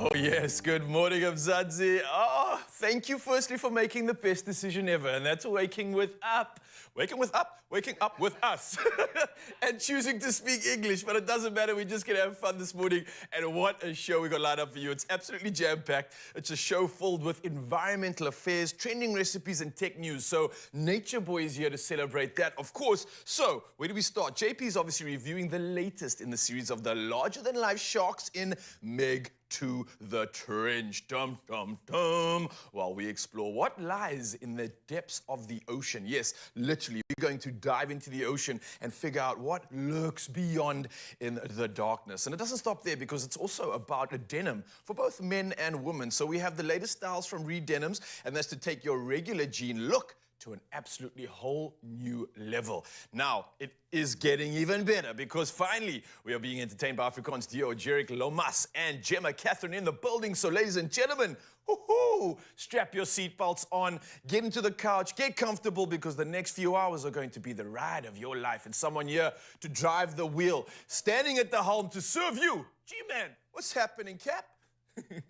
Oh, yes. Good morning, Mzansi. Oh, thank you firstly for making the best decision ever, and that's waking up with us, and choosing to speak English. But it doesn't matter. We're just going to have fun this morning. And what a show we got lined up for you. It's absolutely jam-packed. It's a show filled with environmental affairs, trending recipes, and tech news. So Nature Boy is here to celebrate that, of course. So where do we start? JP is obviously reviewing the latest in the series of the larger-than-life sharks in Meg to the Trench. Dum, dum, dum. While we explore what lies in the depths of the ocean. Yes, literally, we're going to dive into the ocean and figure out what lurks beyond in the darkness. And it doesn't stop there, because it's also about a denim for both men and women. So we have the latest styles from Reed Denims, and that's to take your regular jean look to an absolutely whole new level. Now, it is getting even better, because finally we are being entertained by Afrikaans duo Jerick Lomas and Gemma Catherine in the building. So ladies and gentlemen, strap your seatbelts on, get into the couch, get comfortable, because the next few hours are going to be the ride of your life. And someone here to drive the wheel, standing at the helm to serve you. G-Man, what's happening, Cap?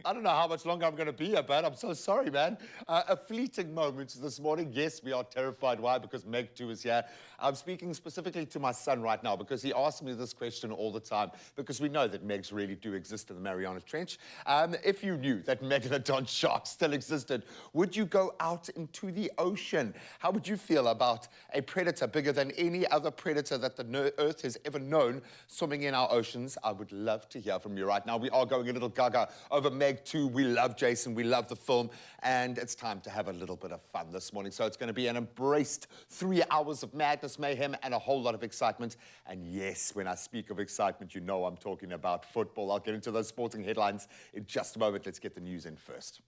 I don't know how much longer I'm going to be here, but I'm so sorry, man. A fleeting moment this morning. Yes, we are terrified. Why? Because Meg 2 is here. I'm speaking specifically to my son right now, because he asks me this question all the time, because we know that Megs really do exist in the Mariana Trench. If you knew that megalodon sharks still existed, would you go out into the ocean? How would you feel about a predator bigger than any other predator that the Earth has ever known swimming in our oceans? I would love to hear from you right now. We are going a little gaga over Meg 2. We love Jason, we love the film, and it's time to have a little bit of fun this morning. So it's going to be an embraced 3 hours of madness, mayhem, and a whole lot of excitement. And yes, when I speak of excitement, you know I'm talking about football. I'll get into those sporting headlines in just a moment. Let's get the news in first.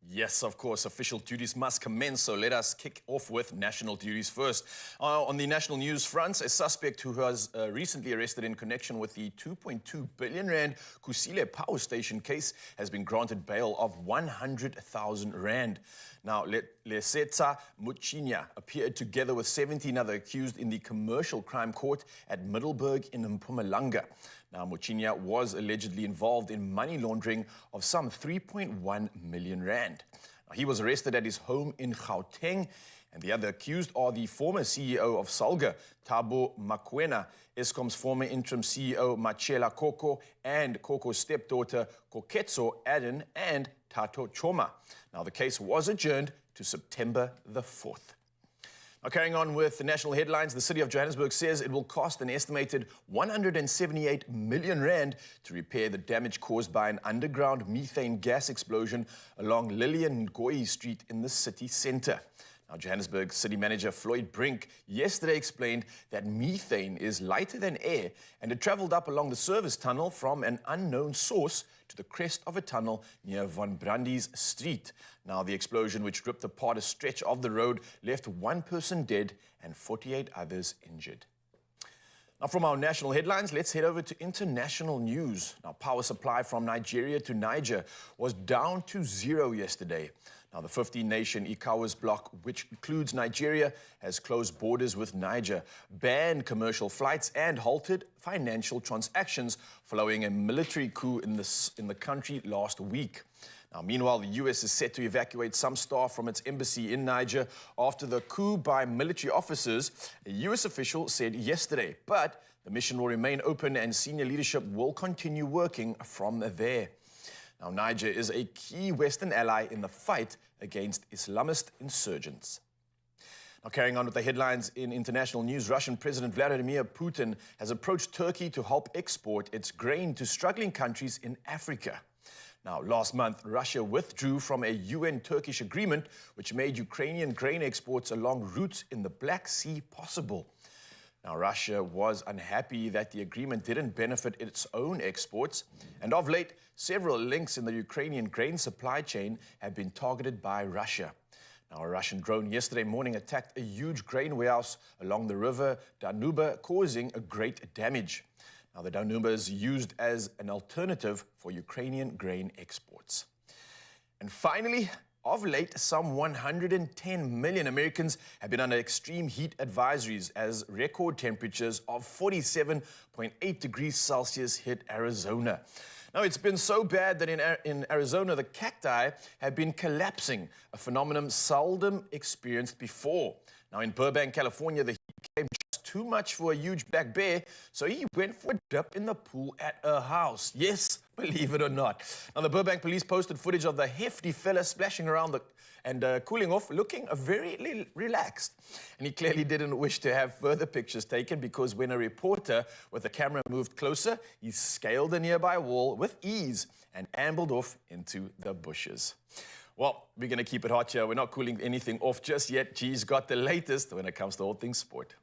Yes, of course, official duties must commence, so let us kick off with national duties first. On the national news front, a suspect who was recently arrested in connection with the 2.2 billion rand Kusile power station case has been granted bail of 100,000 rand. Now, Lesetsa Muchinya appeared together with 17 other accused in the commercial crime court at Middelburg in Mpumalanga. Now, Muchinya was allegedly involved in money laundering of some 3.1 million rand. Now, he was arrested at his home in Gauteng, and the other accused are the former CEO of Salga, Thabo Makwena, Eskom's former interim CEO, Machela Koko, and Koko's stepdaughter, Koketso Aden, and Tato Choma. Now, the case was adjourned to September the 4th. Now, carrying on with the national headlines, the city of Johannesburg says it will cost an estimated 178 million rand to repair the damage caused by an underground methane gas explosion along Lillian Ngoyi Street in the city centre. Now, Johannesburg City Manager Floyd Brink yesterday explained that methane is lighter than air, and it travelled up along the service tunnel from an unknown source to the crest of a tunnel near Van Brandy's Street. Now, the explosion, which ripped apart a stretch of the road, left one person dead and 48 others injured. Now, from our national headlines, let's head over to international news. Now, power supply from Nigeria to Niger was down to zero yesterday. Now, the 15-nation ECOWAS bloc, which includes Nigeria, has closed borders with Niger, banned commercial flights, and halted financial transactions following a military coup in the country last week. Now, meanwhile, the U.S. is set to evacuate some staff from its embassy in Niger after the coup by military officers, a U.S. official said yesterday. But the mission will remain open and senior leadership will continue working from there. Now, Niger is a key Western ally in the fight against Islamist insurgents. Now, carrying on with the headlines in international news, Russian President Vladimir Putin has approached Turkey to help export its grain to struggling countries in Africa. Now, last month, Russia withdrew from a UN-Turkish agreement which made Ukrainian grain exports along routes in the Black Sea possible. Now, Russia was unhappy that the agreement didn't benefit its own exports, and of late, several links in the Ukrainian grain supply chain have been targeted by Russia. Now, a Russian drone yesterday morning attacked a huge grain warehouse along the river Danube, causing a great damage. Now, the Danube is used as an alternative for Ukrainian grain exports. And finally, of late, some 110 million Americans have been under extreme heat advisories as record temperatures of 47.8 degrees Celsius hit Arizona. Now, it's been so bad that in Arizona, the cacti have been collapsing, a phenomenon seldom experienced before. Now, in Burbank, California, the heat became just too much for a huge black bear, so he went for a dip in the pool at a house. Yes, believe it or not. Now, the Burbank police posted footage of the hefty fella splashing around and cooling off, looking very relaxed. And he clearly didn't wish to have further pictures taken, because when a reporter with a camera moved closer, he scaled a nearby wall with ease and ambled off into the bushes. Well, we're going to keep it hot here. We're not cooling anything off just yet. G's got the latest when it comes to all things sport.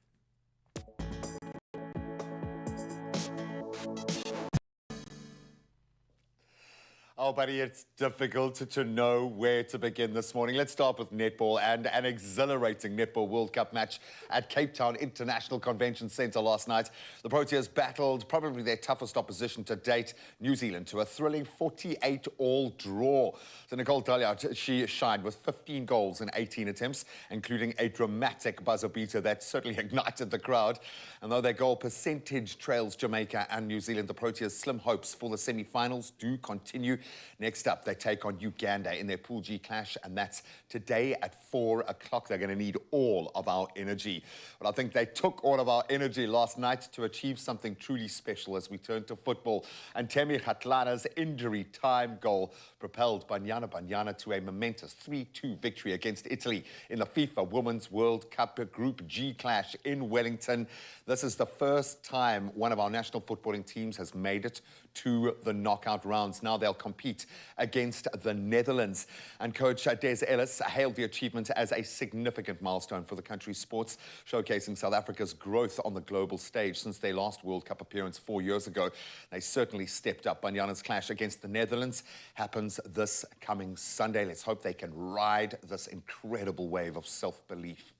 Oh, buddy, it's difficult to know where to begin this morning. Let's start with netball and an exhilarating Netball World Cup match at Cape Town International Convention Centre last night. The Proteas battled probably their toughest opposition to date, New Zealand, to a thrilling 48-all draw. So Nicole Dalliard, she shined with 15 goals in 18 attempts, including a dramatic buzzer beater that certainly ignited the crowd. And though their goal percentage trails Jamaica and New Zealand, the Proteas' slim hopes for the semi-finals do continue. Next up, they take on Uganda in their Pool G clash, and that's today at 4 o'clock. They're going to need all of our energy. But I think they took all of our energy last night to achieve something truly special as we turn to football. And Temi Kgatlana's injury time goal propelled Banyana to a momentous 3-2 victory against Italy in the FIFA Women's World Cup Group G clash in Wellington. This is the first time one of our national footballing teams has made it to the knockout rounds. Now they'll compete against the Netherlands. And coach Des Ellis hailed the achievement as a significant milestone for the country's sports, showcasing South Africa's growth on the global stage since their last World Cup appearance 4 years ago. They certainly stepped up. Banyana's clash against the Netherlands happens this coming Sunday. Let's hope they can ride this incredible wave of self-belief.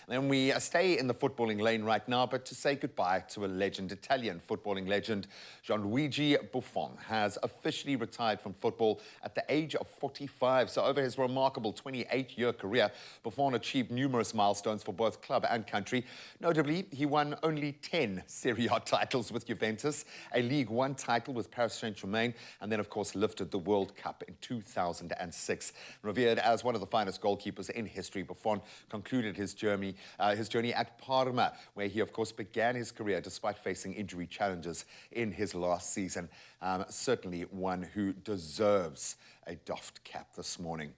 Then we stay in the footballing lane right now, but to say goodbye to a legend. Italian footballing legend Gianluigi Buffon has officially retired from football at the age of 45. So over his remarkable 28-year career, Buffon achieved numerous milestones for both club and country. Notably, he won only 10 Serie A titles with Juventus, a League One title with Paris Saint-Germain, and then, of course, lifted the World Cup in 2006. Revered as one of the finest goalkeepers in history, Buffon concluded his journey at Parma, where he, of course, began his career despite facing injury challenges in his last season. Certainly one who deserves a doffed cap this morning.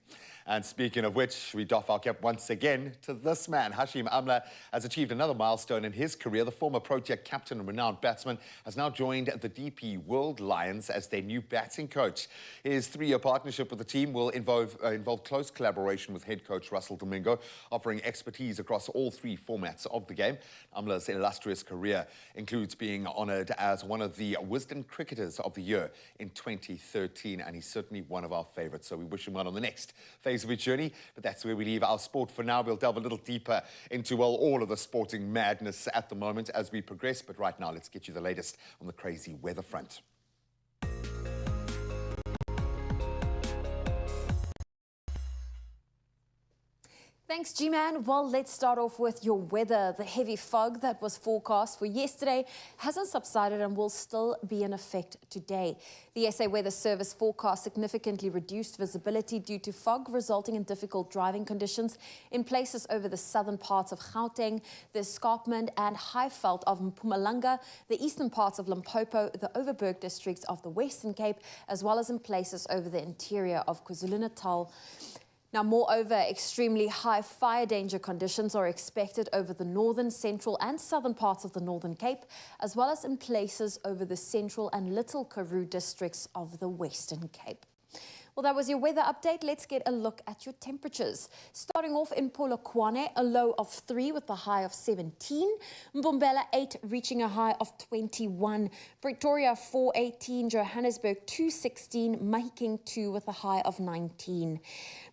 And speaking of which, we doff our cap once again to this man. Hashim Amla has achieved another milestone in his career. The former Protea captain and renowned batsman has now joined the DP World Lions as their new batting coach. His 3-year partnership with the team will involve close collaboration with head coach Russell Domingo, offering expertise across all 3 formats of the game. Amla's illustrious career includes being honoured as one of the Wisden Cricketers of the Year in 2013, and he's certainly one of our favourites. So we wish him well on the next phase of his journey. But that's where we leave our sport for now. We'll delve a little deeper into, well, all of the sporting madness at the moment as we progress. But right now, let's get you the latest on the crazy weather front. Thanks, G-Man. Well, let's start off with your weather. The heavy fog that was forecast for yesterday hasn't subsided and will still be in effect today. The SA Weather Service forecast significantly reduced visibility due to fog, resulting in difficult driving conditions in places over the southern parts of Gauteng, the escarpment and Highveld of Mpumalanga, the eastern parts of Limpopo, the Overberg districts of the Western Cape, as well as in places over the interior of KwaZulu-Natal. Now, moreover, extremely high fire danger conditions are expected over the northern, central and southern parts of the Northern Cape, as well as in places over the central and Little Karoo districts of the Western Cape. Well, that was your weather update. Let's get a look at your temperatures. Starting off in Polokwane, a low of 3 with a high of 17. Mbombela 8, reaching a high of 21. Pretoria 418, Johannesburg 216, Mahikeng 2 with a high of 19.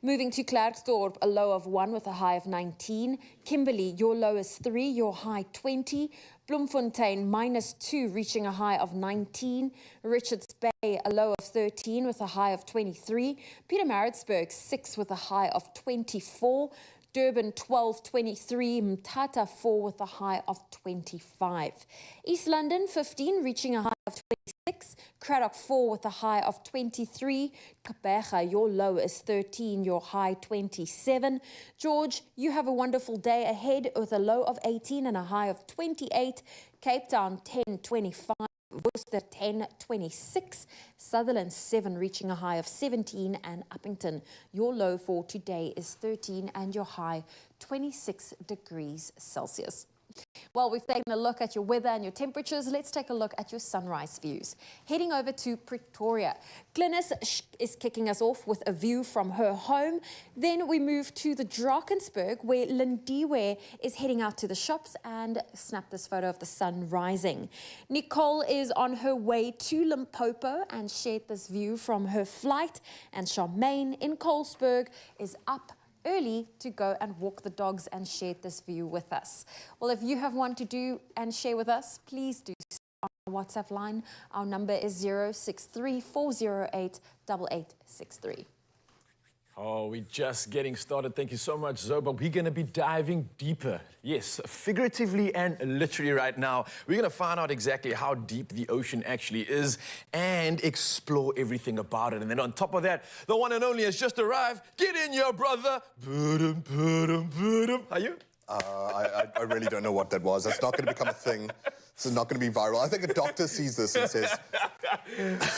Moving to Klerksdorp, a low of 1 with a high of 19. Kimberley, your low is 3, your high 20. Bloemfontein -2, reaching a high of 19. Richards Bay, a low of 13 with a high of 23. Pietermaritzburg 6 with a high of 24. Durban 12-23, Mthatha 4 with a high of 25. East London 15, reaching a high of Craddock 4 with a high of 23. Kapecha, your low is 13, your high 27. George, you have a wonderful day ahead with a low of 18 and a high of 28. Cape Town 10.25. Worcester 10.26, Sutherland 7 reaching a high of 17, and Uppington, your low for today is 13 and your high 26 degrees Celsius. Well, we've taken a look at your weather and your temperatures. Let's take a look at your sunrise views. Heading over to Pretoria. Glynis is kicking us off with a view from her home. Then we move to the Drakensberg, where Lindiwe is heading out to the shops and snapped this photo of the sun rising. Nicole is on her way to Limpopo and shared this view from her flight. And Charmaine in Colesberg is up early to go and walk the dogs and share this view with us. Well, if you have one to do and share with us, please do so on our WhatsApp line. Our number is 063-408-8863. Oh, we're just getting started. Thank you so much, Zoe. But we're going to be diving deeper. Yes, figuratively and literally right now. We're going to find out exactly how deep the ocean actually is and explore everything about it. And then on top of that, the one and only has just arrived. Get in your brother. Are you? I really don't know what that was. That's not going to become a thing. This is not going to be viral. I think a doctor sees this and says...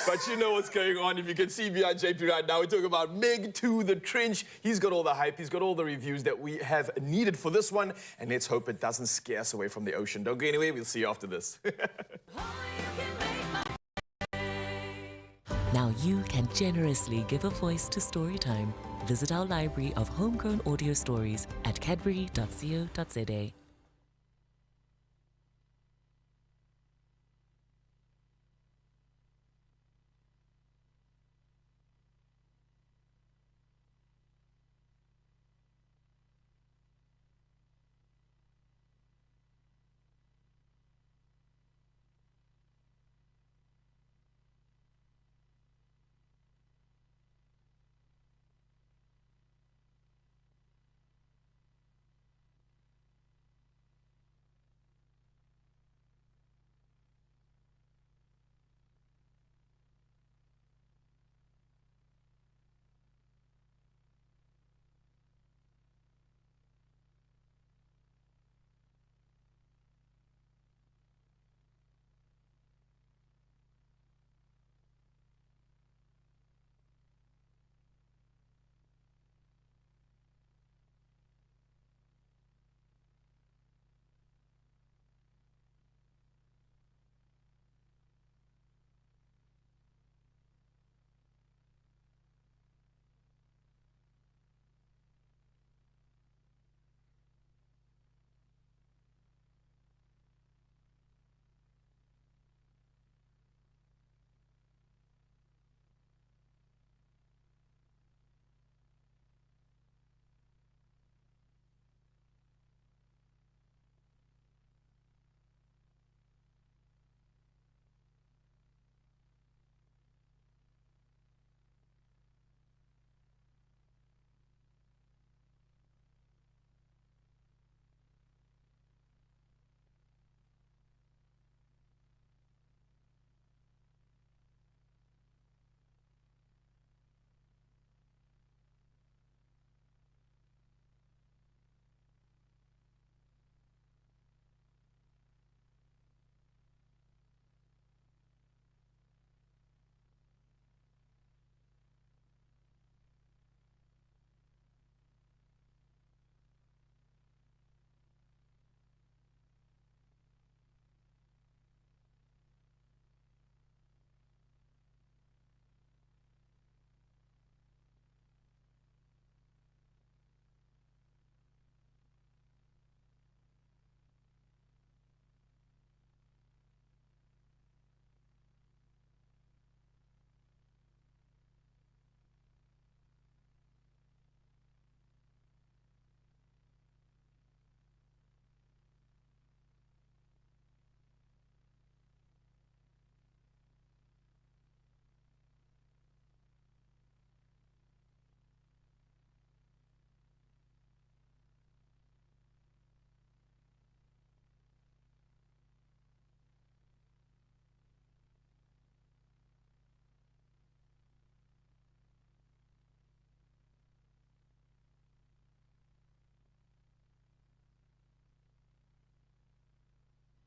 But you know what's going on. If you can see behind JP right now, we're talking about Meg to the Trench. He's got all the hype. He's got all the reviews that we have needed for this one. And let's hope it doesn't scare us away from the ocean. Don't go anywhere. We'll see you after this. Now you can generously give a voice to Storytime. Visit our library of homegrown audio stories at cadbury.co.za.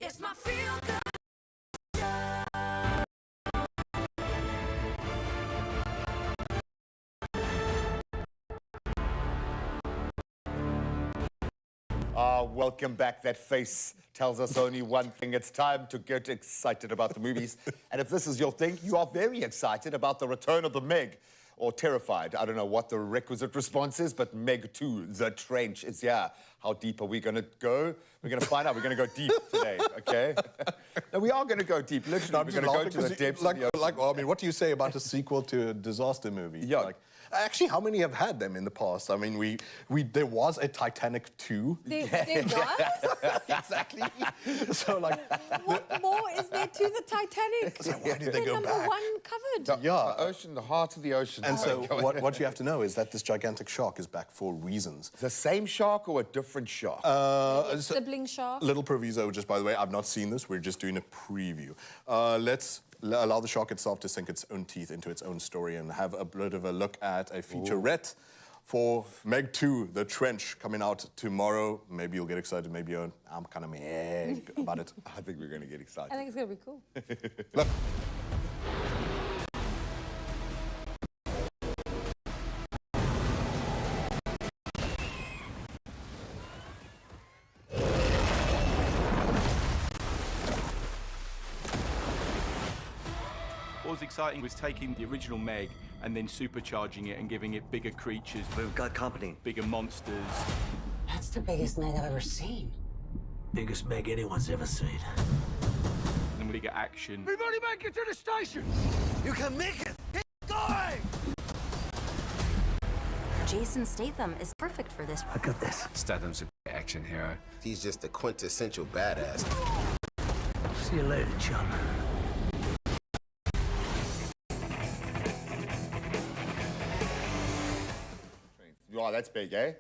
It's my feel good. Welcome back. That face tells us only one thing. It's time to get excited about the movies. And if this is your thing, you are very excited about the return of the Meg. Or terrified. I don't know what the requisite response is, but Meg 2, The Trench, is here. How deep are we going to go? We're going to find out. We're going to go deep today, okay? No, we are going to go deep. Literally, we're going to go to the depths of the ocean. Well, I mean, what do you say about a sequel to a disaster movie? Yeah. Like, actually, how many have had them in the past? I mean, there was a Titanic 2. There was? Exactly. So, like... What more is there to the Titanic? So why did they go number back? one covered. Yeah. The ocean, the heart of the ocean. And so what you have to know is that this gigantic shark is back for reasons. The same shark or a different shark? Sibling shark. Little proviso, just by the way, I've not seen this. We're just doing a preview. Let's allow the shark itself to sink its own teeth into its own story and have a bit of a look at a featurette for Meg 2, The Trench, coming out tomorrow. Maybe you'll get excited, maybe you won't. I'm kind of meh about it. I think we're going to get excited. I think it's going to be cool. Look. What was exciting was taking the original Meg and then supercharging it and giving it bigger creatures, We've got company. bigger monsters. That's the biggest Meg I've ever seen. Biggest Meg anyone's ever seen. And bigger action. We've only make it to the station! You can make it! Keep going! Jason Statham is perfect for this. I got this. Statham's a action hero. He's just a quintessential badass. See you later, chum. Wow, that's big, eh?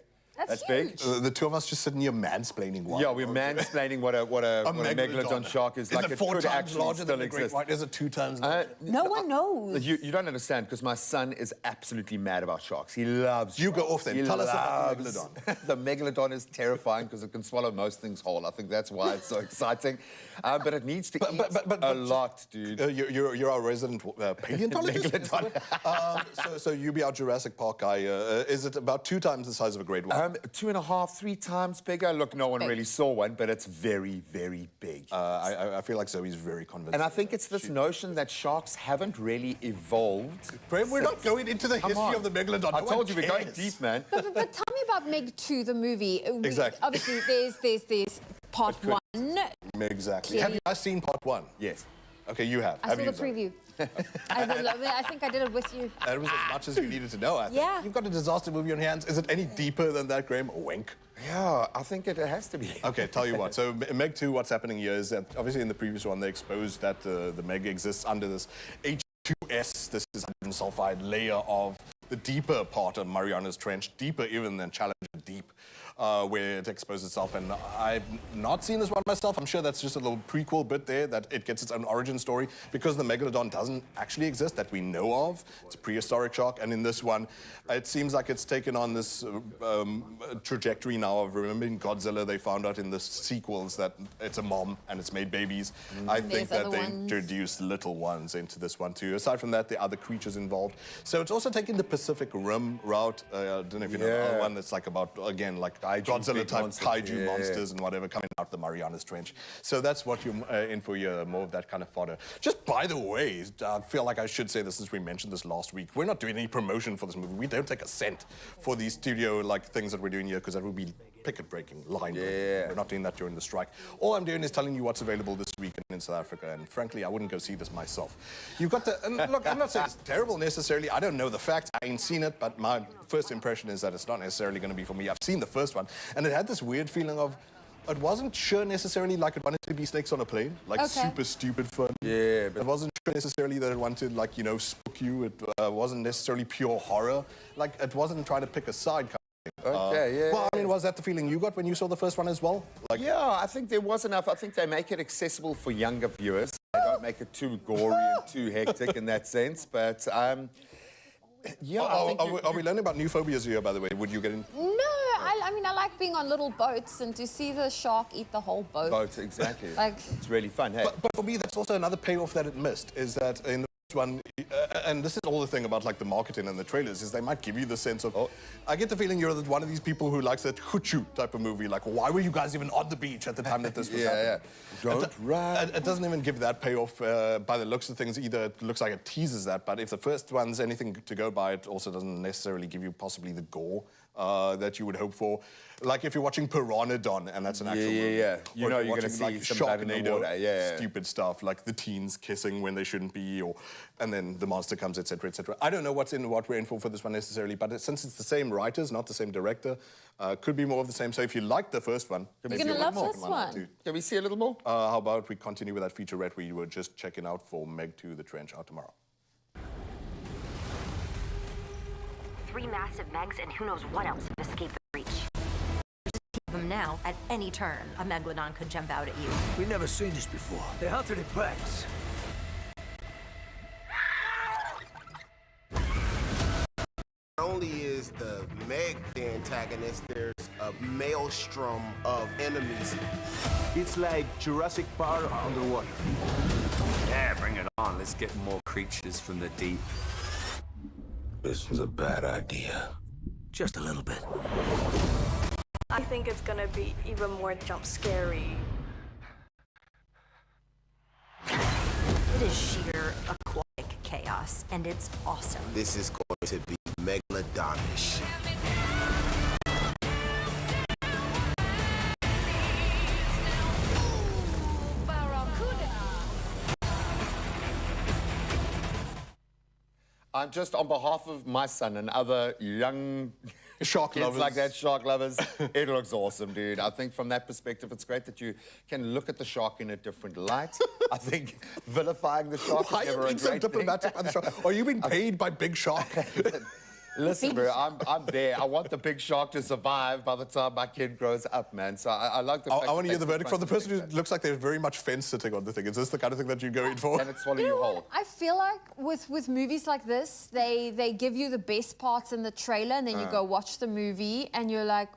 That's big. huge. The two of us just sitting here mansplaining one. Yeah, we're mansplaining what a megalodon shark is. Is Like it it 4 could times actually larger still than the great exist. white? Is it 2 times larger? No one knows. You don't understand, because my son is absolutely mad about sharks. He loves You go sharks. off then. He Tell us about the loves- The megalodon is terrifying because it can swallow most things whole. I think that's why it's so exciting. But it needs to eat a lot, dude. You're our resident paleontologist? So you be our Jurassic Park guy. Is it about 2 times the size of a great white? 2.5, 3 times bigger. Look, no one big. really saw one, but it's very, very big. I feel like Zoe's very convinced. And I think it's this notion that sharks haven't really evolved. Graham, we're not going into the Come history on. of the megalodon. I No told one you we're going cares. deep, man. But tell me about Meg 2, the movie. Exactly. Obviously, there's part 1. Exactly. Have you guys seen part 1? Yes. Okay, you have. I Have saw you, the Zoe? preview. I think I did it with you. That was as much as you needed to know, I think. Yeah. You've got a disaster movie on your hands. Is it any deeper than that, Graham? Wink. Yeah, I think it has to be. Okay, tell you what. So Meg 2, what's happening here is that obviously in the previous one they exposed that the Meg exists under this H2S, this is hydrogen sulfide layer of the deeper part of Mariana's Trench, deeper even than Challenger Deep, where it exposed itself. And I've not seen this one myself. I'm sure that's just a little prequel bit there, that it gets its own origin story, because the megalodon doesn't actually exist that we know of. It's a prehistoric shark, and in this one, it seems like it's taken on this trajectory now of remembering Godzilla. They found out in the sequels that it's a mom and it's made babies. I think There's that other they ones. introduced little ones into this one too. Aside from that, there are other creatures involved. So it's also taking the Pacific Rim route. I don't know if you know the other one that's like about, again, like Godzilla-type monsters. kaiju Yeah. monsters and whatever coming out of the Marianas Trench. So that's what you're in for, your more of that kind of fodder. Just by the way, I feel like I should say this since we mentioned this last week. We're not doing any promotion for this movie. We don't take a cent for these studio-like things that we're doing here, because that would be picket-breaking, line-breaking. Yeah. We're not doing that during the strike. All I'm doing is telling you what's available this weekend in South Africa, and frankly, I wouldn't go see this myself. You've got to, and look, I'm not saying it's terrible necessarily. I don't know the facts. I ain't seen it, but my first impression is that it's not necessarily going to be for me. I've seen the first one, and it had this weird feeling of, it wasn't sure necessarily like it wanted to be Snakes on a Plane, like Okay. super stupid fun. Yeah, but It wasn't sure necessarily that it wanted, like, you know, spook you. It wasn't necessarily pure horror. Like, it wasn't trying to pick a side. Okay, yeah. Well, I mean, was that the feeling you got when you saw the first one as well? Like, Yeah, I think there was enough. I think they make it accessible for younger viewers. They don't make it too gory and too hectic in that sense. But yeah, I think are we learning about new phobias here, by the way? Would you get in? No, I mean, I like being on little boats and to see the shark eat the whole boat. Boats, exactly. Like, it's really fun, hey? But for me, that's also another payoff that it missed, is that in the first one, and this is all the thing about like the marketing and the trailers, is they might give you the sense of, I get the feeling you're one of these people who likes that huchu type of movie, like why were you guys even on the beach at the time that this was happening? Don't run. It doesn't even give that payoff by the looks of things either. It looks like it teases that, but if the first one's anything to go by, it also doesn't necessarily give you possibly the gore that you would hope for. Like if you're watching Piranha and that's an actual movie. Yeah. You Or know if you're going to see like some blood in the water. Yeah. Stupid stuff like the teens kissing when they shouldn't be, and then the monster comes, etc., etc. I don't know what we're in for this one necessarily, but since it's the same writers, not the same director, could be more of the same. So if you liked the first one, you're going to love this one. Can we see a little more? How about we continue with that featurette we were just checking out for Meg 2, The Trench, out tomorrow. 3 massive Megs and who knows what else have escaped the breach. Just keep them now. At any turn, a Megalodon could jump out at you. We've never seen this before. They hunted in packs. Not only is the Meg the antagonist, there's a maelstrom of enemies. It's like Jurassic Park underwater. Yeah, bring it on. Let's get more creatures from the deep. This is a bad idea. Just a little bit. I think it's gonna be even more jump scary. It is sheer aquatic chaos, and it's awesome. This is going to be megalodonish. I'm just on behalf of my son and other young Shark kids lovers. like that, shark lovers. It looks awesome, dude. I think from that perspective, it's great that you can look at the shark in a different light. I think vilifying the shark Why is are you never a being so great diplomatic thing. by the shark? Are you being paid by Big Shark? Listen, bro, I'm there. I want the big shark to survive by the time my kid grows up, man. So I like the fact I want to hear the that verdict from the person who looks like they're very much fence sitting on the thing. Is this the kind of thing that you go in for? Can it swallow you whole? I feel like with movies like this, they give you the best parts in the trailer, and then you go watch the movie, and you're like,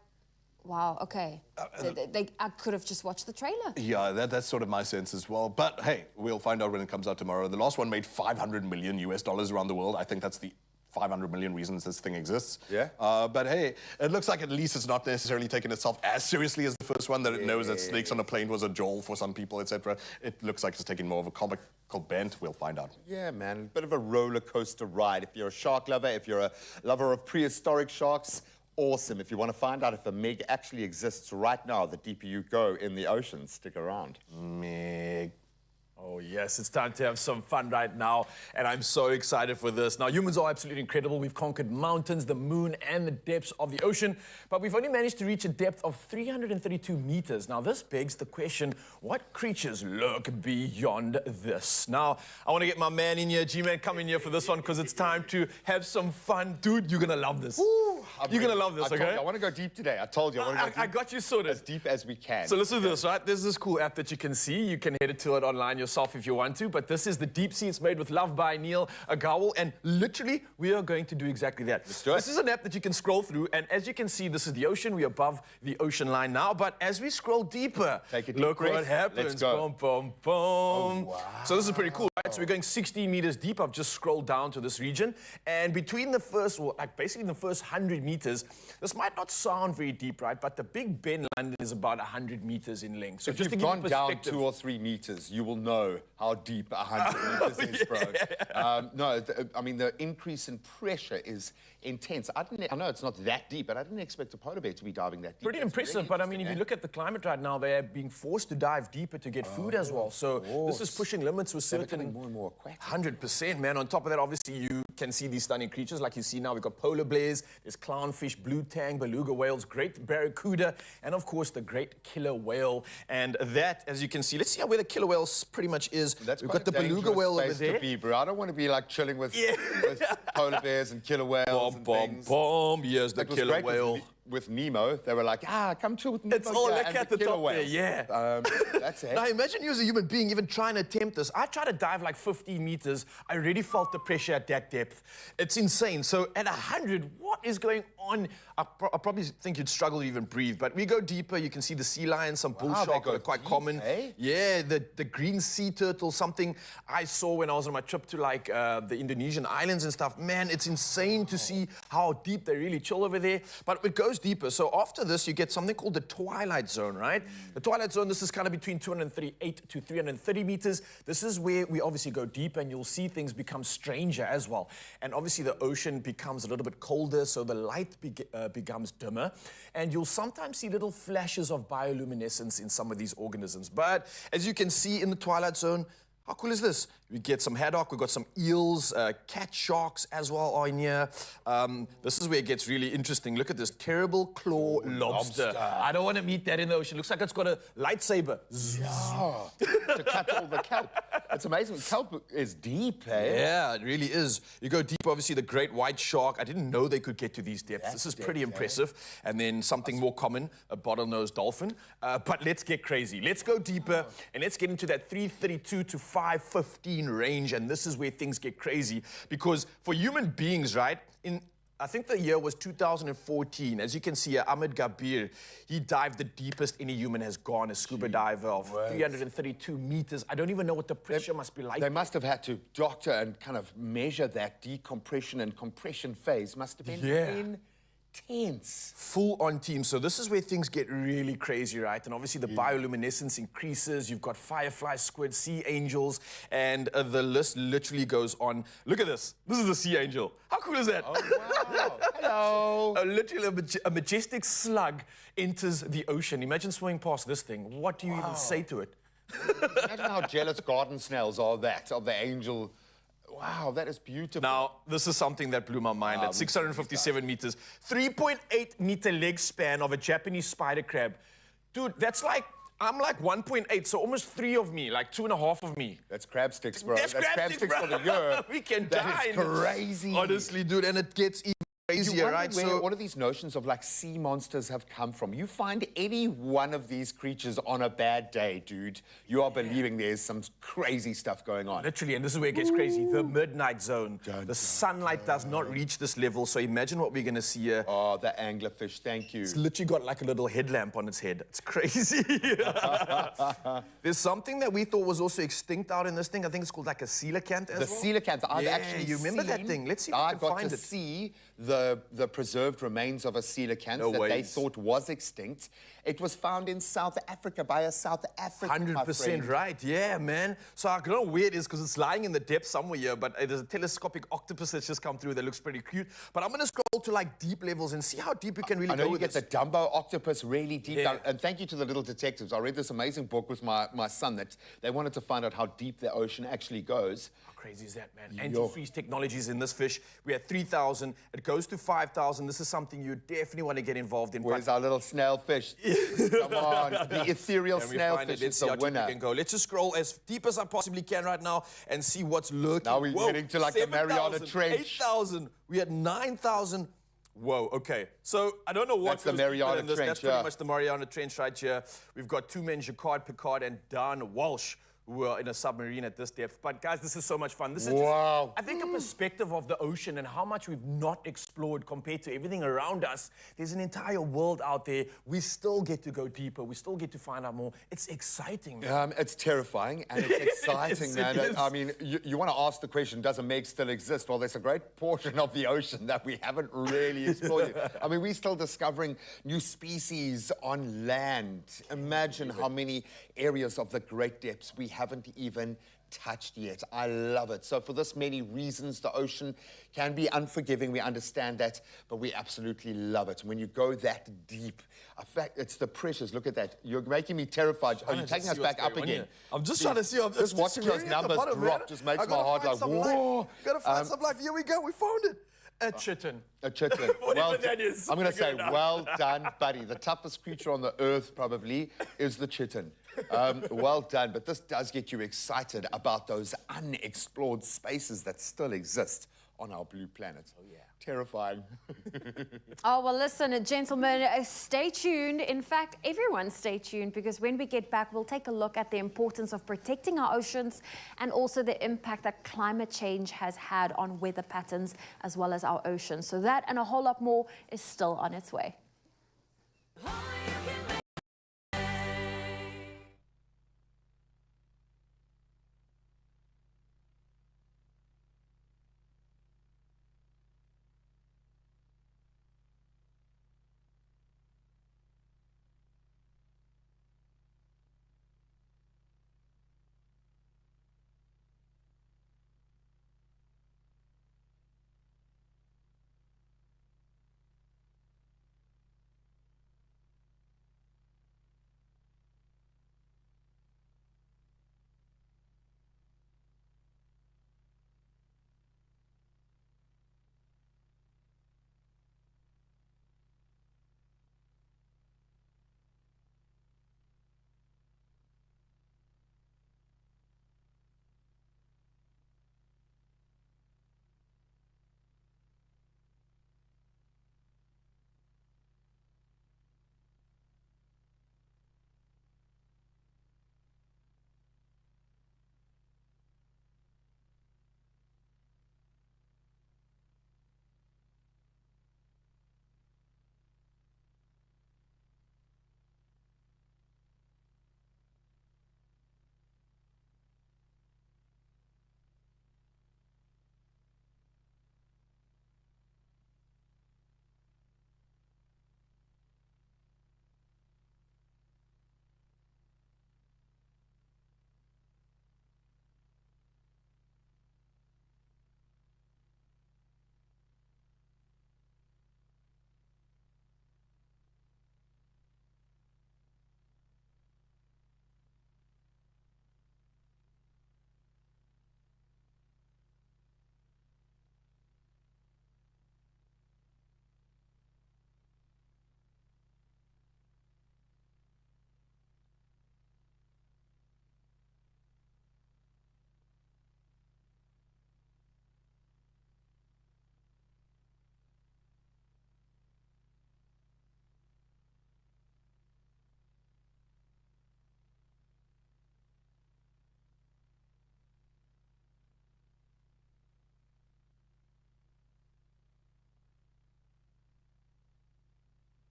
wow, okay. I could have just watched the trailer. Yeah, that's sort of my sense as well. But hey, we'll find out when it comes out tomorrow. The last one made $500 million around the world. I think that's the 500 million reasons this thing exists. Yeah. But hey, it looks like at least it's not necessarily taking itself as seriously as the first one, that it knows that snakes on a plane was a joel for some people, etc. It looks like it's taking more of a comical bent. We'll find out. Yeah, man, a bit of a roller coaster ride. If you're a shark lover, if you're a lover of prehistoric sharks, awesome. If you want to find out if a Meg actually exists right now, the deeper you go in the ocean, stick around. Meg. Oh, yes, it's time to have some fun right now, and I'm so excited for this. Now, humans are absolutely incredible. We've conquered mountains, the moon, and the depths of the ocean, but we've only managed to reach a depth of 332 meters. Now, this begs the question, what creatures lurk beyond this? Now, I want to get my man in here. G-Man, come in here for this one, because it's time to have some fun. Dude, you're going to love this. You're going to love this, okay? I want to go deep today. I told you. I want to go deep. I got you sorted. As deep as we can. So listen to this, right? There's this cool app that you can see. You can head to it online yourself if you want to, but this is the Deep Sea. It's made with love by Neil Agawal, and literally, we are going to do exactly that. Let's do it. This is an app that you can scroll through, and as you can see, this is the ocean. We're above the ocean line now, but as we scroll deeper, take a deep look breath. what happens. Let's go. Boom, boom, boom. Oh, wow. So this is pretty cool, right? So we're going 60 meters deep. I've just scrolled down to this region, and between the first, well, like basically the first 100 meters, this might not sound very deep, right? But the Big Ben London is about 100 meters in length. So If just you've to give you gone down perspective- 2 or 3 meters, you will know how deep 100 meters is, bro. I mean, the increase in pressure is intense. I know it's not that deep, but I didn't expect a polar bear to be diving that deep. Pretty That's impressive, really but I mean, if you interesting, look at the climate right now, they're being forced to dive deeper to get food as well. So this is pushing limits with They're certain... becoming more and more aquatic. 100%, man. On top of that, obviously, you can see these stunning creatures. Like you see now, we've got polar bears, there's clownfish, blue tang, beluga whales, great barracuda, and of course, the great killer whale. And that, as you can see, let's see where the killer whale pretty much is. That's we've quite got the a beluga dangerous whale over space there. to be, bro. I don't want to be like chilling with, with polar bears and killer whales and things. Here's the That was killer great whale. with Nemo. They were like, come chill with Nemo. It's all and look at the the killer top there, whales. yeah. That's it. Now imagine you as a human being even trying to attempt this. I tried to dive like 15 meters. I already felt the pressure at that depth. It's insane. So at 100, what is going on. I probably think you'd struggle to even breathe. But we go deeper. You can see the sea lions, some bull Wow, they shark go are quite deep, common. eh? Yeah, the green sea turtle, something I saw when I was on my trip to like the Indonesian islands and stuff. Man, it's insane to see how deep they really chill over there. But it goes deeper. So after this, you get something called the twilight zone, right? The twilight zone, this is kind of between 238 to 330 meters. This is where we obviously go deep, and you'll see things become stranger as well. And obviously the ocean becomes a little bit colder, so the light becomes dimmer. And you'll sometimes see little flashes of bioluminescence in some of these organisms. But as you can see in the twilight zone, how cool is this? We get some haddock, we've got some eels, cat sharks as well are in here. This is where it gets really interesting. Look at this terrible claw lobster. I don't want to meet that in the ocean. Looks like it's got a lightsaber. Yeah. To cut all the kelp. It's amazing. Kelp is deep, eh? Yeah, it really is. You go deep, obviously, the great white shark. I didn't know they could get to these depths. This is pretty impressive. And then something more common, a bottlenose dolphin. But let's get crazy. Let's go deeper, and let's get into that 332 to 515 range. And this is where things get crazy. Because for human beings, right, I think the year was 2014. As you can see, Ahmed Gabir, he dived the deepest any human has gone, a scuba diver of 332 meters. I don't even know what the pressure must be like. They must have had to doctor and kind of measure that decompression and compression phase. Must have been intense. Full on team. So this is where things get really crazy, right? And obviously the bioluminescence increases. You've got fireflies, squid, sea angels, and the list literally goes on. Look at this. This is a sea angel. How cool is that? Oh, wow. Hello. Literally a majestic slug enters the ocean. Imagine swimming past this thing. What do you even say to it? Imagine how jealous garden snails are of the angel. Wow, that is beautiful. Now, this is something that blew my mind. At 657 meters, 3.8 meter leg span of a Japanese spider crab. Dude, that's like, I'm like 1.8, so almost 3 of me, like 2.5 of me. That's crab sticks, bro. That's crab sticks for the year. We can that die. Is crazy. Honestly, dude, and it gets even crazier, right? Where all of these notions of like sea monsters have come from. You find any one of these creatures on a bad day, dude, you are believing there's some crazy stuff going on. Literally, and this is where it gets crazy. The midnight zone. The sunlight does not reach this level, so imagine what we're going to see here. Oh, the anglerfish, thank you. It's literally got like a little headlamp on its head. It's crazy. There's something that we thought was also extinct out in this thing. I think it's called like a coelacanth as well. The coelacanth, I've actually you remember that thing? Let's see if we can find it. I got to see the preserved remains of a coelacanth that they thought was extinct. It was found in South Africa by a South African 100% right, yeah, man. So I don't know where it is because it's lying in the depths somewhere here, but there's a telescopic octopus that's just come through that looks pretty cute. But I'm going to scroll to like deep levels and see how deep you can really go with this. I know you get the Dumbo octopus really deep down. And thank you to the little detectives. I read this amazing book with my son that they wanted to find out how deep the ocean actually goes. How crazy is that, man? Antifreeze technologies in this fish. We had 3,000. It goes to 5,000. This is something you definitely want to get involved in. Where's our little snail fish? Come on, the ethereal snail fish is the winner. Can go. Let's just scroll as deep as I possibly can right now and see what's lurking. Now we're getting to like 7, the Mariana Trench. 8,000. We had 9,000. Whoa, okay. So I don't know what that's the Mariana Trench. That's pretty much the Mariana Trench right here. We've got 2 men, Jacquard Picard and Dan Walsh, who are in a submarine at this depth. But guys, this is so much fun. This is just, I think, a perspective of the ocean and how much we've not explored compared to everything around us. There's an entire world out there. We still get to go deeper. We still get to find out more. It's exciting, man. It's terrifying and it's exciting, man. I mean, you want to ask the question, does a Meg still exist? Well, there's a great portion of the ocean that we haven't really explored yet. I mean, we're still discovering new species on land. Imagine how many areas of the great depths we haven't even touched yet. I love it. So for this many reasons, the ocean can be unforgiving. We understand that, but we absolutely love it. When you go that deep, in fact, it's the pressures. Look at that. You're making me terrified. Are you taking us back up again? I'm just trying to see. Just watching those numbers drop just makes my heart like, whoa. Gotta find some life. Here we go. We found it. A chitin. A chitin. Whatever that is. I'm going to say, well done, buddy. The toughest creature on the earth, probably, is the chitin. Well done. But this does get you excited about those unexplored spaces that still exist on our blue planet. Oh, yeah. Terrifying. Oh, well, listen, gentlemen, stay tuned. In fact, everyone stay tuned, because when we get back, we'll take a look at the importance of protecting our oceans and also the impact that climate change has had on weather patterns as well as our oceans. So that and a whole lot more is still on its way.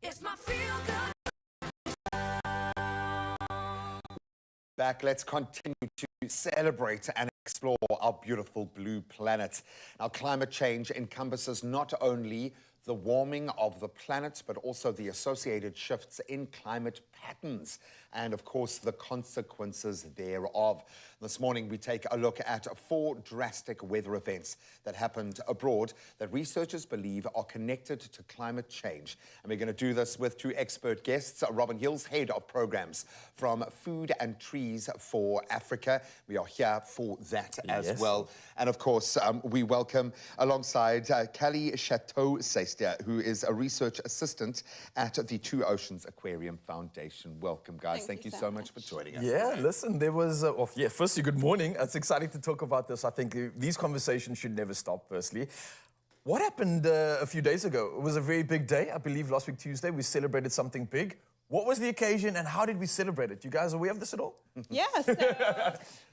It's my feel good. Back, let's continue to celebrate and explore our beautiful blue planet. Now, climate change encompasses not only the warming of the planet, but also the associated shifts in climate patterns and, of course, the consequences thereof. This morning, we take a look at 4 drastic weather events that happened abroad that researchers believe are connected to climate change. And we're going to do this with 2 expert guests. Robin Hills, Head of Programs from Food and Trees for Africa. We are here for that as well. And, of course, we welcome alongside Callie Chateau-Seister, who is a research assistant at the Two Oceans Aquarium Foundation. Welcome, guys. Thank you so much for joining us. Yeah, listen, there was, firstly, good morning. It's exciting to talk about this. I think these conversations should never stop, firstly. What happened a few days ago? It was a very big day. I believe last week, Tuesday, we celebrated something big. What was the occasion and how did we celebrate it? You guys aware of this at all? Yes,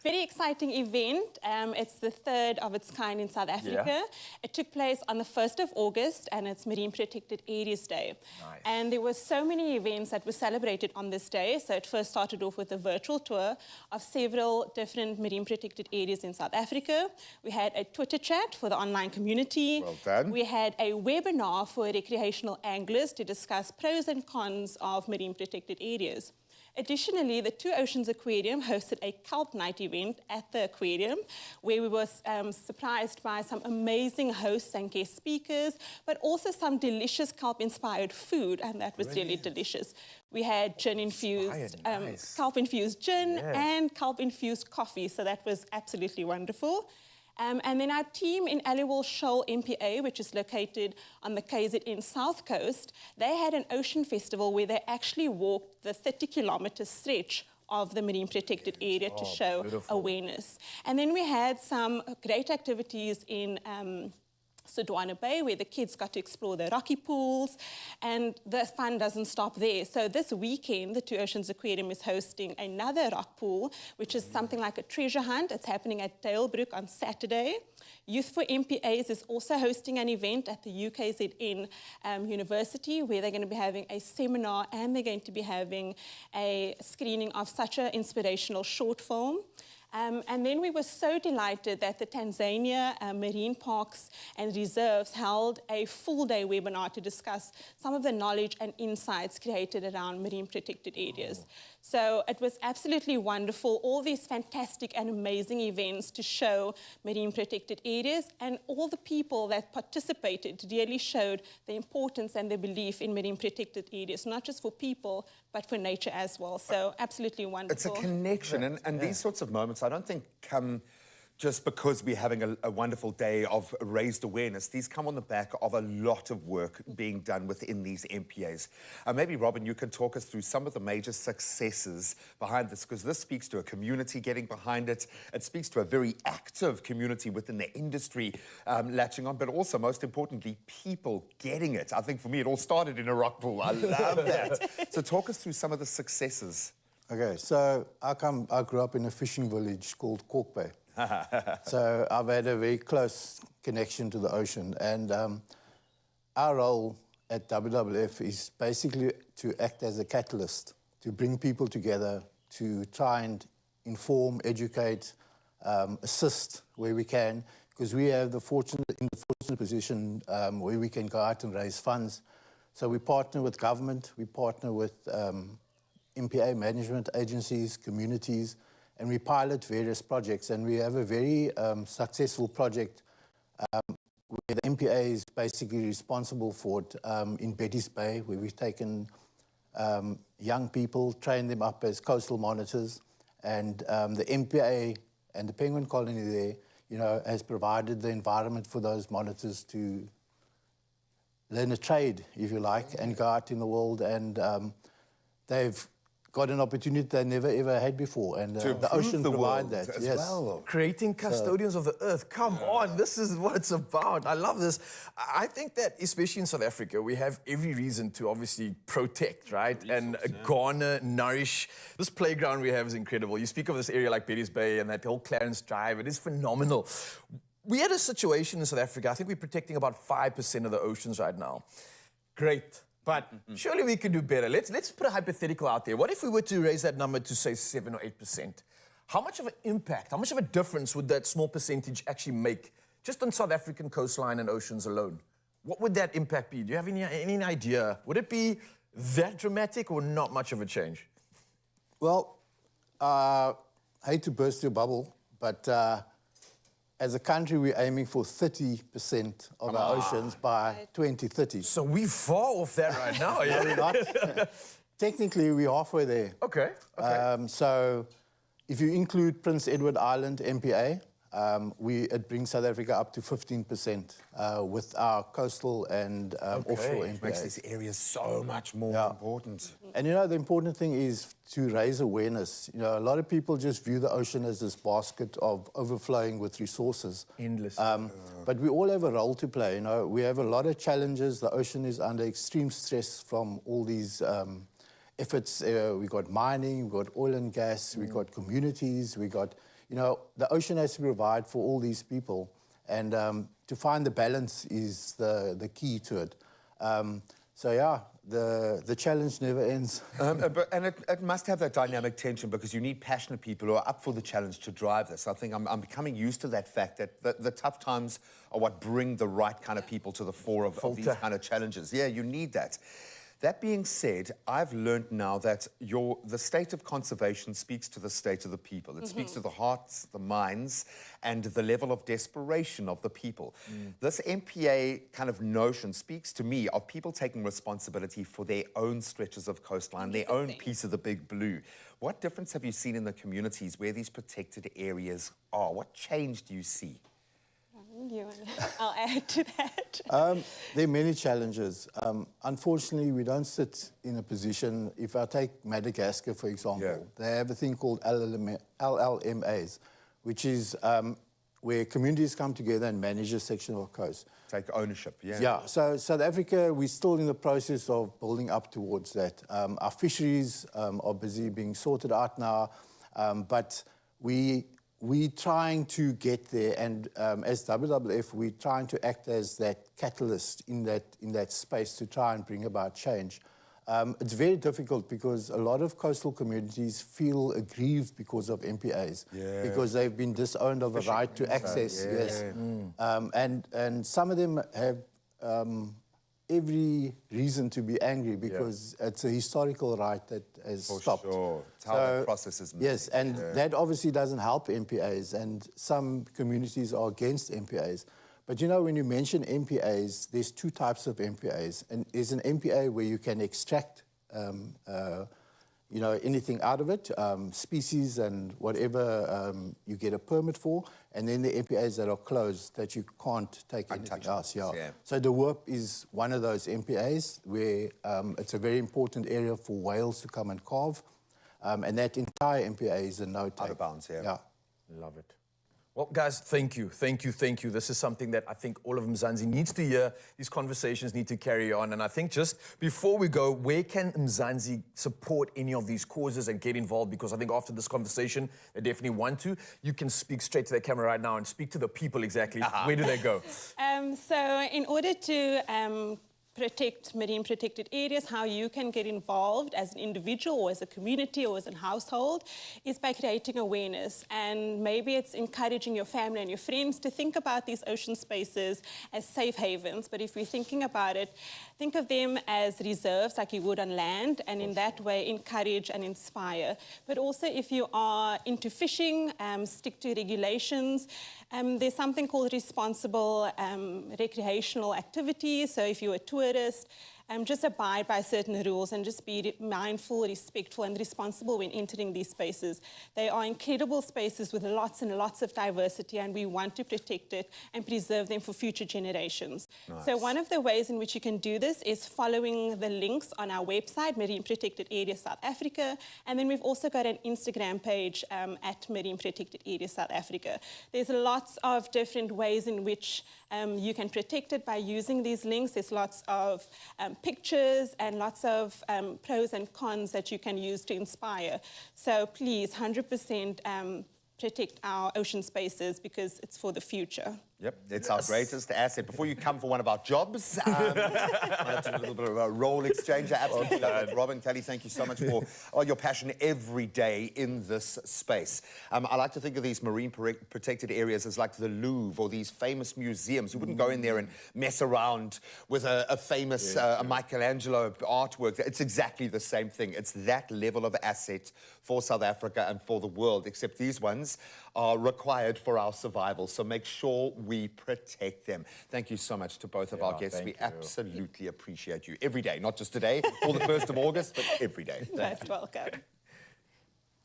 very exciting event. It's the 3rd of its kind in South Africa. Yeah. It took place on the 1st of August and it's Marine Protected Areas Day. Nice. And there were so many events that were celebrated on this day. So it first started off with a virtual tour of several different marine protected areas in South Africa. We had a Twitter chat for the online community. Well done. We had a webinar for recreational anglers to discuss pros and cons of marine protected areas. Additionally, the Two Oceans Aquarium hosted a Kelp Night event at the aquarium where we were surprised by some amazing hosts and guest speakers, but also some delicious kelp-inspired food, and that was really delicious. We had gin-infused, nice. kelp-infused gin and kelp-infused coffee, so that was absolutely wonderful. And then our team in Aliwal Shoal MPA, which is located on the KZN South Coast, they had an ocean festival where they actually walked the 30-kilometre stretch of the marine protected area to show awareness. And then we had some great activities in Sodwana Bay, where the kids got to explore the rocky pools, and the fun doesn't stop there. So this weekend, the Two Oceans Aquarium is hosting another rock pool, which is something like a treasure hunt. It's happening at Dalebrook on Saturday. Youth for MPAs is also hosting an event at the UKZN University, where they're going to be having a seminar and they're going to be having a screening of such an inspirational short film. And then we were so delighted that the Tanzania Marine Parks and Reserves held a full-day webinar to discuss some of the knowledge and insights created around marine protected areas. So it was absolutely wonderful, all these fantastic and amazing events to show marine protected areas, and all the people that participated really showed the importance and the belief in marine protected areas, not just for people, but for nature as well. So absolutely wonderful. It's a connection, and these sorts of moments, I don't think come just because we're having a wonderful day of raised awareness. These come on the back of a lot of work being done within these MPAs. Maybe, Robin, you can talk us through some of the major successes behind this, because this speaks to a community getting behind it. It speaks to a very active community within the industry latching on, but also, most importantly, people getting it. I think for me, it all started in a rock pool. I love that. So talk us through some of the successes. Okay, so I grew up in a fishing village called Cork Bay. So I've had a very close connection to the ocean, and our role at WWF is basically to act as a catalyst, to bring people together, to try and inform, educate, assist where we can, because we have in the fortunate position where we can go out and raise funds. So we partner with government, we partner with MPA management agencies, communities, and we pilot various projects. And we have a very successful project where the MPA is basically responsible for it in Betty's Bay, where we've taken young people, trained them up as coastal monitors, and the MPA and the penguin colony there, you know, has provided the environment for those monitors to learn a trade, if you like, and go out in the world, and they've got an opportunity they never ever had before, and the ocean provides that as yes. well. Creating custodians of the earth. Come on, this is what it's about. I love this. I think that, especially in South Africa, we have every reason to obviously protect, right? And garner, nourish. This playground we have is incredible. You speak of this area like Betty's Bay and that whole Clarence Drive. It is phenomenal. We had a situation in South Africa. I think we're protecting about 5% of the oceans right now. Great. But surely we could do better. Let's put a hypothetical out there. What if we were to raise that number to, say, 7 or 8%? How much of an impact, how much of a difference would that small percentage actually make just on South African coastline and oceans alone? What would that impact be? Do you have any idea? Would it be that dramatic or not much of a change? Well, I hate to burst your bubble, but as a country, we're aiming for 30% of our oceans by 2030. So we're far off that right now, yeah? No, we're not. Technically, we're halfway there. Okay. So if you include Prince Edward Island MPA, it brings South Africa up to 15% with our coastal and offshore MPAs. Makes these areas so much more important. And you know, the important thing is to raise awareness. You know, a lot of people just view the ocean as this basket of overflowing with resources. Endless. But we all have a role to play. You know, we have a lot of challenges. The ocean is under extreme stress from all these efforts. We've got mining, we've got oil and gas, we've got communities, we've got, you know, the ocean has to provide for all these people. And to find the balance is the key to it. So yeah, the challenge never ends. And it must have that dynamic tension, because you need passionate people who are up for the challenge to drive this. I think I'm becoming used to that fact that the tough times are what bring the right kind of people to the fore of these kind of challenges. Yeah, you need that. That being said, I've learned now that the state of conservation speaks to the state of the people. It speaks to the hearts, the minds, and the level of desperation of the people. This MPA kind of notion speaks to me of people taking responsibility for their own stretches of coastline, their own piece of the big blue. What difference have you seen in the communities where these protected areas are? What change do you see? I'll add to that. There are many challenges. Unfortunately, we don't sit in a position, if I take Madagascar, for example, they have a thing called LLMAs, which is where communities come together and manage a section of coast. Take ownership, yeah. Yeah, so South Africa, we're still in the process of building up towards that. Our fisheries are busy being sorted out now, but we're trying to get there, and as WWF, we're trying to act as that catalyst in that space to try and bring about change. It's very difficult because a lot of coastal communities feel aggrieved because of MPAs, because they've been disowned of a right to access. Yes, and some of them have every reason to be angry because it's a historical right that has stopped. Sure. It's how that process is moving. Yes, and that obviously doesn't help MPAs, and some communities are against MPAs. But you know, when you mention MPAs, there's two types of MPAs. And there's an MPA where you can extract, you know, anything out of it, species and whatever you get a permit for. And then the MPAs that are closed, that you can't take anything else. Yeah. So the Werp is one of those MPAs where it's a very important area for whales to come and calve. And that entire MPA is a no-take. Out of bounds, yeah. Love it. Well, guys, thank you. This is something that I think all of Mzansi needs to hear. These conversations need to carry on. And I think just before we go, where can Mzansi support any of these causes and get involved? Because I think after this conversation, they definitely want to. You can speak straight to the camera right now and speak to the people exactly. Where do they go? So in order to protect marine protected areas, how you can get involved as an individual or as a community or as a household is by creating awareness. And maybe it's encouraging your family and your friends to think about these ocean spaces as safe havens. But if we're thinking about it, think of them as reserves like you would on land, and in that way encourage and inspire. But also if you are into fishing, stick to regulations. There's something called responsible recreational activities. So if you're a tourist, just abide by certain rules and just be mindful, respectful and responsible when entering these spaces. They are incredible spaces with lots and lots of diversity, and we want to protect it and preserve them for future generations. Nice. So one of the ways in which you can do this is following the links on our website, Marine Protected Area South Africa, and then we've also got an Instagram page at Marine Protected Area South Africa. There's lots of different ways in which you can protect it by using these links. There's lots of pictures and lots of pros and cons that you can use to inspire. So please, 100% protect our ocean spaces because it's for the future. Yep, it's our greatest asset. Before you come for one of our jobs, a little bit of a role exchange. I absolutely love it. Robin, Kelly, thank you so much for your passion every day in this space. I like to think of these marine protected areas as like the Louvre or these famous museums. You wouldn't go in there and mess around with a famous Michelangelo artwork. It's exactly the same thing. It's that level of asset for South Africa and for the world, except these ones are required for our survival. So make sure we protect them. Thank you so much to both of our guests. We absolutely appreciate you every day, not just today or the 1st of August, but every day. Most welcome.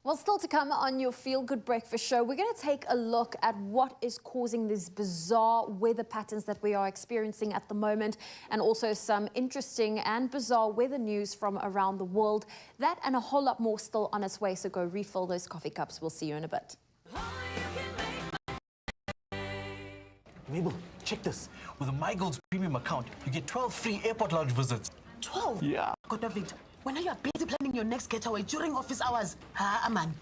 Well, still to come on your Feel Good Breakfast show, we're going to take a look at what is causing these bizarre weather patterns that we are experiencing at the moment, and also some interesting and bizarre weather news from around the world. That and a whole lot more still on its way, so go refill those coffee cups. We'll see you in a bit. Mabel, check this. With a MyGoals premium account, you get 12 free airport lounge visits. 12? Yeah. God, David, when are you busy planning your next getaway during office hours? Aman.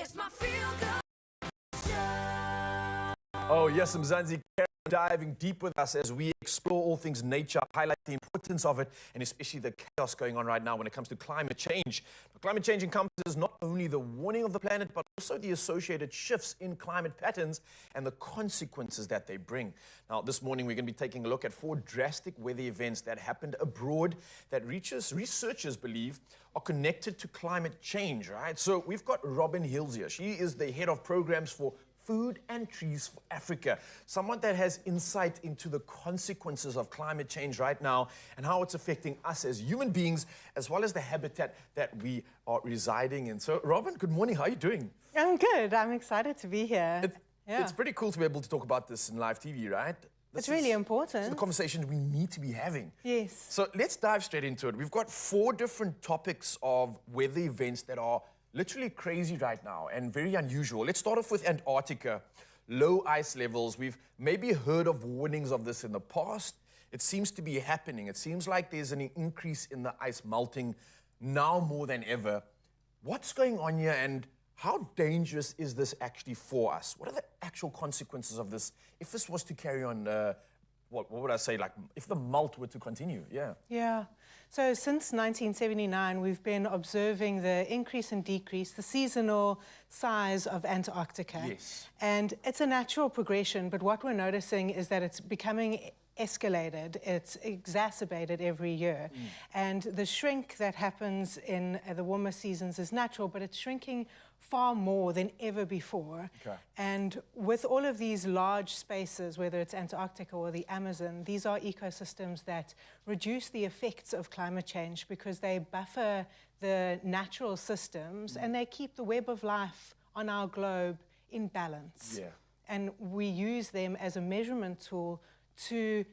It's my feel-good Oh, yes, Mzansi, diving deep with us as we explore all things nature, highlight the importance of it, and especially the chaos going on right now when it comes to climate change. Now, climate change encompasses not only the warming of the planet, but also the associated shifts in climate patterns and the consequences that they bring. Now, this morning, we're going to be taking a look at 4 drastic weather events that happened abroad that researchers believe are connected to climate change, right? So we've got Robin Hills here. She is the head of programs for Food and Trees for Africa, someone that has insight into the consequences of climate change right now and how it's affecting us as human beings, as well as the habitat that we are residing in. So, Robin, good morning. How are you doing? I'm good. I'm excited to be here. It's pretty cool to be able to talk about this in live TV, right? It's really important. It's the conversation we need to be having. Yes. So let's dive straight into it. We've got 4 different topics of weather events that are literally crazy right now and very unusual. Let's start off with Antarctica. Low ice levels. We've maybe heard of warnings of this in the past. It seems to be happening. It seems like there's an increase in the ice melting now more than ever. What's going on here, and how dangerous is this actually for us? What are the actual consequences of this if this was to carry on? What would I say, like if the melt were to continue? Yeah. So since 1979, we've been observing the increase and decrease, the seasonal size of Antarctica. Yes. And it's a natural progression, but what we're noticing is that it's becoming escalated, it's exacerbated every year. And the shrink that happens in the warmer seasons is natural, but it's shrinking far more than ever before. Okay. And with all of these large spaces, whether it's Antarctica or the Amazon, these are ecosystems that reduce the effects of climate change because they buffer the natural systems and they keep the web of life on our globe in balance. Yeah. And we use them as a measurement tool to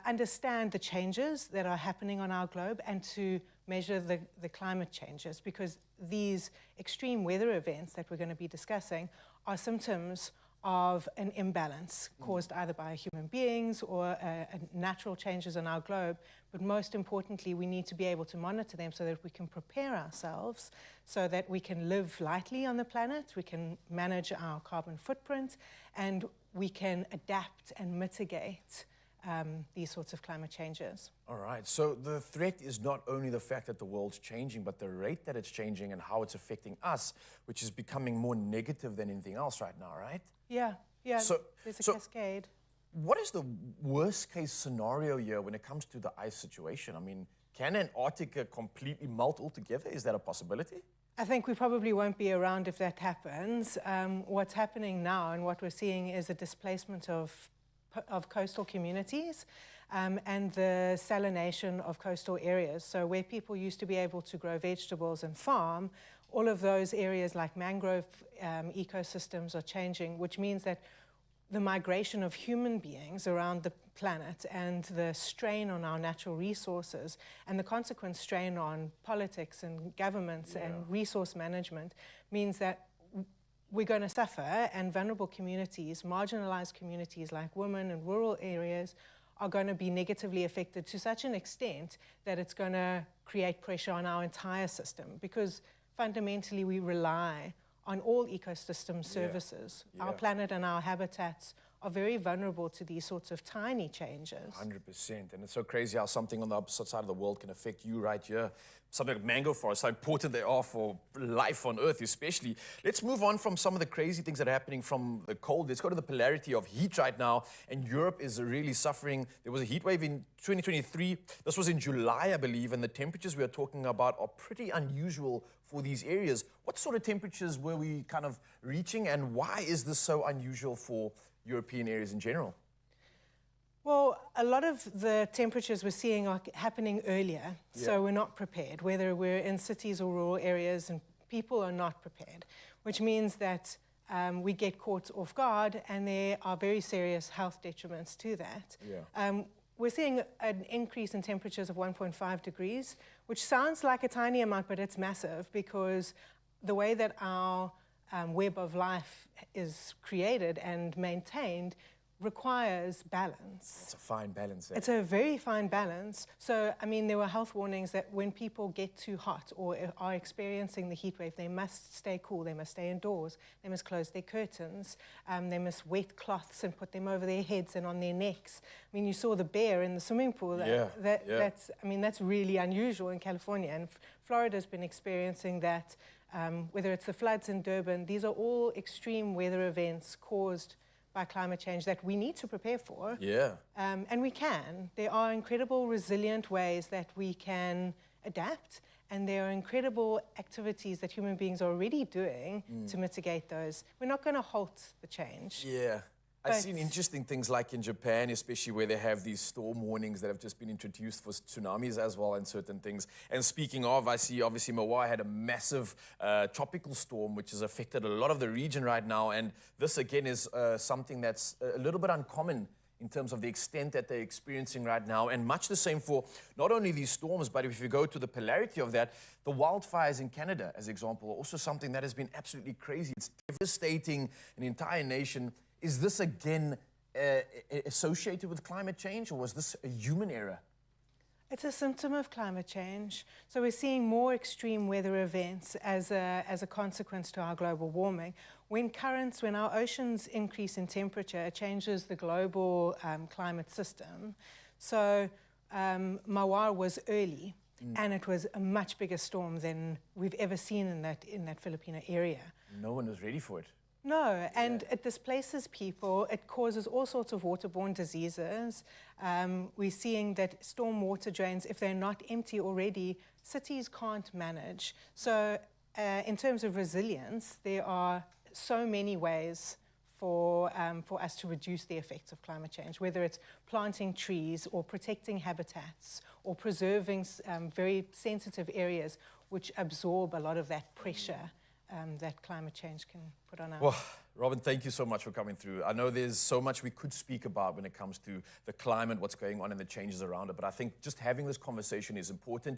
understand the changes that are happening on our globe and to measure the climate changes, because these extreme weather events that we're going to be discussing are symptoms of an imbalance caused either by human beings or natural changes in our globe. But most importantly, we need to be able to monitor them so that we can prepare ourselves so that we can live lightly on the planet, we can manage our carbon footprint, and we can adapt and mitigate these sorts of climate changes. All right, so the threat is not only the fact that the world's changing, but the rate that it's changing and how it's affecting us, which is becoming more negative than anything else right now, right? Yeah, there's a cascade. What is the worst case scenario here when it comes to the ice situation? I mean, can Antarctica completely melt altogether? Is that a possibility? I think we probably won't be around if that happens. What's happening now and what we're seeing is a displacement of coastal communities and the salination of coastal areas. So where people used to be able to grow vegetables and farm, all of those areas like mangrove ecosystems are changing, which means that the migration of human beings around the planet and the strain on our natural resources and the consequent strain on politics and governments and resource management means that we're going to suffer, and vulnerable communities, marginalized communities like women in rural areas are going to be negatively affected to such an extent that it's going to create pressure on our entire system, because fundamentally we rely on all ecosystem services. Our planet and our habitats are very vulnerable to these sorts of tiny changes. 100%. And it's so crazy how something on the opposite side of the world can affect you right here. Something like mangrove forests, how important they are for life on Earth especially. Let's move on from some of the crazy things that are happening from the cold. Let's go to the polarity of heat right now. And Europe is really suffering. There was a heat wave in 2023. This was in July, I believe. And the temperatures we are talking about are pretty unusual for these areas. What sort of temperatures were we kind of reaching? And why is this so unusual for European areas in general? Well, a lot of the temperatures we're seeing are happening earlier, so we're not prepared, whether we're in cities or rural areas, and people are not prepared, which means that we get caught off guard and there are very serious health detriments to that. We're seeing an increase in temperatures of 1.5 degrees, which sounds like a tiny amount, but it's massive, because the way that our web of life is created and maintained, requires balance. It's a fine balance. It's a very fine balance. So, I mean, there were health warnings that when people get too hot or are experiencing the heat wave, they must stay cool, they must stay indoors, they must close their curtains, they must wet cloths and put them over their heads and on their necks. I mean, you saw the bear in the swimming pool. That's really unusual in California, and Florida's been experiencing that. Whether it's the floods in Durban, these are all extreme weather events caused by climate change that we need to prepare for. Yeah. And we can. There are incredible resilient ways that we can adapt, and there are incredible activities that human beings are already doing to mitigate those. We're not going to halt the change. Yeah. I've seen interesting things like in Japan, especially where they have these storm warnings that have just been introduced for tsunamis as well and certain things. And speaking of, I see obviously Mawai had a massive tropical storm which has affected a lot of the region right now. And this again is something that's a little bit uncommon in terms of the extent that they're experiencing right now. And much the same for not only these storms, but if you go to the polarity of that, the wildfires in Canada, as example, are also something that has been absolutely crazy. It's devastating an entire nation. Is this again associated with climate change, or was this a human error? It's a symptom of climate change. So we're seeing more extreme weather events as a consequence to our global warming. When our oceans increase in temperature, it changes the global climate system. So Mawar was early, and it was a much bigger storm than we've ever seen in that Filipino area. No one was ready for it. No, and it displaces people. It causes all sorts of waterborne diseases. We're seeing that storm water drains, if they're not empty already, cities can't manage. So in terms of resilience, there are so many ways for us to reduce the effects of climate change, whether it's planting trees or protecting habitats or preserving very sensitive areas which absorb a lot of that pressure that climate change can put on us. Well, Robin, thank you so much for coming through. I know there's so much we could speak about when it comes to the climate, what's going on and the changes around it, but I think just having this conversation is important.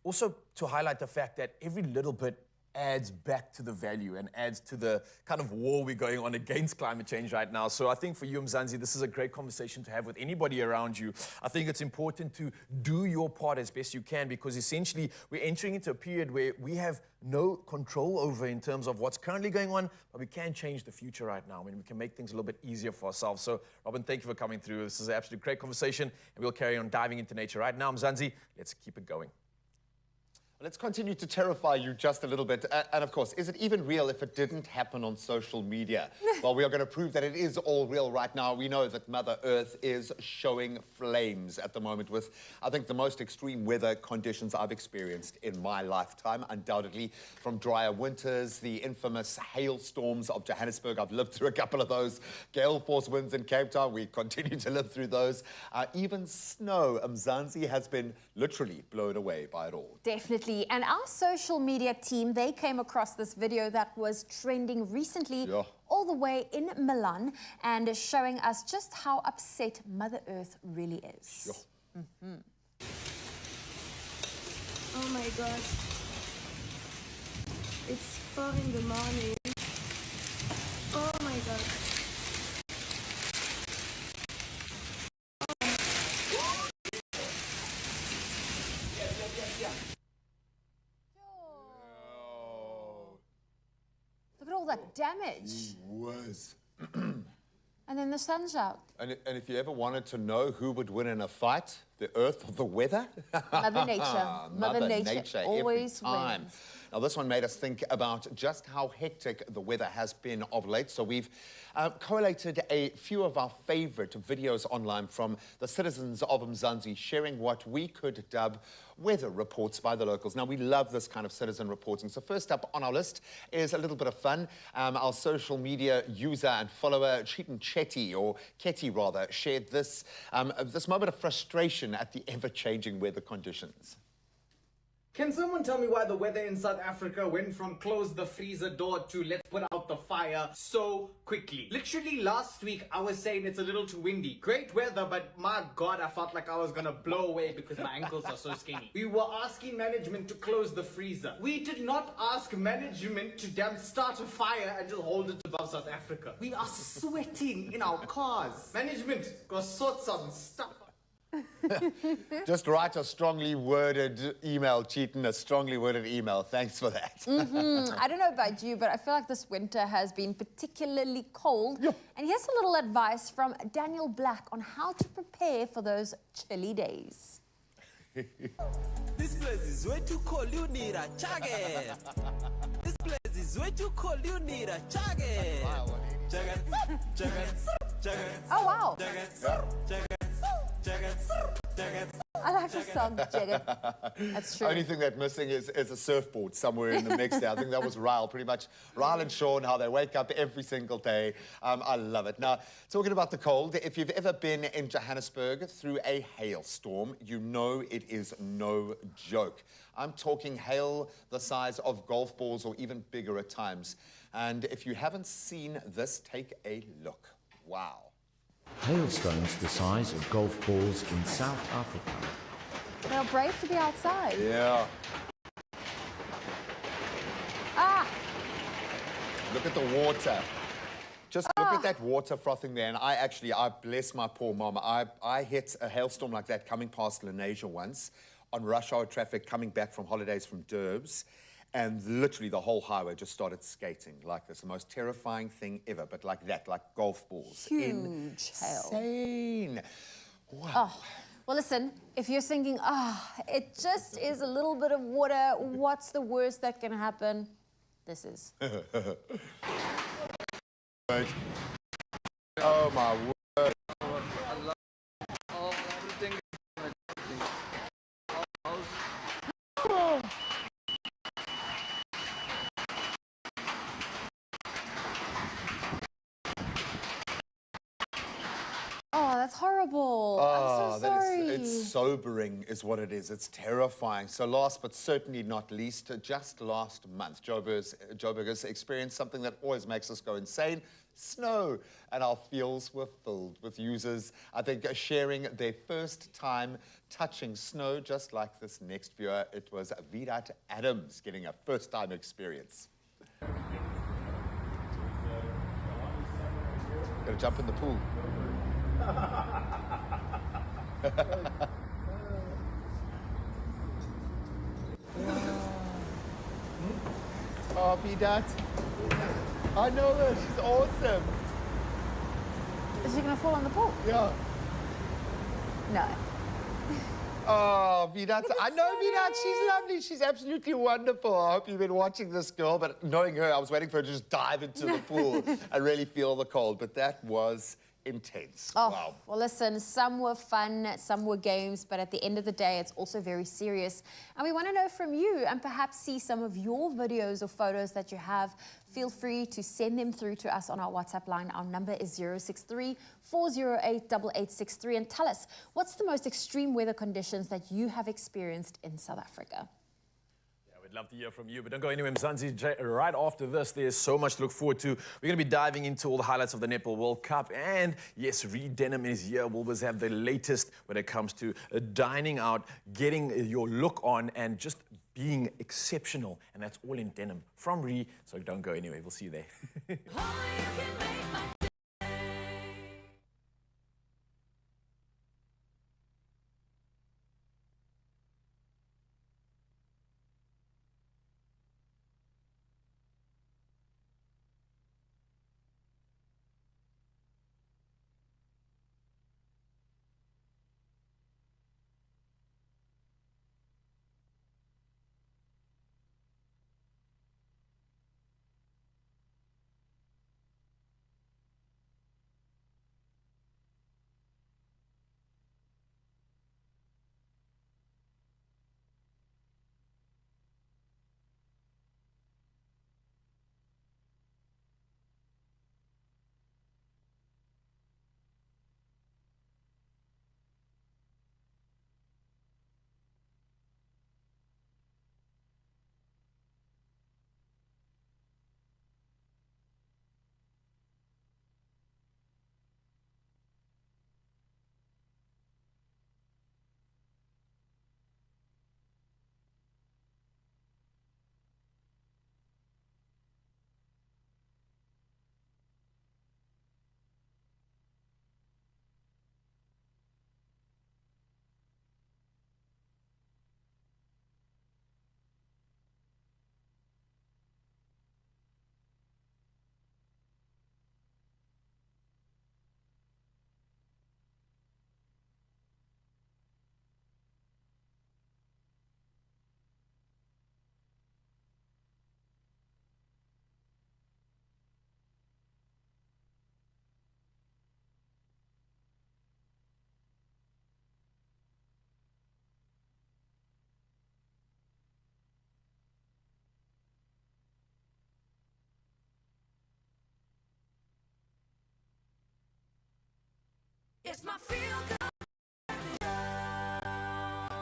Also to highlight the fact that every little bit adds back to the value and adds to the kind of war we're going on against climate change right now. So I think for you, Mzansi, this is a great conversation to have with anybody around you. I think it's important to do your part as best you can, because essentially we're entering into a period where we have no control over in terms of what's currently going on, but we can change the future right now. I mean, we can make things a little bit easier for ourselves. So Robin, thank you for coming through. This is an absolutely great conversation, and we'll carry on diving into nature right now. Mzansi, let's keep it going. Let's continue to terrify you just a little bit. And of course, is it even real if it didn't happen on social media? Well, we are going to prove that it is all real right now. We know that Mother Earth is showing flames at the moment with, I think, the most extreme weather conditions I've experienced in my lifetime, undoubtedly. From drier winters, the infamous hailstorms of Johannesburg. I've lived through a couple of those. Gale force winds in Cape Town. We continue to live through those. Even snow. Mzansi has been literally blown away by it all. Definitely. And our social media team, they came across this video that was trending recently all the way in Milan and is showing us just how upset Mother Earth really is. Oh my gosh. It's 4 in the morning. Oh my gosh. Look at all that damage. It was. And then the sun's out. And if you ever wanted to know who would win in a fight, the earth or the weather? Mother Nature. Mother Nature always every time. wins. Now, this one made us think about just how hectic the weather has been of late. So we've collated a few of our favorite videos online from the citizens of Mzansi sharing what we could dub weather reports by the locals. Now, we love this kind of citizen reporting. So first up on our list is a little bit of fun. Our social media user and follower, Chetan Chetty, or Ketty rather, shared this, this moment of frustration at the ever-changing weather conditions. Can someone tell me why the weather in South Africa went from close the freezer door to let's put out the fire so quickly? Literally last week I was saying it's a little too windy. Great weather, but my God, I felt like I was gonna blow away because my ankles are so skinny. We were asking management to close the freezer. We did not ask management to damn start a fire and just hold it above South Africa. We are sweating in our cars. Management, go sort some stuff. Just write a strongly worded email, Cheaton, a strongly worded email. Thanks for that. I don't know about you, but I feel like this winter has been particularly cold. And here's a little advice from Daniel Black on how to prepare for those chilly days. This place is way too cold, you need a jacket. This place is way too cold, you need a jacket. Jacket, jacket, jacket. Oh, wow. Jacket, jacket. I like the song, Jagged. That's true. Only thing that's missing is a surfboard somewhere in the mix there. I think that was Ryle, pretty much. Ryle and Sean, how they wake up every single day. I love it. Now, talking about the cold, if you've ever been in Johannesburg through a hailstorm, you know it is no joke. I'm talking hail the size of golf balls or even bigger at times. And if you haven't seen this, take a look. Wow. Hailstones the size of golf balls in South Africa. They're brave to be outside. Yeah. Ah! Look at the water. Just look at that water frothing there. And I bless my poor mom. I hit a hailstorm like that coming past Lenasia once on rush hour traffic coming back from holidays from Durbs. And literally the whole highway just started skating like this. The most terrifying thing ever, but like that, like golf balls. Huge hail. Insane. Wow. Oh. Well, listen, if you're thinking, it just is a little bit of water, what's the worst that can happen? This is. Oh, my word. Oh, that's horrible. I'm so sorry. It's sobering is what it is. It's terrifying. So last but certainly not least, just last month, Joburgers experienced something that always makes us go insane, snow. And our fields were filled with users, I think, sharing their first time touching snow, just like this next viewer. It was Virat Adams getting a first time experience. Gonna jump in the pool. Oh, Vidat. I know her. She's awesome. Is she going to fall in the pool? Yeah. No. Oh, Vidat. I know Vidat. She's lovely. She's absolutely wonderful. I hope you've been watching this girl, but knowing her, I was waiting for her to just dive into the pool and really feel the cold. But that was intense. Oh, wow. Well, listen, some were fun, some were games, but at the end of the day, it's also very serious. And we want to know from you and perhaps see some of your videos or photos that you have. Feel free to send them through to us on our WhatsApp line. Our number is 063 408 8863. And tell us, what's the most extreme weather conditions that you have experienced in South Africa? We'd love to hear from you, but don't go anywhere, Mzansi. Right after this, there's so much to look forward to. We're going to be diving into all the highlights of the Netball World Cup. And yes, Reed Denham is here. We'll always have the latest when it comes to dining out, getting your look on, and just being exceptional. And that's all in denim from Reed. So don't go anywhere. We'll see you there.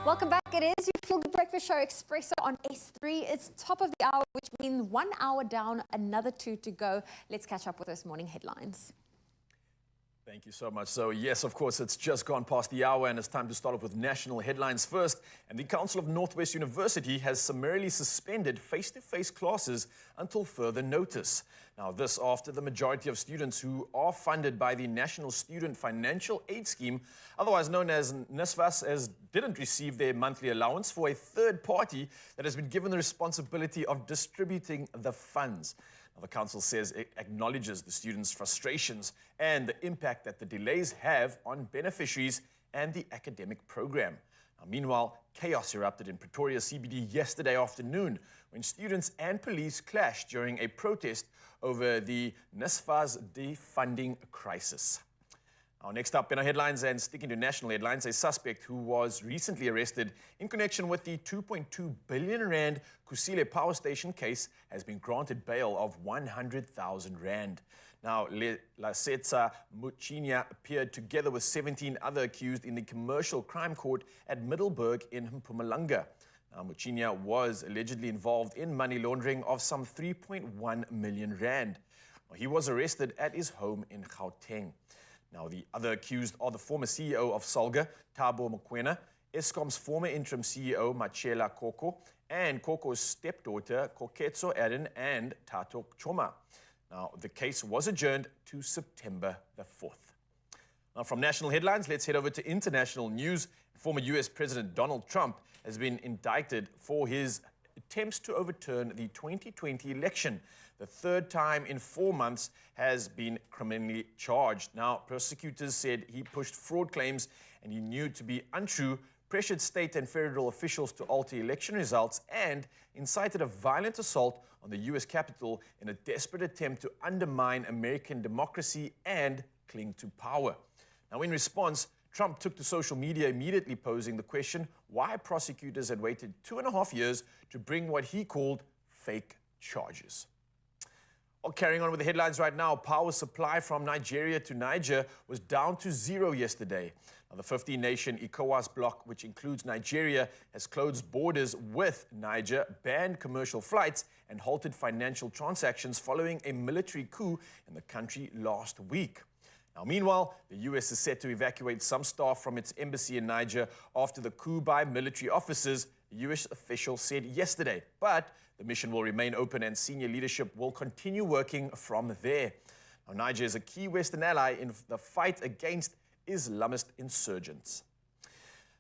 Welcome back. It is your Feel Good Breakfast Show, Expresso on S3. It's top of the hour, which means 1 hour down, another 2 to go. Let's catch up with this morning headlines. Thank you so much. So yes, of course, it's just gone past the hour and it's time to start off with national headlines first. And the Council of Northwest University has summarily suspended face-to-face classes until further notice. Now, this after the majority of students who are funded by the National Student Financial Aid Scheme, otherwise known as NSFAS, didn't receive their monthly allowance for a third party that has been given the responsibility of distributing the funds. Now, the council says it acknowledges the students' frustrations and the impact that the delays have on beneficiaries and the academic program. Now, meanwhile, chaos erupted in Pretoria CBD yesterday afternoon when students and police clashed during a protest over the NSFAS defunding crisis. Now, next up in our headlines and sticking to national headlines, a suspect who was recently arrested in connection with the 2.2 billion rand Kusile power station case has been granted bail of 100,000 rand. Now, Lasetsa Muchinya appeared together with 17 other accused in the commercial crime court at Middelburg in Mpumalanga. Now, Muchinya was allegedly involved in money laundering of some 3.1 million rand. Now, he was arrested at his home in Gauteng. Now, the other accused are the former CEO of Salga, Thabo Mokoena, Eskom's former interim CEO, Machela Koko, and Koko's stepdaughter, Koketso Eden and Tato Choma. Now, the case was adjourned to September the 4th. Now, from national headlines, let's head over to international news. Former US President Donald Trump has been indicted for his attempts to overturn the 2020 election. The third time in 4 months has been criminally charged. Now, prosecutors said he pushed fraud claims and he knew to be untrue, pressured state and federal officials to alter election results, and incited a violent assault on the US Capitol in a desperate attempt to undermine American democracy and cling to power. Now, in response, Trump took to social media immediately posing the question why prosecutors had waited 2.5 years to bring what he called fake charges. Well, carrying on with the headlines right now, power supply from Nigeria to Niger was down to 0 yesterday. Now, the 15-nation ECOWAS bloc, which includes Nigeria, has closed borders with Niger, banned commercial flights, and halted financial transactions following a military coup in the country last week. Now, meanwhile, the U.S. is set to evacuate some staff from its embassy in Niger after the coup by military officers, the U.S. official said yesterday. But the mission will remain open and senior leadership will continue working from there. Now, Niger is a key Western ally in the fight against Islamist insurgents.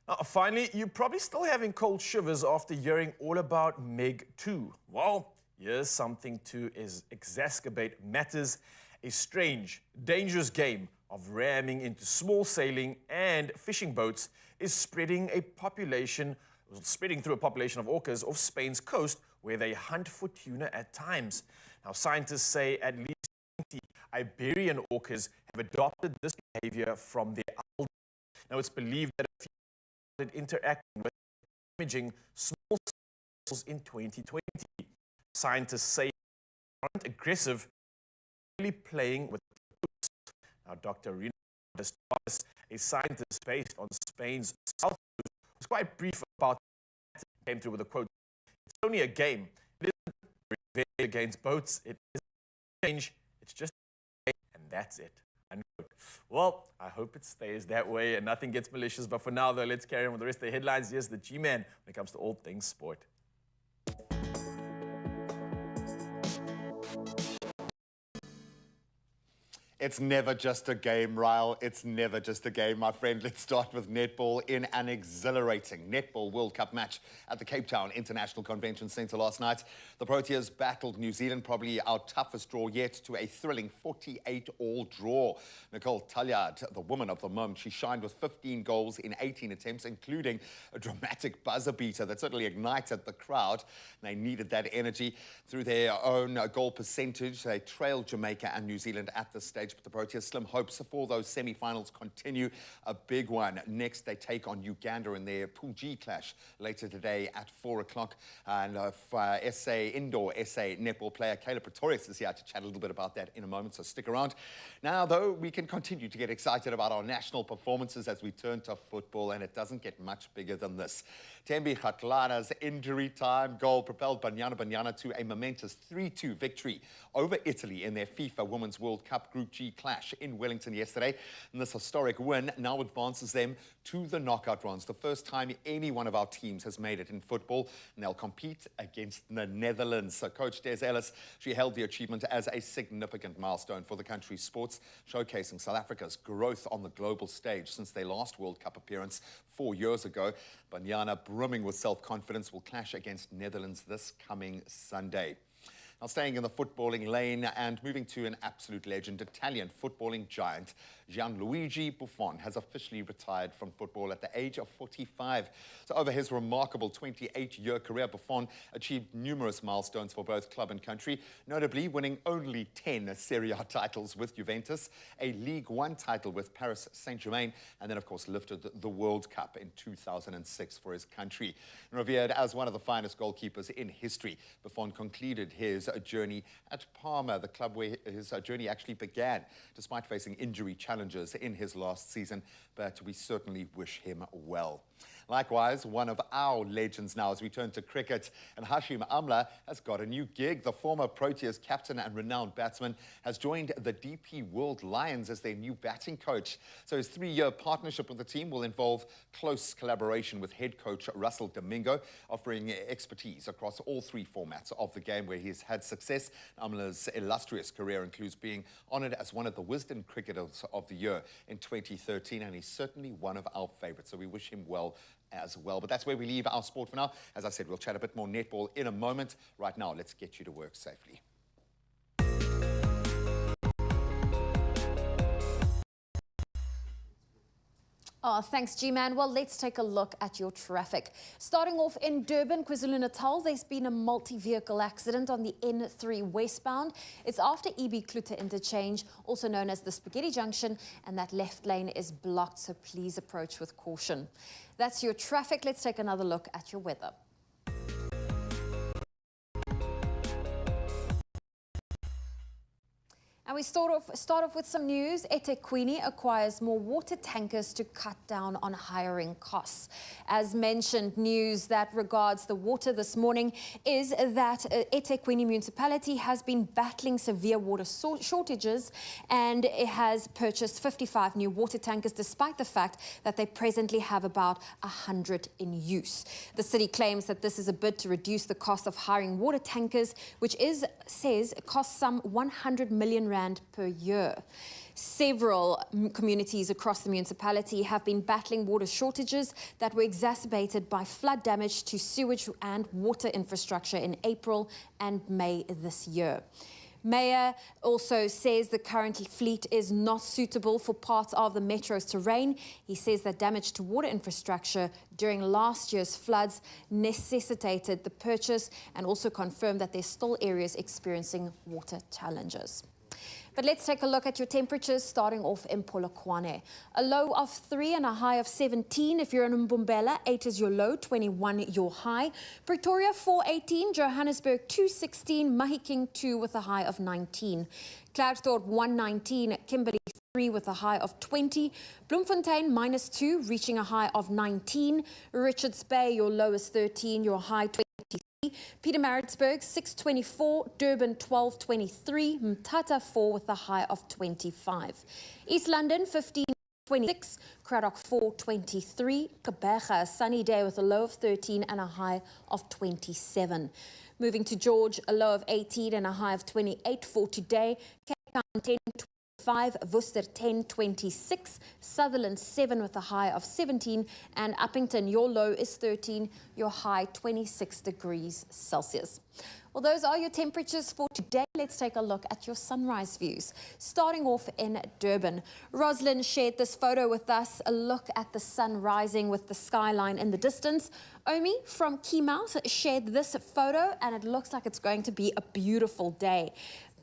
Now, finally, you're probably still having cold shivers after hearing all about Meg 2. Well, here's something to exacerbate matters. A strange, dangerous game of ramming into small sailing and fishing boats is spreading through a population of orcas off Spain's coast, where they hunt for tuna at times. Now, scientists say at least 20 Iberian orcas have adopted this behavior from their elders. Now, it's believed that a few started interacting with damaging small sails in 2020. Scientists say they aren't aggressive, really playing with the boats. Now, Dr. Rino Thomas, a scientist based on Spain's south coast, was quite brief about that. Came through with a quote: "It's only a game. It isn't revenge against boats. It isn't change. It's just a game, and that's it." Unquote. Well, I hope it stays that way and nothing gets malicious. But for now, though, let's carry on with the rest of the headlines. Here's the G-Man when it comes to all things sport. It's never just a game, Ryle. It's never just a game, my friend. Let's start with netball in an exhilarating Netball World Cup match at the Cape Town International Convention Centre last night. The Proteas battled New Zealand, probably our toughest draw yet, to a thrilling 48-all draw. Nicole Talyard, the woman of the moment, she shined with 15 goals in 18 attempts, including a dramatic buzzer beater that certainly ignited the crowd. They needed that energy. Through their own goal percentage, they trailed Jamaica and New Zealand at this stage stage, but the Proteas' slim hopes for those semi-finals continue. A big one. Next, they take on Uganda in their Pool G clash later today at 4 o'clock. And indoor SA netball player Kayla Pretorius is here to chat a little bit about that in a moment, so stick around. Now, though, we can continue to get excited about our national performances as we turn to football, and it doesn't get much bigger than this. Thembi Kgatlana's injury time goal propelled Banyana to a momentous 3-2 victory over Italy in their FIFA Women's World Cup Group G clash in Wellington yesterday. And this historic win now advances them to the knockout rounds, the first time any one of our teams has made it in football, and they'll compete against the Netherlands. So Coach Des Ellis, she held the achievement as a significant milestone for the country's sports, showcasing South Africa's growth on the global stage since their last World Cup appearance 4 years ago. Banyana, brimming with self-confidence, will clash against Netherlands this coming Sunday. Now, staying in the footballing lane and moving to an absolute legend, Italian footballing giant Gianluigi Buffon has officially retired from football at the age of 45. So over his remarkable 28-year career, Buffon achieved numerous milestones for both club and country, notably winning only 10 Serie A titles with Juventus, a League One title with Paris Saint-Germain, and then, of course, lifted the World Cup in 2006 for his country. And revered as one of the finest goalkeepers in history, Buffon concluded his journey at Parma, the club where his journey actually began, despite facing injury challenges in his last season, but we certainly wish him well. Likewise, one of our legends now as we turn to cricket, and Hashim Amla has got a new gig. The former Proteas captain and renowned batsman has joined the DP World Lions as their new batting coach. So his 3-year partnership with the team will involve close collaboration with head coach Russell Domingo, offering expertise across all 3 formats of the game where he's had success. Amla's illustrious career includes being honoured as one of the Wisden Cricketers of the Year in 2013, and he's certainly one of our favourites, so we wish him well as well. But that's where we leave our sport for now. As I said, we'll chat a bit more netball in a moment. Right now, let's get you to work safely. Oh, thanks, G-Man. Well, let's take a look at your traffic. Starting off in Durban, KwaZulu-Natal, there's been a multi-vehicle accident on the N3 westbound. It's after EB Klute interchange, also known as the Spaghetti Junction, and that left lane is blocked, so please approach with caution. That's your traffic. Let's take another look at your weather. And we start off with some news. eThekwini acquires more water tankers to cut down on hiring costs. As mentioned, news that regards the water this morning is that eThekwini municipality has been battling severe water shortages, and it has purchased 55 new water tankers despite the fact that they presently have about 100 in use. The city claims that this is a bid to reduce the cost of hiring water tankers, which says costs some 100 million rand per year. Several communities across the municipality have been battling water shortages that were exacerbated by flood damage to sewage and water infrastructure in April and May this year. Mayor also says the current fleet is not suitable for parts of the metro's terrain. He says that damage to water infrastructure during last year's floods necessitated the purchase, and also confirmed that there's still areas experiencing water challenges. But let's take a look at your temperatures, starting off in Polokwane. A low of 3 and a high of 17 if you're in Mbombela. 8 is your low, 21 your high. Pretoria 418, Johannesburg 216, Mahikeng 2 with a high of 19. Klerksdorp 119, Kimberley 3 with a high of 20. Bloemfontein -2, reaching a high of 19. Richards Bay, your low is 13, your high 23. Pietermaritzburg 624, Durban 1223, Mthatha 4 with a high of 25. East London 1526, Cradock 423, Gqeberha a sunny day with a low of 13 and a high of 27. Moving to George, a low of 18 and a high of 28 for today. Cape Town 1025, Worcester 1026, Sutherland 7 with a high of 17, and Uppington, your low is 13, your high 26 degrees Celsius. Well, those are your temperatures for today. Let's take a look at your sunrise views. Starting off in Durban, Roslyn shared this photo with us, a look at the sun rising with the skyline in the distance. Omi from Keymouth shared this photo, and it looks like it's going to be a beautiful day.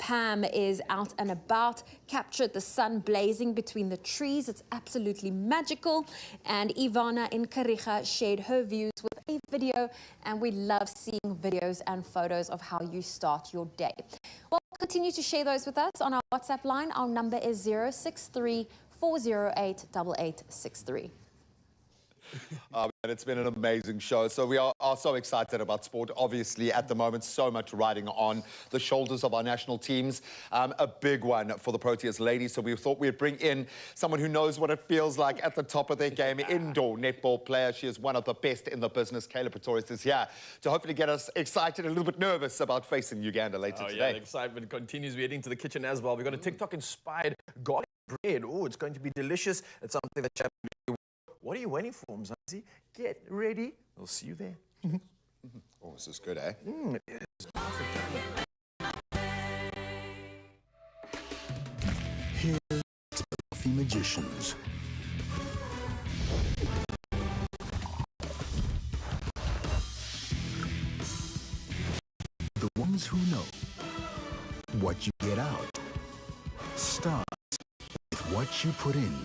Pam is out and about, captured the sun blazing between the trees. It's absolutely magical. And Ivana in Kariga shared her views with a video, and we love seeing videos and photos of how you start your day. Well, continue to share those with us on our WhatsApp line. Our number is 063 408 8863. And it's been an amazing show. So we are so excited about sport. Obviously, at the moment, so much riding on the shoulders of our national teams. A big one for the Proteas ladies. So we thought we'd bring in someone who knows what it feels like at the top of their game, indoor netball player. She is one of the best in the business. Kayla Pretorius is here to hopefully get us excited, a little bit nervous about facing Uganda later today. Yeah, the excitement continues. We're heading to the kitchen as well. We've got a TikTok-inspired garlic bread. Oh, it's going to be delicious. It's something that what are you waiting for, Mzansi? Get ready. We'll see you there. Oh, this is good, eh? It is perfect. Here's the Coffee Magicians. The ones who know what you get out starts with what you put in.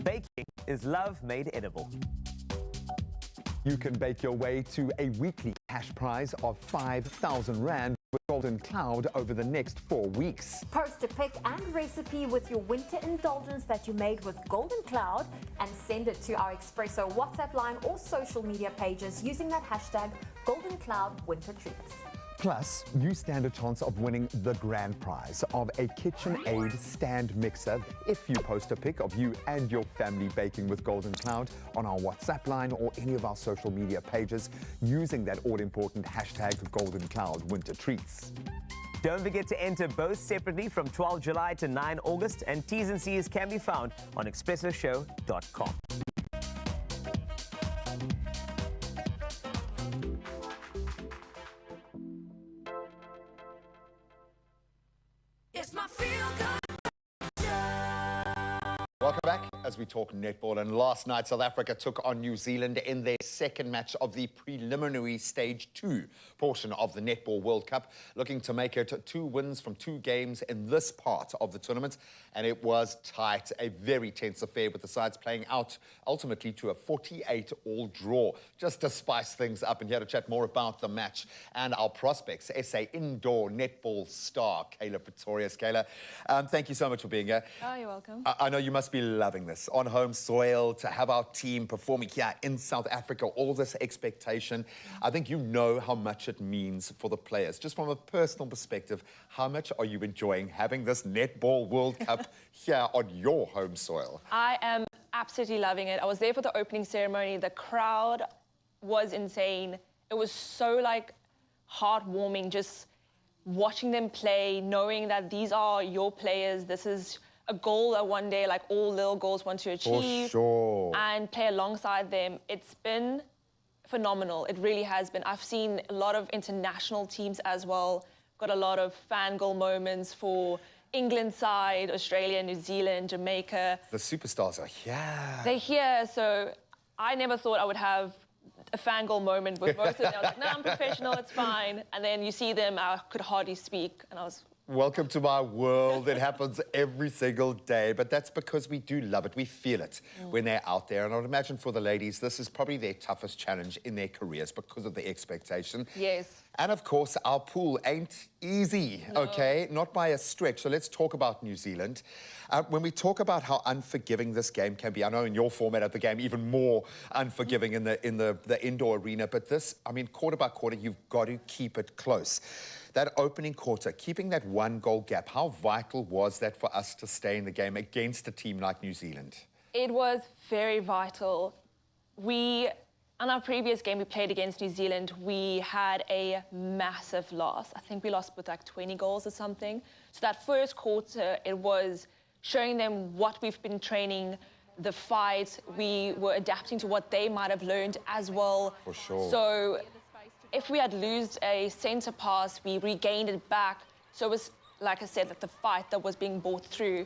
Baking is love made edible. You can bake your way to a weekly cash prize of 5,000 Rand with Golden Cloud over the next 4 weeks. Post a pic and recipe with your winter indulgence that you made with Golden Cloud and send it to our Expresso WhatsApp line or social media pages using that hashtag Golden Cloud Winter Treats. Plus, you stand a chance of winning the grand prize of a KitchenAid stand mixer if you post a pic of you and your family baking with Golden Cloud on our WhatsApp line or any of our social media pages using that all-important hashtag Golden Cloud Winter Treats. Don't forget to enter both separately from 12 July to 9 August, and T's and C's can be found on expressoshow.com. It's my feel good. Welcome back as we talk netball. And last night, South Africa took on New Zealand in their second match of the preliminary Stage 2 portion of the Netball World Cup, looking to make it 2 wins from 2 games in this part of the tournament. And it was tight, a very tense affair with the sides playing out ultimately to a 48-all draw, just to spice things up. And here to chat more about the match and our prospects, SA indoor netball star, Kayla Pretorius. Kayla, thank you so much for being here. Oh, you're welcome. I know you must be loving this. On home soil, to have our team performing here in South Africa, all this expectation. I think you know how much it means for the players. Just from a personal perspective, how much are you enjoying having this Netball World Cup here on your home soil? I am absolutely loving it. I was there for the opening ceremony. The crowd was insane. It was so, like, heartwarming just watching them play, knowing that these are your players. This is a goal that one day, like, all little girls want to achieve. For sure. And play alongside them. It's been phenomenal. It really has been. I've seen a lot of international teams as well. Got a lot of fangirl moments for England side, Australia, New Zealand, Jamaica. The superstars are here. They're here, so I never thought I would have a fangirl moment with both of them. I was like, no, I'm professional, it's fine. And then you see them, I could hardly speak, and I was... Welcome to my world. It happens every single day, but that's because we do love it. We feel it when they're out there. And I would imagine for the ladies, this is probably their toughest challenge in their careers because of the expectation. Yes. And of course, our pool ain't easy, okay? Not by a stretch. So let's talk about New Zealand. When we talk about how unforgiving this game can be, I know in your format of the game, even more unforgiving in the indoor arena, but this, I mean, quarter by quarter, you've got to keep it close. That opening quarter, keeping that 1-goal gap, how vital was that for us to stay in the game against a team like New Zealand? It was very vital. On our previous game we played against New Zealand, we had a massive loss. I think we lost with like 20 goals or something. So that first quarter, it was showing them what we've been training, the fight. We were adapting to what they might have learned as well. For sure. So if we had lost a centre pass, we regained it back. So it was, like I said, that the fight that was being brought through.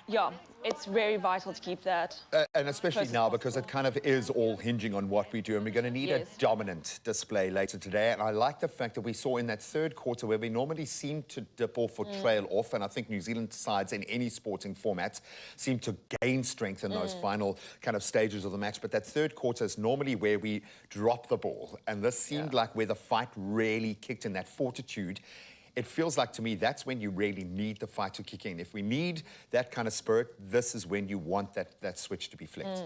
Yeah, it's very vital to keep that. And especially now, because it kind of is all hinging on what we do, and we're going to need a dominant display later today. And I like the fact that we saw in that third quarter where we normally seem to dip off or trail off, and I think New Zealand sides in any sporting format seem to gain strength in those final kind of stages of the match. But that third quarter is normally where we drop the ball, and this seemed like where the fight really kicked in, that fortitude. It feels like to me that's when you really need the fight to kick in. If we need that kind of spirit, this is when you want that switch to be flicked.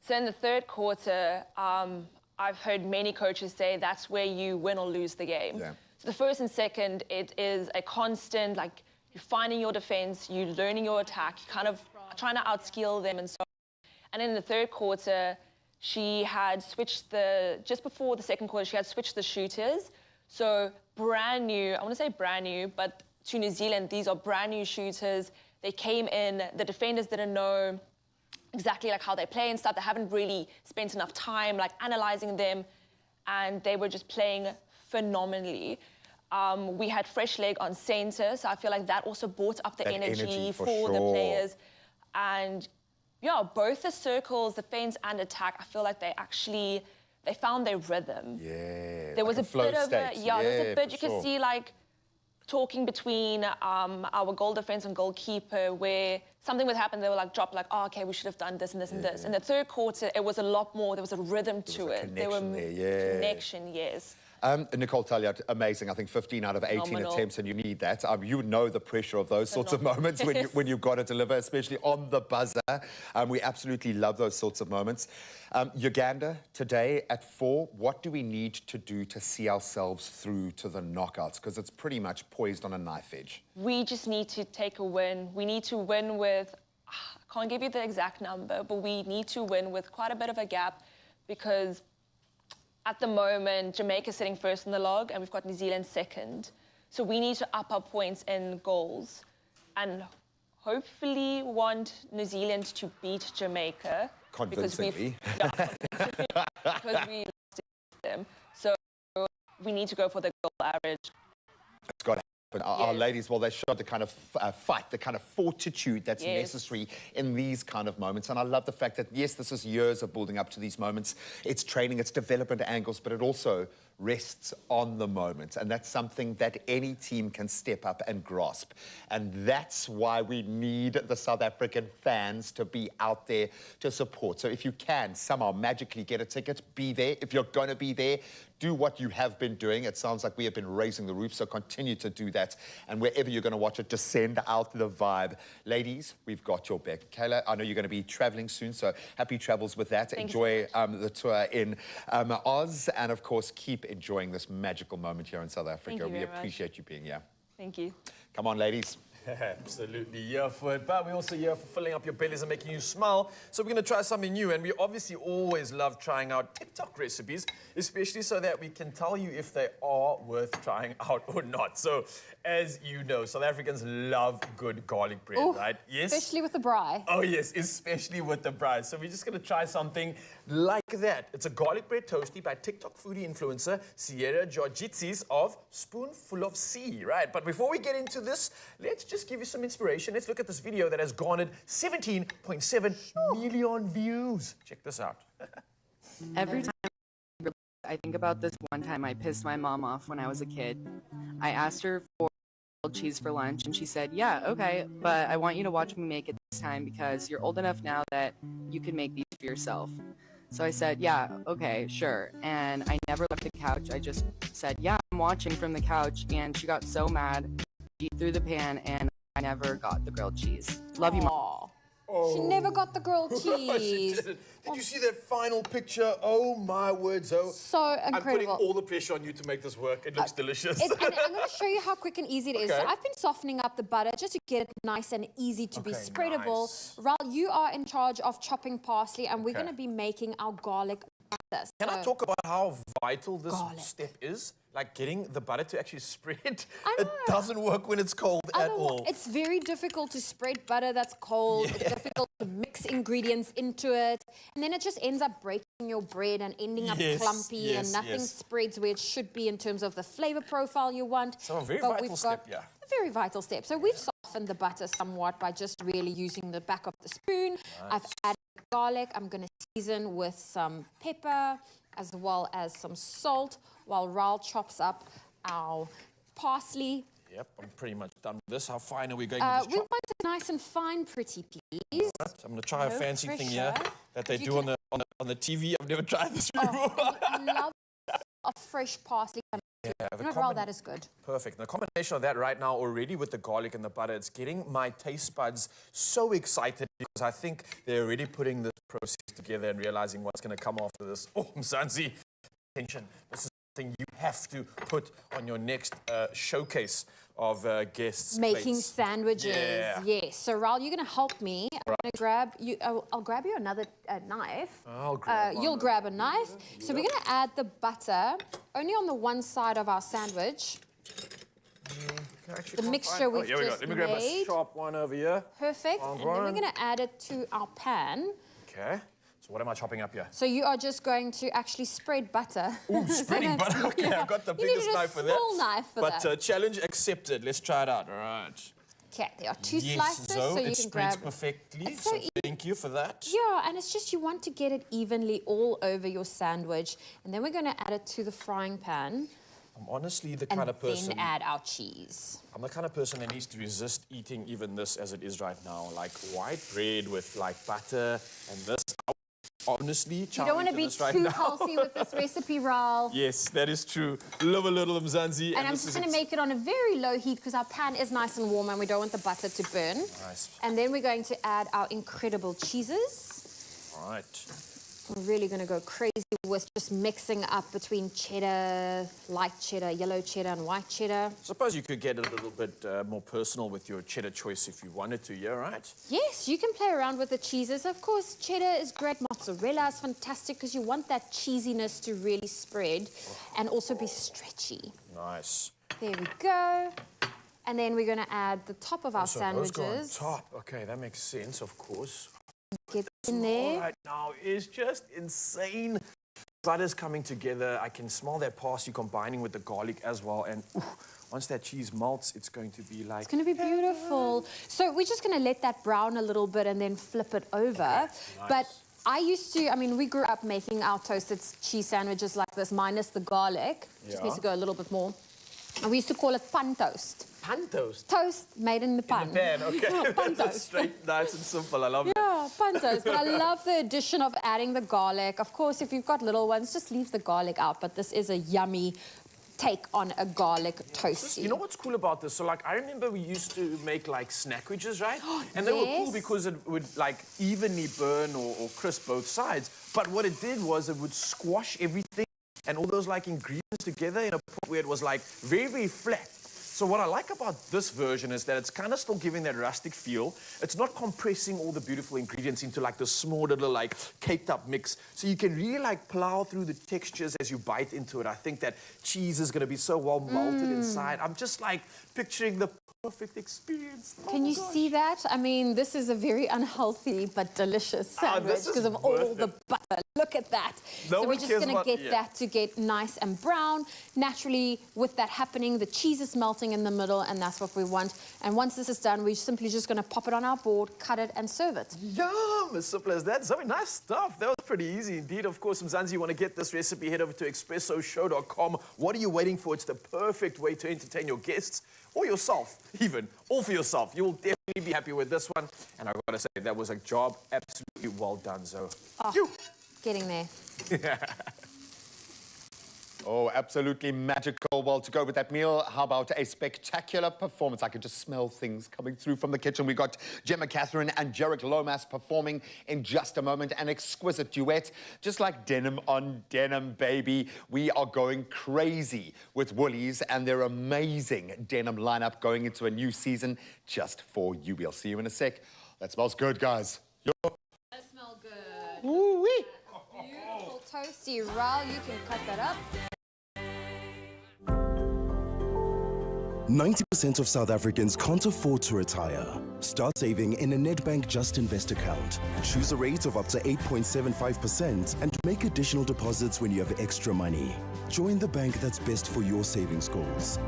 So in the third quarter, I've heard many coaches say that's where you win or lose the game. Yeah. So the first and second, it is a constant, like, you're finding your defense, you're learning your attack, you're kind of trying to outskill them and so on. And in the third quarter, she had switched just before the second quarter, she had switched the shooters. So brand new, I want to say brand new, but to New Zealand, these are brand new shooters. They came in, the defenders didn't know exactly like how they play and stuff. They haven't really spent enough time like analyzing them, and they were just playing phenomenally. We had fresh leg on center, so I feel like that also brought up the energy for the players. And yeah, both the circles, defense and attack, I feel like they found their rhythm. Yeah. There was like a bit of state. there was a bit you could see like talking between our goal defense and goalkeeper where something would happen, they were like drop like, oh, okay, we should have done this and this and this. In the third quarter, it was a lot more, there was a rhythm to it. There were connection, yes. Nicole Talliot, amazing. I think 15 out of 18 Phenomenal. attempts, and you need that. You know the pressure of those sorts of moments when you've got to deliver, especially on the buzzer. We absolutely love those sorts of moments. Uganda, today at 4, what do we need to do to see ourselves through to the knockouts? Because it's pretty much poised on a knife edge. We just need to take a win. We need to win with, I can't give you the exact number, but we need to win with quite a bit of a gap because at the moment, Jamaica's sitting first in the log and we've got New Zealand second. So we need to up our points in goals and hopefully want New Zealand to beat Jamaica. Convincingly. Because we lost them. So we need to go for the goal average. It's got to But our ladies, well, they showed the kind of fight, the kind of fortitude that's necessary in these kind of moments. And I love the fact that, yes, this is years of building up to these moments. It's training, it's development angles, but it also rests on the moment. And that's something that any team can step up and grasp. And that's why we need the South African fans to be out there to support. So if you can somehow magically get a ticket, be there. If you're going to be there, do what you have been doing. It sounds like we have been raising the roof, so continue to do that. And wherever you're going to watch it, just send out the vibe. Ladies, we've got your back. Kayla, I know you're going to be traveling soon, so happy travels with that. Enjoy the tour in Oz, and of course, keep enjoying this magical moment here in South Africa. We appreciate you being here. Thank you. Come on, ladies. Absolutely, here for it. But we're also here for filling up your bellies and making you smile. So we're going to try something new. And we obviously always love trying out TikTok recipes, especially so that we can tell you if they are worth trying out or not. So, as you know, South Africans love good garlic bread, right? Yes? Especially with the braai. Oh, yes, especially with the braai. So we're just going to try something like that. It's a garlic bread toasty by TikTok foodie influencer Sierra Georgitsis of Spoonful of Sea, right? But before we get into this, let's just give you some inspiration. Let's look at this video that has garnered 17.7 million views. Check this out. Every time I think about this one time I pissed my mom off when I was a kid. I asked her for grilled cheese for lunch and she said, yeah, okay, but I want you to watch me make it this time because you're old enough now that you can make these for yourself. So I said, yeah, okay, sure. And I never left the couch. I just said, yeah, I'm watching from the couch. And she got so mad. She threw the pan and I never got the grilled cheese. Love you, Mom. She never got the grilled cheese. She didn't. Did you see that final picture? Oh, my word, Zoe. So incredible. I'm putting all the pressure on you to make this work. It looks delicious. And I'm going to show you how quick and easy it is. Okay. So I've been softening up the butter just to get it nice and easy to be spreadable. Nice. Raul, you are in charge of chopping parsley, and we're going to be making our garlic butter. Can I talk about how vital this step is? Like getting the butter to actually spread. It doesn't work when it's cold at all. It's very difficult to spread butter that's cold. It's difficult to mix ingredients into it. And then it just ends up breaking your bread and ending up clumpy and nothing spreads where it should be in terms of the flavor profile you want. So a very vital step, A very vital step. So we've softened the butter somewhat by just really using the back of the spoon. Nice. I've added garlic. I'm going to season with some pepper as well as some salt while Raul chops up our parsley. Yep, I'm pretty much done with this. How fine are we going with this We chop? want it nice and fine, pretty please. Right, I'm going to try a No fancy thing pressure. here that they do on the TV. I've never tried this before. I love a fresh parsley. Yeah, You know, Raul, that is good. Perfect. The combination of that right now already with the garlic and the butter, it's getting my taste buds so excited because I think they're already putting this process together and realizing what's going to come after this. Oh, Mzansi, attention. This is something you have to put on your next showcase of guests' Making plates. sandwiches. Yeah. Yes. So, Raul, you're going to help me. I'm going to grab you. I'll grab you another knife. I'll grab You'll grab a knife. So we're going to add the butter only on the one side of our sandwich. The mixture we've here we go. just Let me grab a made. sharp one over here. Perfect. And then we're going to add it to our pan. Okay. So what am I chopping up here? So you are just going to actually spread butter. Ooh, spreading butter. Okay, I've got the You biggest needed a knife for that. small knife for but that. challenge accepted. Let's try it out. All right. Okay, there are two Yes, slices, Zoe, so you it can spreads grab. perfectly. It's so So easy. thank you for that. Yeah, and it's just you want to get it evenly all over your sandwich, and then we're going to add it to the frying pan. I'm honestly the And kind of person. then add our cheese. I'm the kind of person that needs to resist eating even this as it is right now. Like white bread with like butter and this. Honestly, You don't want to be too healthy with this recipe, Raul. Yes, that is true. Love a little Mzansi. And I'm just going to make it on a very low heat because our pan is nice and warm and we don't want the butter to burn. Nice. And then we're going to add our incredible cheeses. All right. We're really going to go crazy with just mixing up between cheddar, light cheddar, yellow cheddar, and white cheddar. Suppose you could get a little bit more personal with your cheddar choice if you wanted to, yeah, right? Yes, you can play around with the cheeses. Of course, cheddar is great. Mozzarella is fantastic because you want that cheesiness to really spread and also be stretchy. Nice. There we go. And then we're going to add the top of our So those go on sandwiches. top. Okay, that makes sense, of course. Get in there. Right now is just insane. Butter's coming together. I can smell that parsley combining with the garlic as well. And once that cheese melts, it's going to be like... It's going to be beautiful. So we're just going to let that brown a little bit and then flip it over. Nice. But I used to, I mean, we grew up making our toasted cheese sandwiches like this, minus the garlic. Just needs to go a little bit more. And we used to call it pan toast. Pan toast? Toast made in the pan. In the pan, okay. Pan That's toast. straight, nice and simple. I love it. Yeah, pan toast. But I love the addition of adding the garlic. Of course, if you've got little ones, just leave the garlic out. But this is a yummy take on a garlic toasty. You know what's cool about this? So, like, I remember we used to make, like, snackwidges, right? And they were cool because it would, like, evenly burn or crisp both sides. But what it did was it would squash everything and all those, like, ingredients together in a pot where it was, like, very, very flat. So what I like about this version is that it's kind of still giving that rustic feel. It's not compressing all the beautiful ingredients into like this small little like caked up mix. So you can really like plow through the textures as you bite into it. I think that cheese is going to be so well melted inside. I'm just like picturing the perfect experience. Can you see that? I mean, this is a very unhealthy but delicious sandwich because of all the butter. Look at that. So we're just going to get that to get nice and brown. Naturally, with that happening, the cheese is melting in the middle, and that's what we want. And once this is done, we're simply just going to pop it on our board, cut it, and serve it. Yum! As simple as that. So nice stuff. That was pretty easy indeed. Of course, Mzansi, you want to get this recipe, head over to expressoshow.com. What are you waiting for? It's the perfect way to entertain your guests or yourself, even. All for yourself. You will definitely be happy with this one. And I've got to say, that was a job absolutely well done, Zoe. Oh, getting there. Oh, absolutely magical. Well, to go with that meal, how about a spectacular performance? I can just smell things coming through from the kitchen. We got Gemma Catherine and Jarek Lomas performing in just a moment. An exquisite duet, just like denim on denim, baby. We are going crazy with Woolies and their amazing denim lineup going into a new season just for you. We'll see you in a sec. That smells good, guys. That smells good. Ooh-wee. Beautiful toasty roll. You can cut that up. 90% of South Africans can't afford to retire. Start saving in a Nedbank Just Invest account. Choose a rate of up to 8.75% and make additional deposits when you have extra money. Join the bank that's best for your savings goals.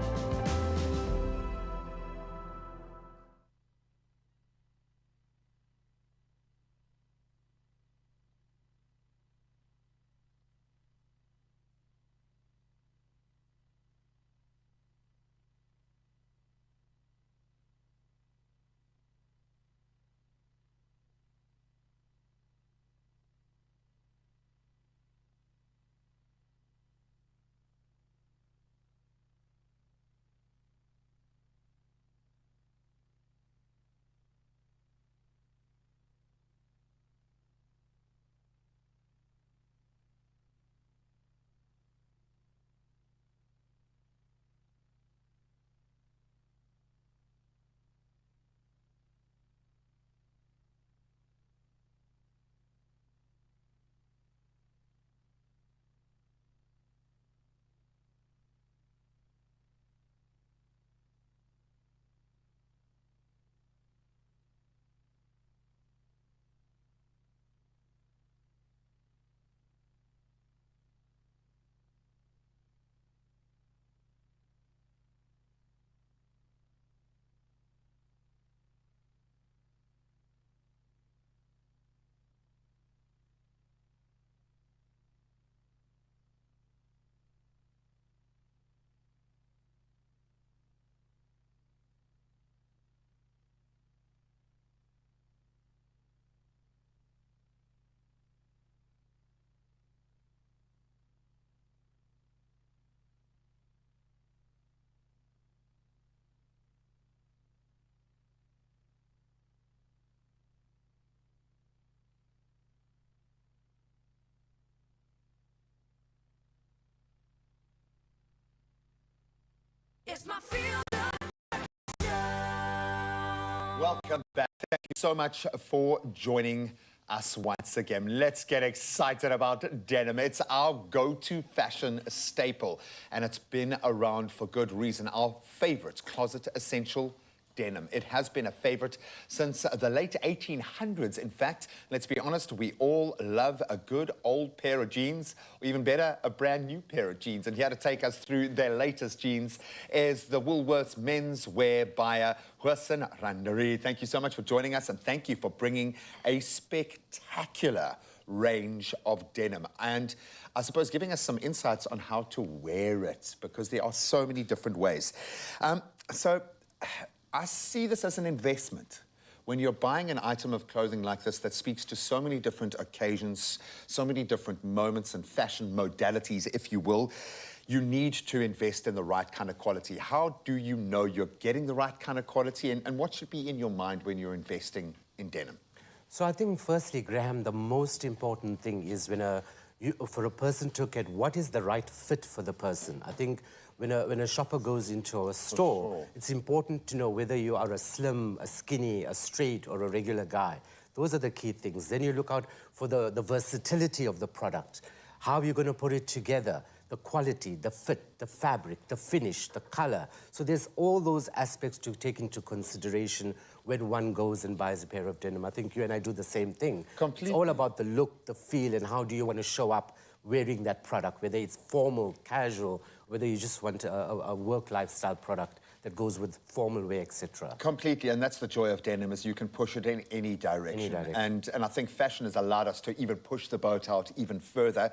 It's my field. Welcome back. Thank you so much for joining us once again. Let's get excited about denim. It's our go-to fashion staple, and it's been around for good reason. Our favorite closet essential denim. It has been a favorite since the late 1800s. In fact, let's be honest, we all love a good old pair of jeans, or even better, a brand new pair of jeans. And here to take us through their latest jeans is the Woolworths menswear buyer, Huasin Randari. Thank you so much for joining us, and thank you for bringing a spectacular range of denim. And I suppose giving us some insights on how to wear it, because there are so many different ways. So I see this as an investment. When you're buying an item of clothing like this that speaks to so many different occasions, so many different moments and fashion modalities, if you will, you need to invest in the right kind of quality. How do you know you're getting the right kind of quality, and what should be in your mind when you're investing in denim? So I think firstly, Graham, the most important thing is for a person to look at what is the right fit for the person. I think when a shopper goes into a store, it's important to know whether you are a slim, a skinny, a straight, or a regular guy. Those are the key things. Then you look out for the versatility of the product. How are you going to put it together? The quality, the fit, the fabric, the finish, the color. So there's all those aspects to take into consideration when one goes and buys a pair of denim. I think you and I do the same thing. Completely. It's all about the look, the feel, and how do you want to show up wearing that product, whether it's formal, casual, whether you just want a work lifestyle product that goes with formal wear, etc. Completely, and that's the joy of denim, is you can push it in any direction. And I think fashion has allowed us to even push the boat out even further.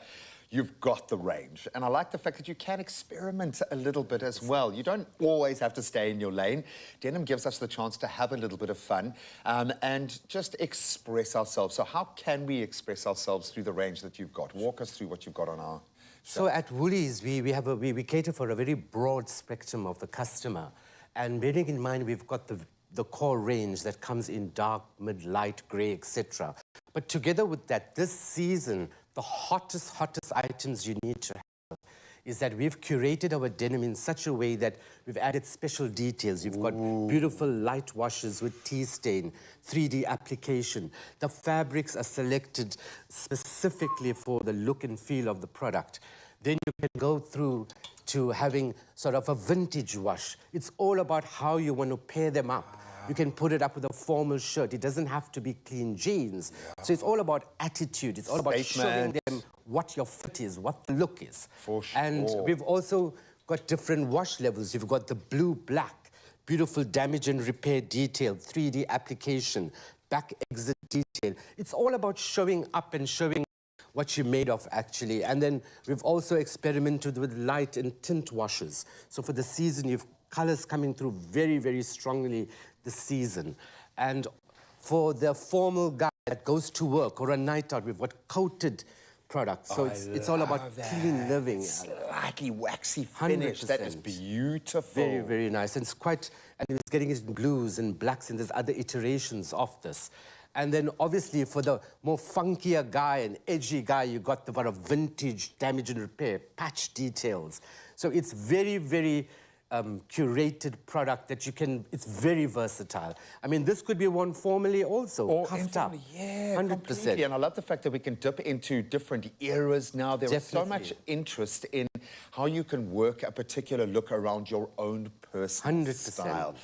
You've got the range. And I like the fact that you can experiment a little bit as well. You don't always have to stay in your lane. Denim gives us the chance to have a little bit of fun and just express ourselves. So how can we express ourselves through the range that you've got? Walk us through what you've got on our... So at Woolies, we cater for a very broad spectrum of the customer. And bearing in mind, we've got the core range that comes in dark, mid, light, grey, etc. But together with that, this season, the hottest items you need to have is that we've curated our denim in such a way that we've added special details. You've got beautiful light washes with tea stain, 3D application. The fabrics are selected specifically for the look and feel of the product. Then you can go through to having sort of a vintage wash. It's all about how you want to pair them up. You can put it up with a formal shirt. It doesn't have to be clean jeans. So it's all about attitude. It's all about showing them what your fit is, what the look is. For sure. And we've also got different wash levels. You've got the blue, black, beautiful damage and repair detail, 3D application, back exit detail. It's all about showing up and showing what you're made of, actually. And then we've also experimented with light and tint washes. So for the season, you've colors coming through very, very strongly this season. And for the formal guy that goes to work or a night out, we've got coated products. So it's all about clean living. Slightly waxy finish. 100%. That is beautiful. Very, very nice. And it's getting it in blues and blacks, and there's other iterations of this. And then obviously for the more funkier guy and edgy guy, you got the vintage damage and repair, patch details. So it's very, very curated product that you can, it's very versatile. I mean, this could be worn formally also, or cuffed up. Yeah, 100%. completely. And I love the fact that we can dip into different eras now. There is so much interest in how you can work a particular look around your own personal 100%. style.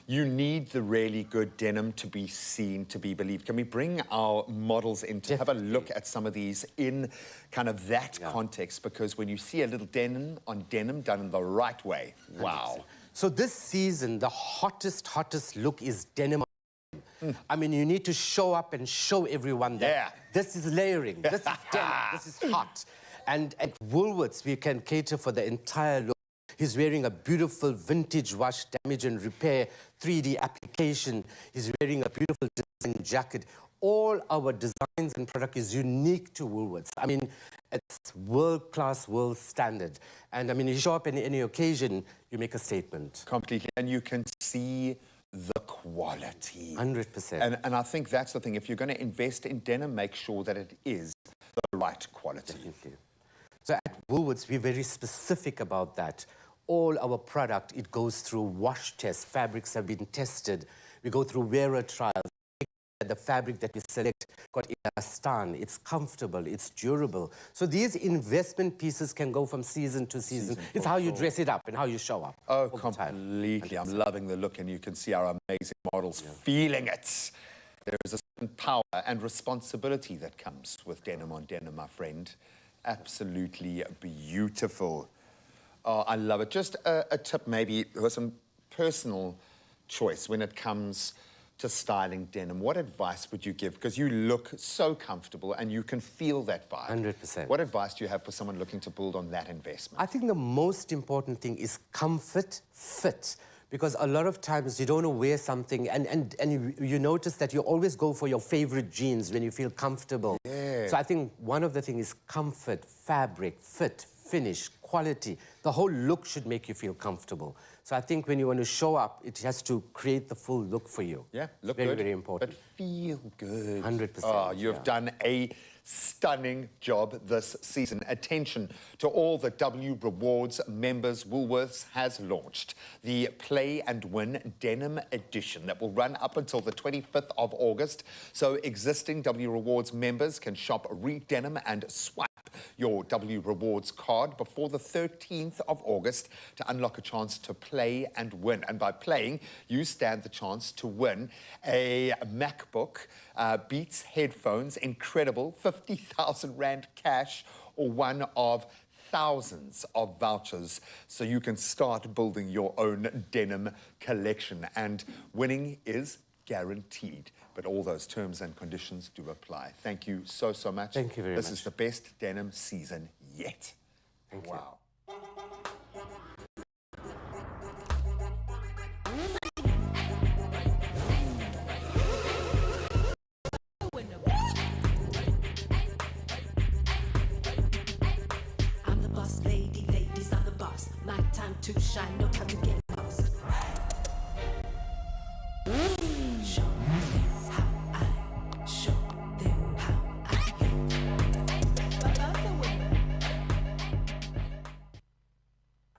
You need the really good denim to be seen, to be believed. Can we bring our models in to have a look at some of these in kind of that context? Because when you see a little denim on denim done in the right way, wow. 100%. So this season, the hottest look is denim. I mean, you need to show up and show everyone that this is layering, this is denim, this is hot. And at Woolworths, we can cater for the entire look. He's wearing a beautiful vintage wash, damage and repair, 3D application. He's wearing a beautiful design jacket. All our designs and product is unique to Woolworths. I mean, it's world-class, world standard. And I mean, you show up in any occasion, you make a statement. Completely. And you can see the quality. 100%. And I think that's the thing. If you're going to invest in denim, make sure that it is the right quality. Definitely. So at Woolworths, we're very specific about that. All our product, it goes through wash tests. Fabrics have been tested. We go through wearer trials, the fabric that we select got elastan, it's comfortable, it's durable. So these investment pieces can go from season to season. It's how you dress it up and how you show up. Oh, completely. I'm loving the look, and you can see our amazing models feeling it. There is a certain power and responsibility that comes with denim on denim, my friend. Absolutely beautiful. Oh, I love it. Just a tip maybe, or some personal choice when it comes to styling denim. What advice would you give? Because you look so comfortable and you can feel that vibe. 100%. What advice do you have for someone looking to build on that investment? I think the most important thing is comfort, fit. Because a lot of times you don't want to wear something and you notice that you always go for your favorite jeans when you feel comfortable. Yeah. So I think one of the things is comfort, fabric, fit, finish, quality. The whole look should make you feel comfortable. So I think when you want to show up, it has to create the full look for you. Yeah, look very, good, very important. but feel good. 100%. Oh, you've done a stunning job this season. Attention to all the W Rewards members. Woolworths has launched the Play and Win Denim Edition that will run up until the 25th of August. So existing W Rewards members can shop re-denim and swipe your W Rewards card before the 13th of August to unlock a chance to play and win. And by playing, you stand the chance to win a MacBook, Beats headphones, incredible 50,000 Rand cash, or one of thousands of vouchers, so you can start building your own denim collection. And winning is guaranteed. But all those terms and conditions do apply. Thank you so, so much. Thank you very much. This is the best denim season yet. Thank you. Wow. I'm the boss lady, ladies are the boss. My time to shine, no time to get lost. Show them how I, show them how I.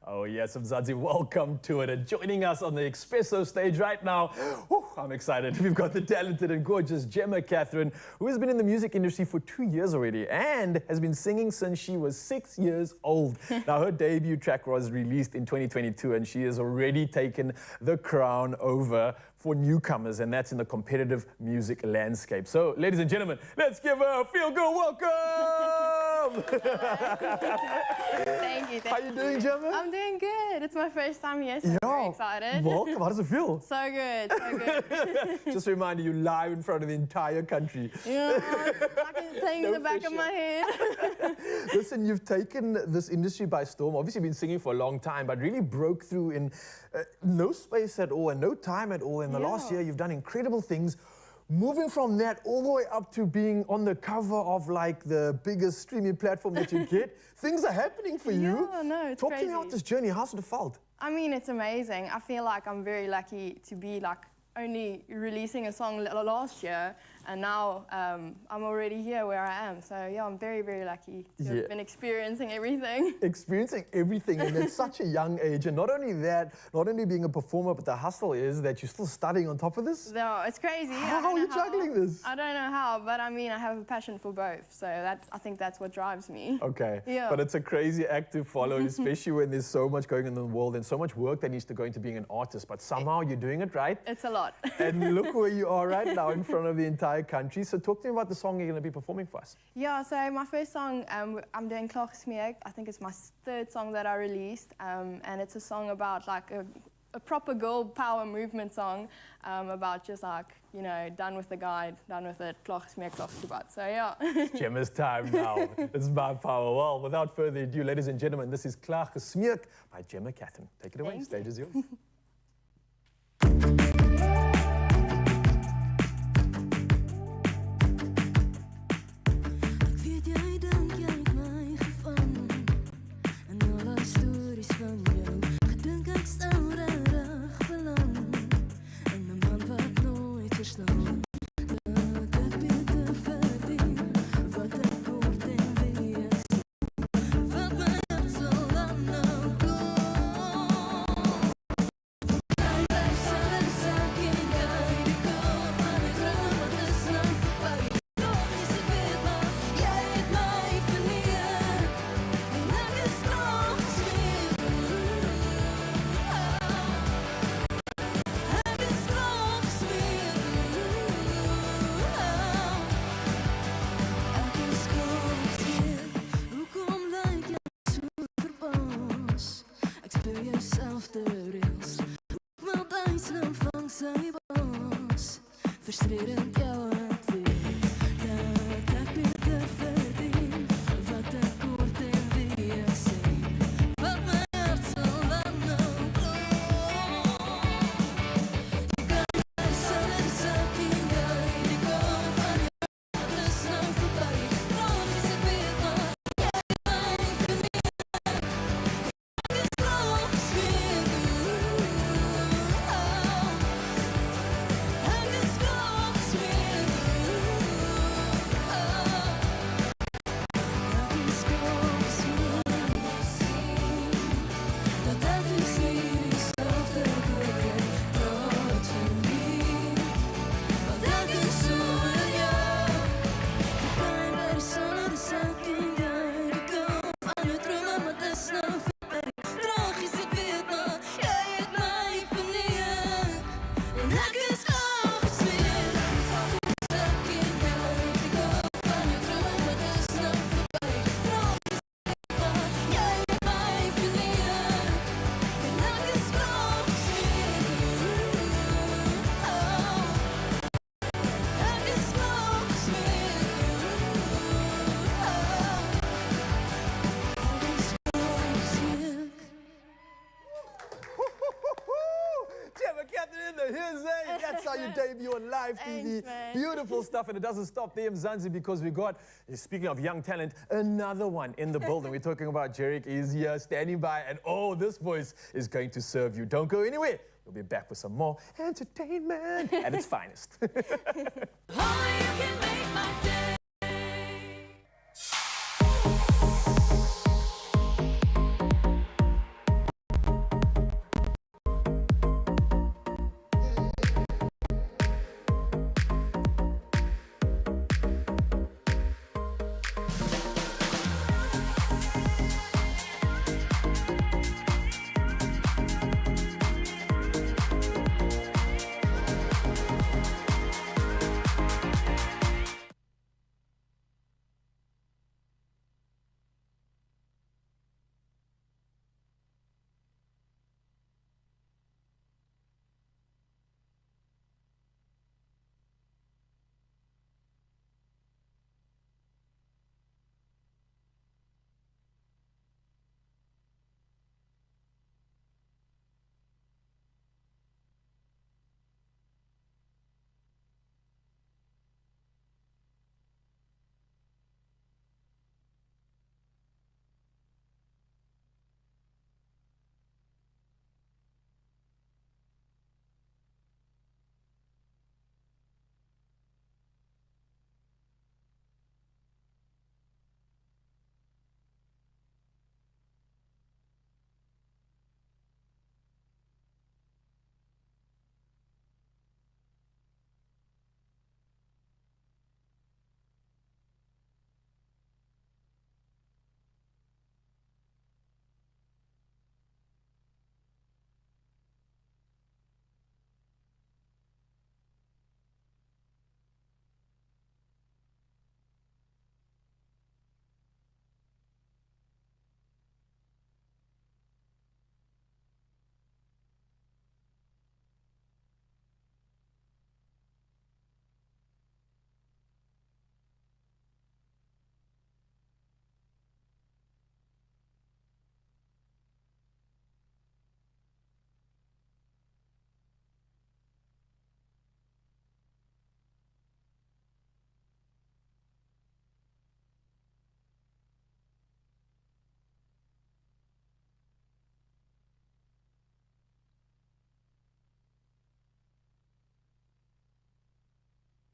Oh yes, Mzansi, welcome to it. And joining us on the Expresso stage right now, I'm excited. We've got the talented and gorgeous Gemma Catherine, who has been in the music industry for 2 years already and has been singing since she was 6 years old. Now, her debut track was released in 2022 and she has already taken the crown over for newcomers, and that's in the competitive music landscape. So, ladies and gentlemen, let's give her a feel-good welcome! Thank you. How you doing, Gemma? I'm doing good. It's my first time here, so I'm very excited. Welcome. How does it feel? So good, so good. Just a reminder, you live in front of the entire country. Yeah, I can sing in the back of my head. Listen, you've taken this industry by storm. Obviously, been singing for a long time, but really broke through in no space at all and no time at all. In the last year, you've done incredible things. Moving from that all the way up to being on the cover of like the biggest streaming platform that you get, things are happening for you. Yeah, no, it's Talk crazy. to me about this journey. How's it felt? I mean, it's amazing. I feel like I'm very lucky to be like only releasing a song last year, and now I'm already here where I am. So yeah, I'm very, very lucky to have been experiencing everything. Experiencing everything, and at such a young age. And not only that, not only being a performer, but the hustle is that you're still studying on top of this. No, it's crazy. How are you juggling this? I don't know how, but I mean, I have a passion for both. So I think that's what drives me. Okay, Yeah. but it's a crazy act to follow, especially when there's so much going on in the world and so much work that needs to go into being an artist. But somehow you're doing it right. It's a lot. And look where you are right now in front of the entire country. So talk to me about the song you're going to be performing for us. Yeah, so my first song, I'm doing Klaar Gesmeek. I think it's my third song that I released. And it's a song about like a proper girl power movement song about just like, you know, done with the guide, done with it, Klaar Gesmeek, klaar gebat. So yeah. Gemma's time now. It's my power. Well, without further ado, ladies and gentlemen, this is Klaar Gesmeek by Gemma Catherine. Take it away. Thank Stage is yours. debut on live TV. man. Beautiful stuff, and it doesn't stop there, Mzansi, because we got, speaking of young talent, another one in the building. We're talking about Jerick. He's here, standing by, and oh, this voice is going to serve you. Don't go anywhere. We'll be back with some more entertainment at its finest.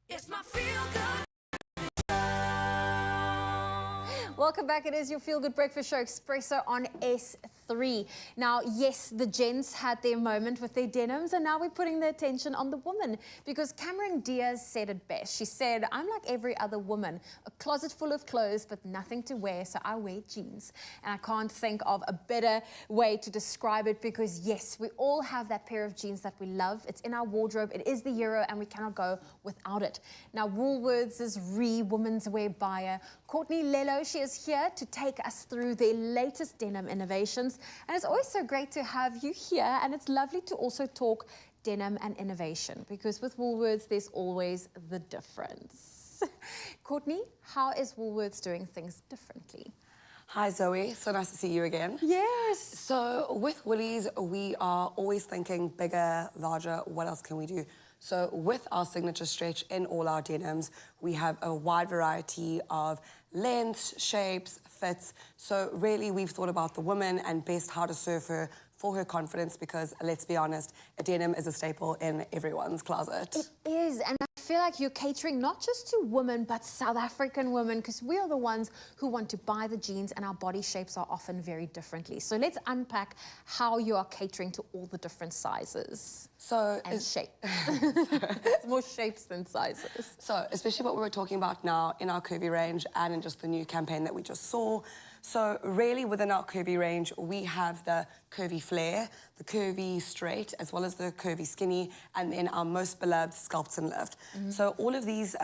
It's my feel good. Welcome back. It is your Feel Good Breakfast Show, Expresso on S3. Now, yes, the gents had their moment with their denims, and now we're putting the attention on the woman, because Cameron Diaz said it best. She said, I'm like every other woman, a closet full of clothes, but nothing to wear, so I wear jeans. And I can't think of a better way to describe it, because yes, we all have that pair of jeans that we love. It's in our wardrobe. It is the Euro, and we cannot go without it. Now, Woolworths' women's wear buyer, Courtney Lello, she is here to take us through their latest denim innovations. And it's always so great to have you here, and it's lovely to also talk denim and innovation, because with Woolworths, there's always the difference. Courtney, how is Woolworths doing things differently? Hi Zoe, so nice to see you again. Yes. So with Woolies, we are always thinking bigger, larger, what else can we do? So with our signature stretch in all our denims, we have a wide variety of lengths, shapes, fits. So really we've thought about the woman and best how to serve her for her confidence, because let's be honest, a denim is a staple in everyone's closet. It is, and I feel like you're catering not just to women, but South African women, because we are the ones who want to buy the jeans, and our body shapes are often very differently. So let's unpack how you are catering to all the different sizes. And shape. It's more shapes than sizes. So, especially what we were talking about now in our curvy range and in just the new campaign that we just saw. So, really within our curvy range, we have the curvy flare, the curvy straight, as well as the curvy skinny, and then our most beloved sculpt and lift. So, all of these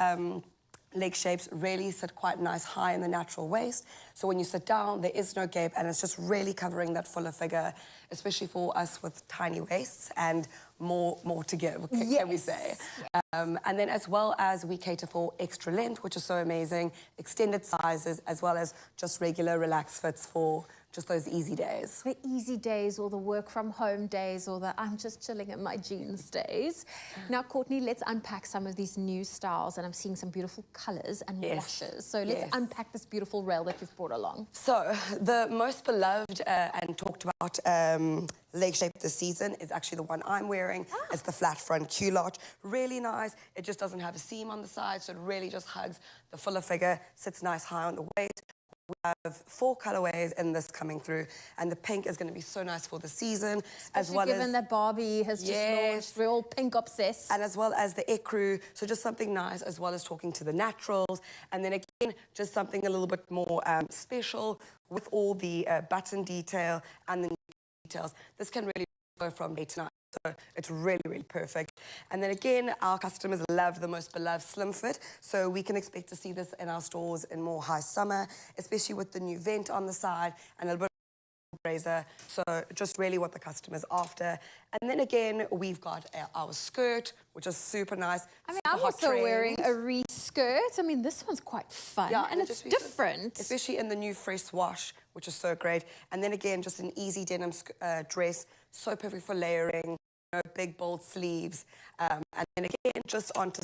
leg shapes really sit quite nice high in the natural waist. So when you sit down, there is no gape, and it's just really covering that fuller figure, especially for us with tiny waists and more to give, can we say. And then as well as we cater for extra length, which is so amazing, extended sizes, as well as just regular relaxed fits for just those easy days. The easy days or the work from home days or the I'm just chilling in my jeans days. Now, Courtney, let's unpack some of these new styles, and I'm seeing some beautiful colours and washes. So let's unpack this beautiful rail that you've brought along. So the most beloved and talked about leg shape this season is actually the one I'm wearing. It's the flat front culotte. Really nice. It just doesn't have a seam on the side, so it really just hugs the fuller figure, sits nice high on the waist. We have 4 colorways in this coming through, and the pink is going to be so nice for the season. Especially given that Barbie has just launched, we're all pink obsessed. And as well as the ecru, so just something nice, as well as talking to the naturals. And then again, just something a little bit more special with all the button detail and the details. This can really go from day to night. So it's really, really perfect. And then again, our customers love the most beloved slim fit. So we can expect to see this in our stores in more high summer, especially with the new vent on the side and a little bit of razor. So just really what the customer's after. And then again, we've got our skirt, which is super nice. I mean, I'm also wearing a skirt. I mean, this one's quite fun and it's different. Especially in the new fresh wash, which is so great. And then again, just an easy denim dress, so perfect for layering. Big bold sleeves, and then again just onto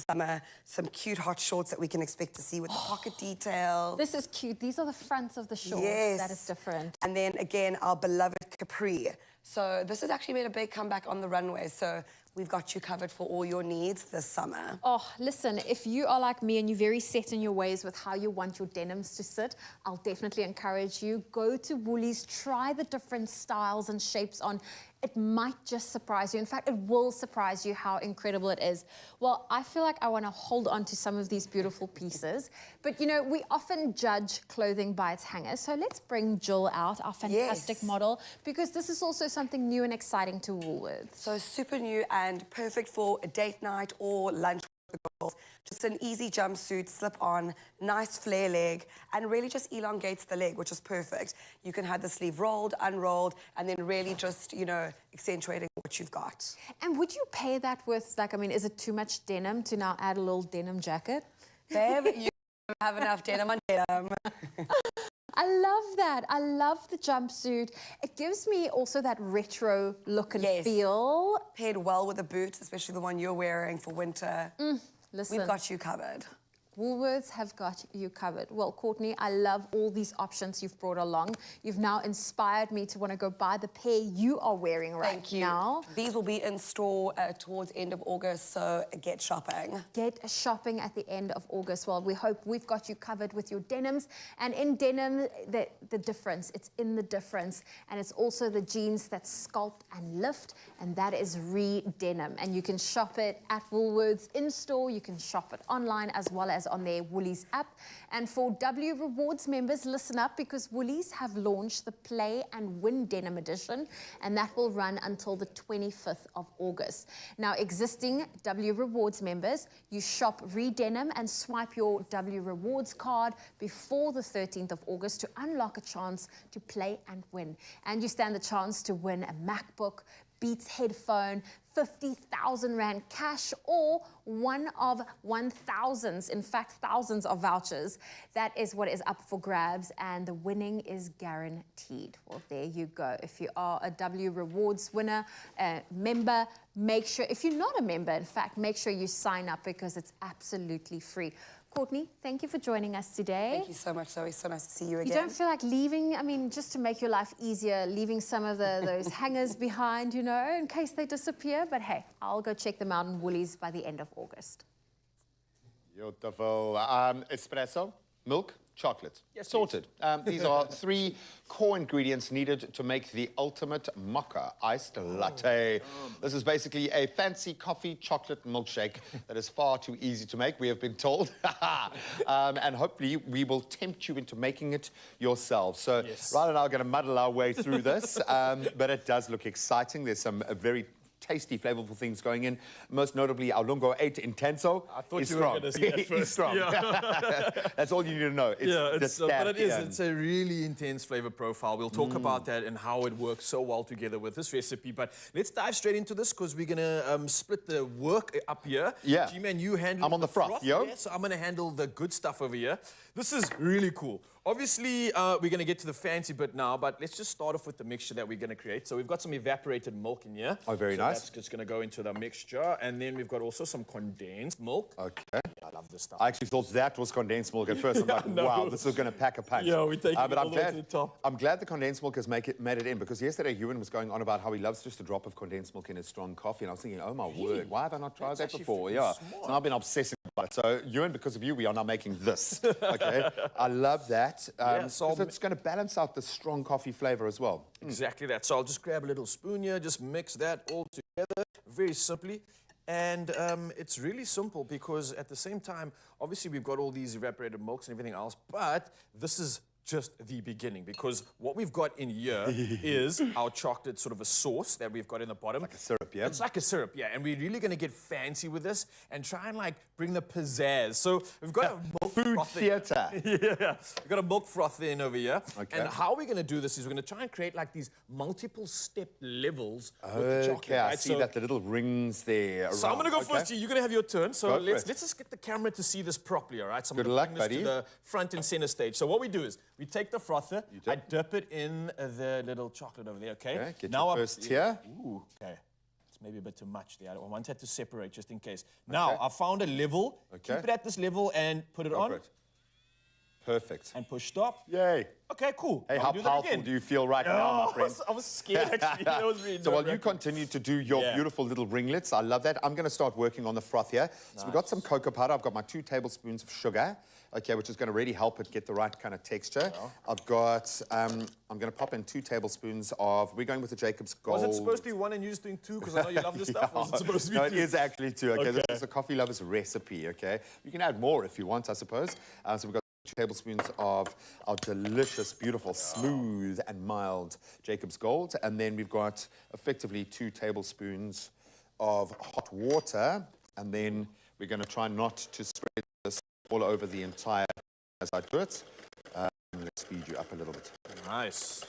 some cute hot shorts that we can expect to see with the pocket detail. This is cute. These are the fronts of the shorts. Yes. That is different. And then again, our beloved capri. So this has actually made a big comeback on the runway. So we've got you covered for all your needs this summer. Oh, listen, if you are like me and you're very set in your ways with how you want your denims to sit, I'll definitely encourage you. Go to Woolies, try the different styles and shapes on. It might just surprise you. In fact, it will surprise you how incredible it is. Well, I feel like I want to hold on to some of these beautiful pieces. But, you know, we often judge clothing by its hangers. So let's bring Jill out, our fantastic model, because this is also something new and exciting to Woolworths. So super new and perfect for a date night or lunch with the girls. Just an easy jumpsuit, slip on, nice flare leg, and really just elongates the leg, which is perfect. You can have the sleeve rolled, unrolled, and then really just, you know, accentuating what you've got. And would you pair that with, like, I mean, is it too much denim to now add a little denim jacket? Babe, you have enough denim on denim. I love that. I love the jumpsuit. It gives me also that retro look and feel. Paired well with the boots, especially the one you're wearing for winter. Listen. We've got you covered. Woolworths have got you covered. Well, Courtney, I love all these options you've brought along. You've now inspired me to want to go buy the pair you are wearing right now. These will be in store towards end of August, so get shopping. Get shopping at the end of August. Well, we hope we've got you covered with your denims. And in denim, the difference, it's in the difference. And it's also the jeans that sculpt and lift, and that is re-denim. And you can shop it at Woolworths in store. You can shop it online as well as on their Woolies app. And for W Rewards members, listen up, because Woolies have launched the Play and Win Denim Edition, and that will run until the 25th of August. Now, existing W Rewards members, you shop re-denim and swipe your W Rewards card before the 13th of August to unlock a chance to play and win. And you stand the chance to win a MacBook, Beats headphone, 50,000 Rand cash, or one of 1,000s, in fact, thousands of vouchers. That is what is up for grabs, and the winning is guaranteed. Well, there you go. If you are a W Rewards winner, member, make sure, if you're not a member, in fact, make sure you sign up, because it's absolutely free. Courtney, thank you for joining us today. Thank you so much, Zoe. So nice to see you again. You don't feel like leaving, I mean, just to make your life easier, leaving some of those hangers behind, you know, in case they disappear. But hey, I'll go check them out in Woolies by the end of August. Beautiful. Espresso, milk, chocolate. Yes, sorted. These are 3 core ingredients needed to make the ultimate mocha iced latte. This is basically a fancy coffee chocolate milkshake that is far too easy to make, we have been told. And hopefully we will tempt you into making it yourselves. So Ryder and I are going to muddle our way through this, but it does look exciting. There's some very tasty, flavorful things going in. Most notably, our Lungo 8 Intenso I thought is you were strong. going to say that He's first. strong. Yeah. That's all you need to know. It's but it is. It's a really intense flavor profile. We'll talk about that and how it works so well together with this recipe. But let's dive straight into this because we're going to split the work up here. Yeah. G-Man, you handle I'm on the froth, yo. Yeah, so I'm going to handle the good stuff over here. This is really cool. Obviously, we're going to get to the fancy bit now, but let's just start off with the mixture that we're going to create. So we've got some evaporated milk in here. Oh, very so nice. That's just going to go into the mixture. And then we've got also some condensed milk. Okay. I love this stuff. I actually thought that was condensed milk at first. I'm like, no. wow, this is going to pack a punch. Yeah, we're taking it but all the way to the top. I'm glad the condensed milk has made it in, because yesterday Ewan was going on about how he loves just a drop of condensed milk in his strong coffee, and I was thinking, oh my word, why have I not tried that before? Yeah, so I've been obsessing about it. So Ewan, because of you, we are now making this. Okay, I love that. So it's going to balance out the strong coffee flavor as well. Exactly that. So I'll just grab a little spoon here, just mix that all together very simply. And it's really simple because at the same time, obviously we've got all these evaporated milks and everything else, but this is just the beginning, because what we've got in here is our chocolate sort of a sauce that we've got in the bottom. Like a syrup, yeah? It's like a syrup, yeah. And we're really going to get fancy with this and try and like bring the pizzazz. So we've got a milk food froth theater. Yeah, we've got a milk froth in over here. Okay. And how we're going to do this is we're going to try and create like these multiple step levels with the chocolate. Okay, I right? see that the little rings there around. So I'm going to go first. You're going to have your turn. So Go let's for it. just get the camera to see this properly, all right? So I'm Good gonna luck, bring this buddy. to the front and center stage. So what we do is we take the frother, I dip it in the little chocolate over there, okay? Okay, get now your first tier. Ooh, okay. It's maybe a bit too much there. I want that to separate just in case. Now, I found a level. Okay. Keep it at this level and put it Go on. for it. Perfect. And push stop. Yay. Okay, cool. Hey, Now how we do that powerful again. do you feel right now, my friend? I was scared, actually. That was really So while you nerve-wracking. continue to do your beautiful little ringlets, I love that. I'm going to start working on the froth here. So we've got some cocoa powder. I've got my 2 tablespoons of sugar, okay, which is going to really help it get the right kind of texture. I've got, I'm going to pop in 2 tablespoons of, we're going with the Jacob's Gold. Was it supposed to be 1 and you're just doing 2 because I know you love this stuff? Or was it supposed to be No, 2? it is actually 2, okay? Okay. This is a coffee lover's recipe, okay? You can add more if you want, I suppose. So we've got 2 tablespoons of our delicious, beautiful, smooth and mild Jacob's Gold. And then we've got effectively 2 tablespoons of hot water. And then we're going to try not to spread this all over the entire as I do it. Let's speed you up a little bit. Nice.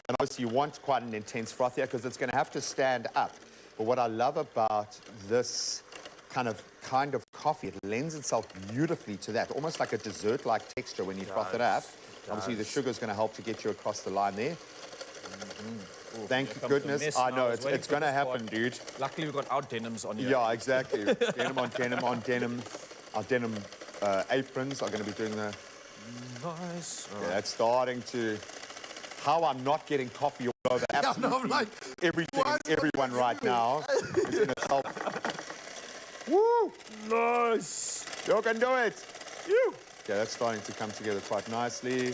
And obviously you want quite an intense froth here because it's going to have to stand up. But what I love about this kind of coffee, it lends itself beautifully to that, almost like a dessert-like texture when you froth it up. Obviously the sugar is going to help to get you across the line there. Ooh, Thank goodness. I know, it's going to happen, dude. Luckily, we've got our denims on here. Yeah, exactly. Denim on denim on denim. Our denim aprons are going to be doing the... Nice. Yeah, that's starting to... How I'm not getting coffee all over absolutely everything and everyone right now is in itself. Woo! Nice. You can do it. You. Yeah, that's starting to come together quite nicely.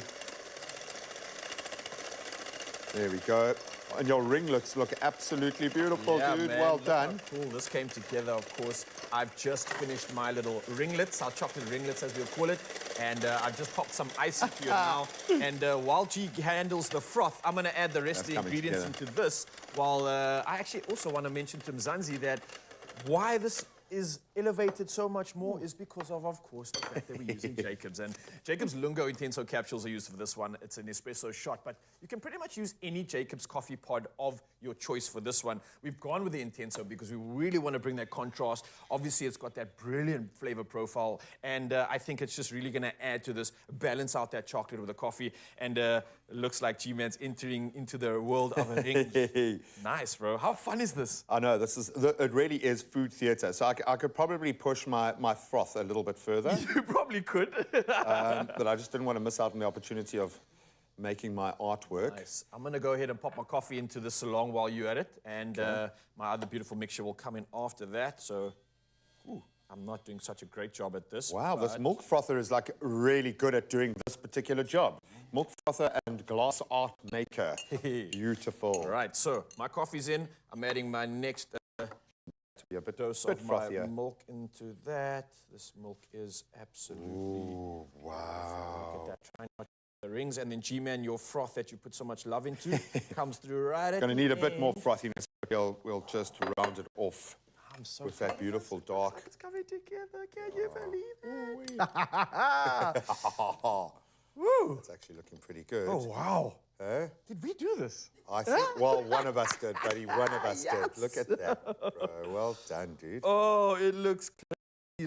There we go. And your ringlets look absolutely beautiful, Yeah, dude. man, Well look done. how cool this came together, of course. I've just finished my little ringlets, our chocolate ringlets as we'll call it. And I've just popped some ice into it now. And while G handles the froth, I'm going to add the rest of the ingredients into this. While I actually also want to mention to Mzansi that why this is elevated so much more is because of course, the fact that we're using Jacob's. And Jacob's Lungo Intenso capsules are used for this one. It's an espresso shot, but you can pretty much use any Jacob's coffee pod of your choice for this one. We've gone with the Intenso because we really want to bring that contrast. Obviously, it's got that brilliant flavor profile, and I think it's just really going to add to this, balance out that chocolate with the coffee, and it looks like G-Man's entering into the world of a ring. Nice, bro. How fun is this? I know, it really is food theater. So I could probably push my froth a little bit further. You probably could. But I just didn't want to miss out on the opportunity of making my artwork. Nice. I'm going to go ahead and pop my coffee into the salon while you're at it. And my other beautiful mixture will come in after that. So, I'm not doing such a great job at this. Wow, this milk frother is like really good at doing this particular job. Milk frother and glass art maker. Beautiful. All right, so my coffee's in. I'm adding my next dose of my milk into that. This milk is absolutely... Ooh, wow. Look at that. Try not the rings. And then G-Man, your froth that you put so much love into comes through right at Going to need a bit the more end. frothiness. we'll just round it off with that beautiful dark. It's coming together. Can you believe it? Woo! It's actually looking pretty good. Oh, wow. Eh? Did we do this? I think, well, one of us did, buddy. One of us Yes. did. Look at that, bro. Well done, dude. Oh, it looks crazy.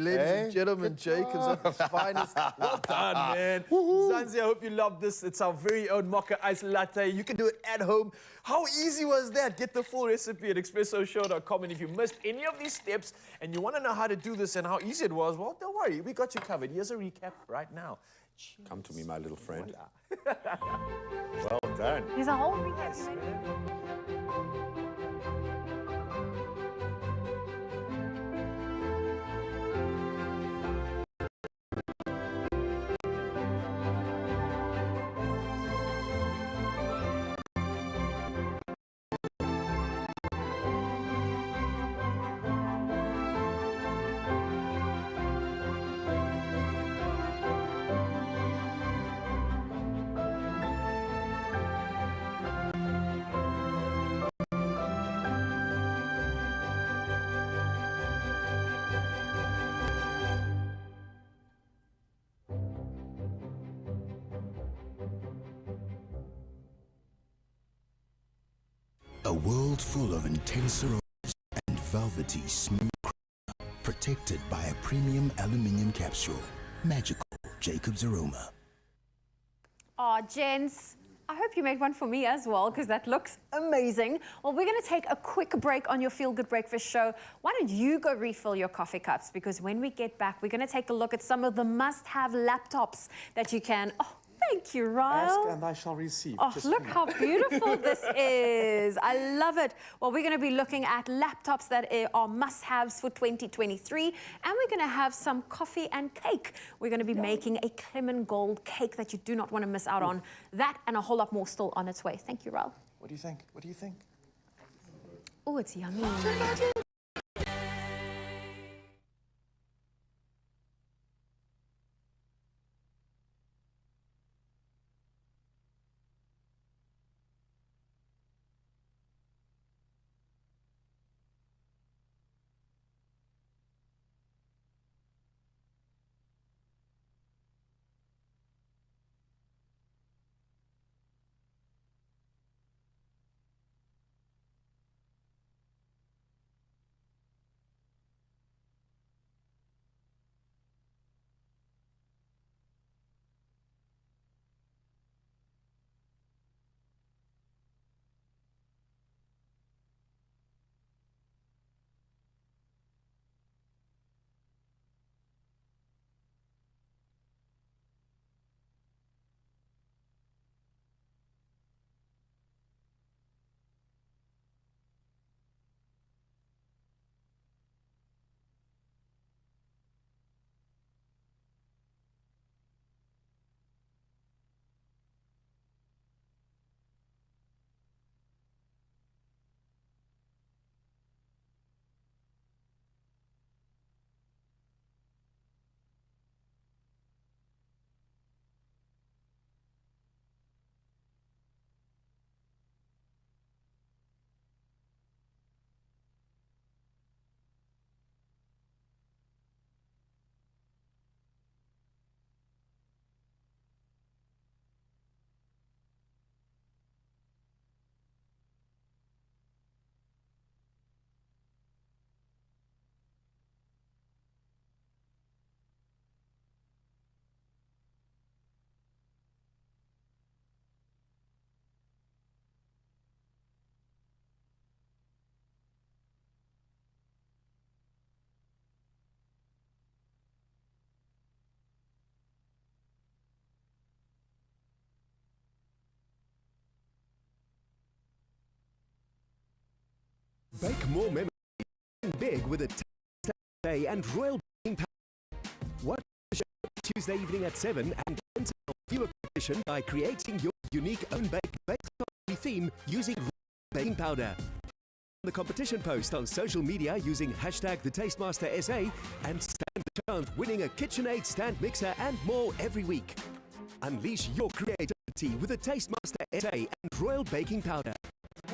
Ladies and gentlemen, Good Jacob's at his job. finest. Well done, man. Zanzi, I hope you love this. It's our very own mocha ice latte. You can do it at home. How easy was that? Get the full recipe at expressoshow.com. And if you missed any of these steps and you want to know how to do this and how easy it was, well, don't worry. We got you covered. Here's a recap right now. Cheers. Come to me, my little friend. Well done. There's a whole recap. A world full of intense aromas and velvety smooth cream, protected by a premium aluminium capsule. Magical Jacob's Aroma. Oh, gents, I hope you made one for me as well, because that looks amazing. Well, we're going to take a quick break on your Feel Good Breakfast show. Why don't you go refill your coffee cups? Because when we get back, we're going to take a look at some of the must-have laptops that you can... Oh, thank you, Ryle. Ask and I shall receive. Oh, Just look how beautiful this is. I love it. Well, we're going to be looking at laptops that are must-haves for 2023. And we're going to have some coffee and cake. We're going to be making a Clement Gold cake that you do not want to miss out on. That and a whole lot more still on its way. Thank you, Ryle. What do you think? What do you think? Oh, it's yummy. Bake more memories big with a Tuesday and Royal Baking Powder. Watch the show Tuesday evening at 7 and enter a viewer competition by creating your unique own baked theme using Royal Baking Powder. The competition post on social media using hashtag #TheTastemasterSA and stand the chance of winning a KitchenAid stand mixer and more every week. Unleash your creativity with the Tastemaster SA and Royal Baking Powder.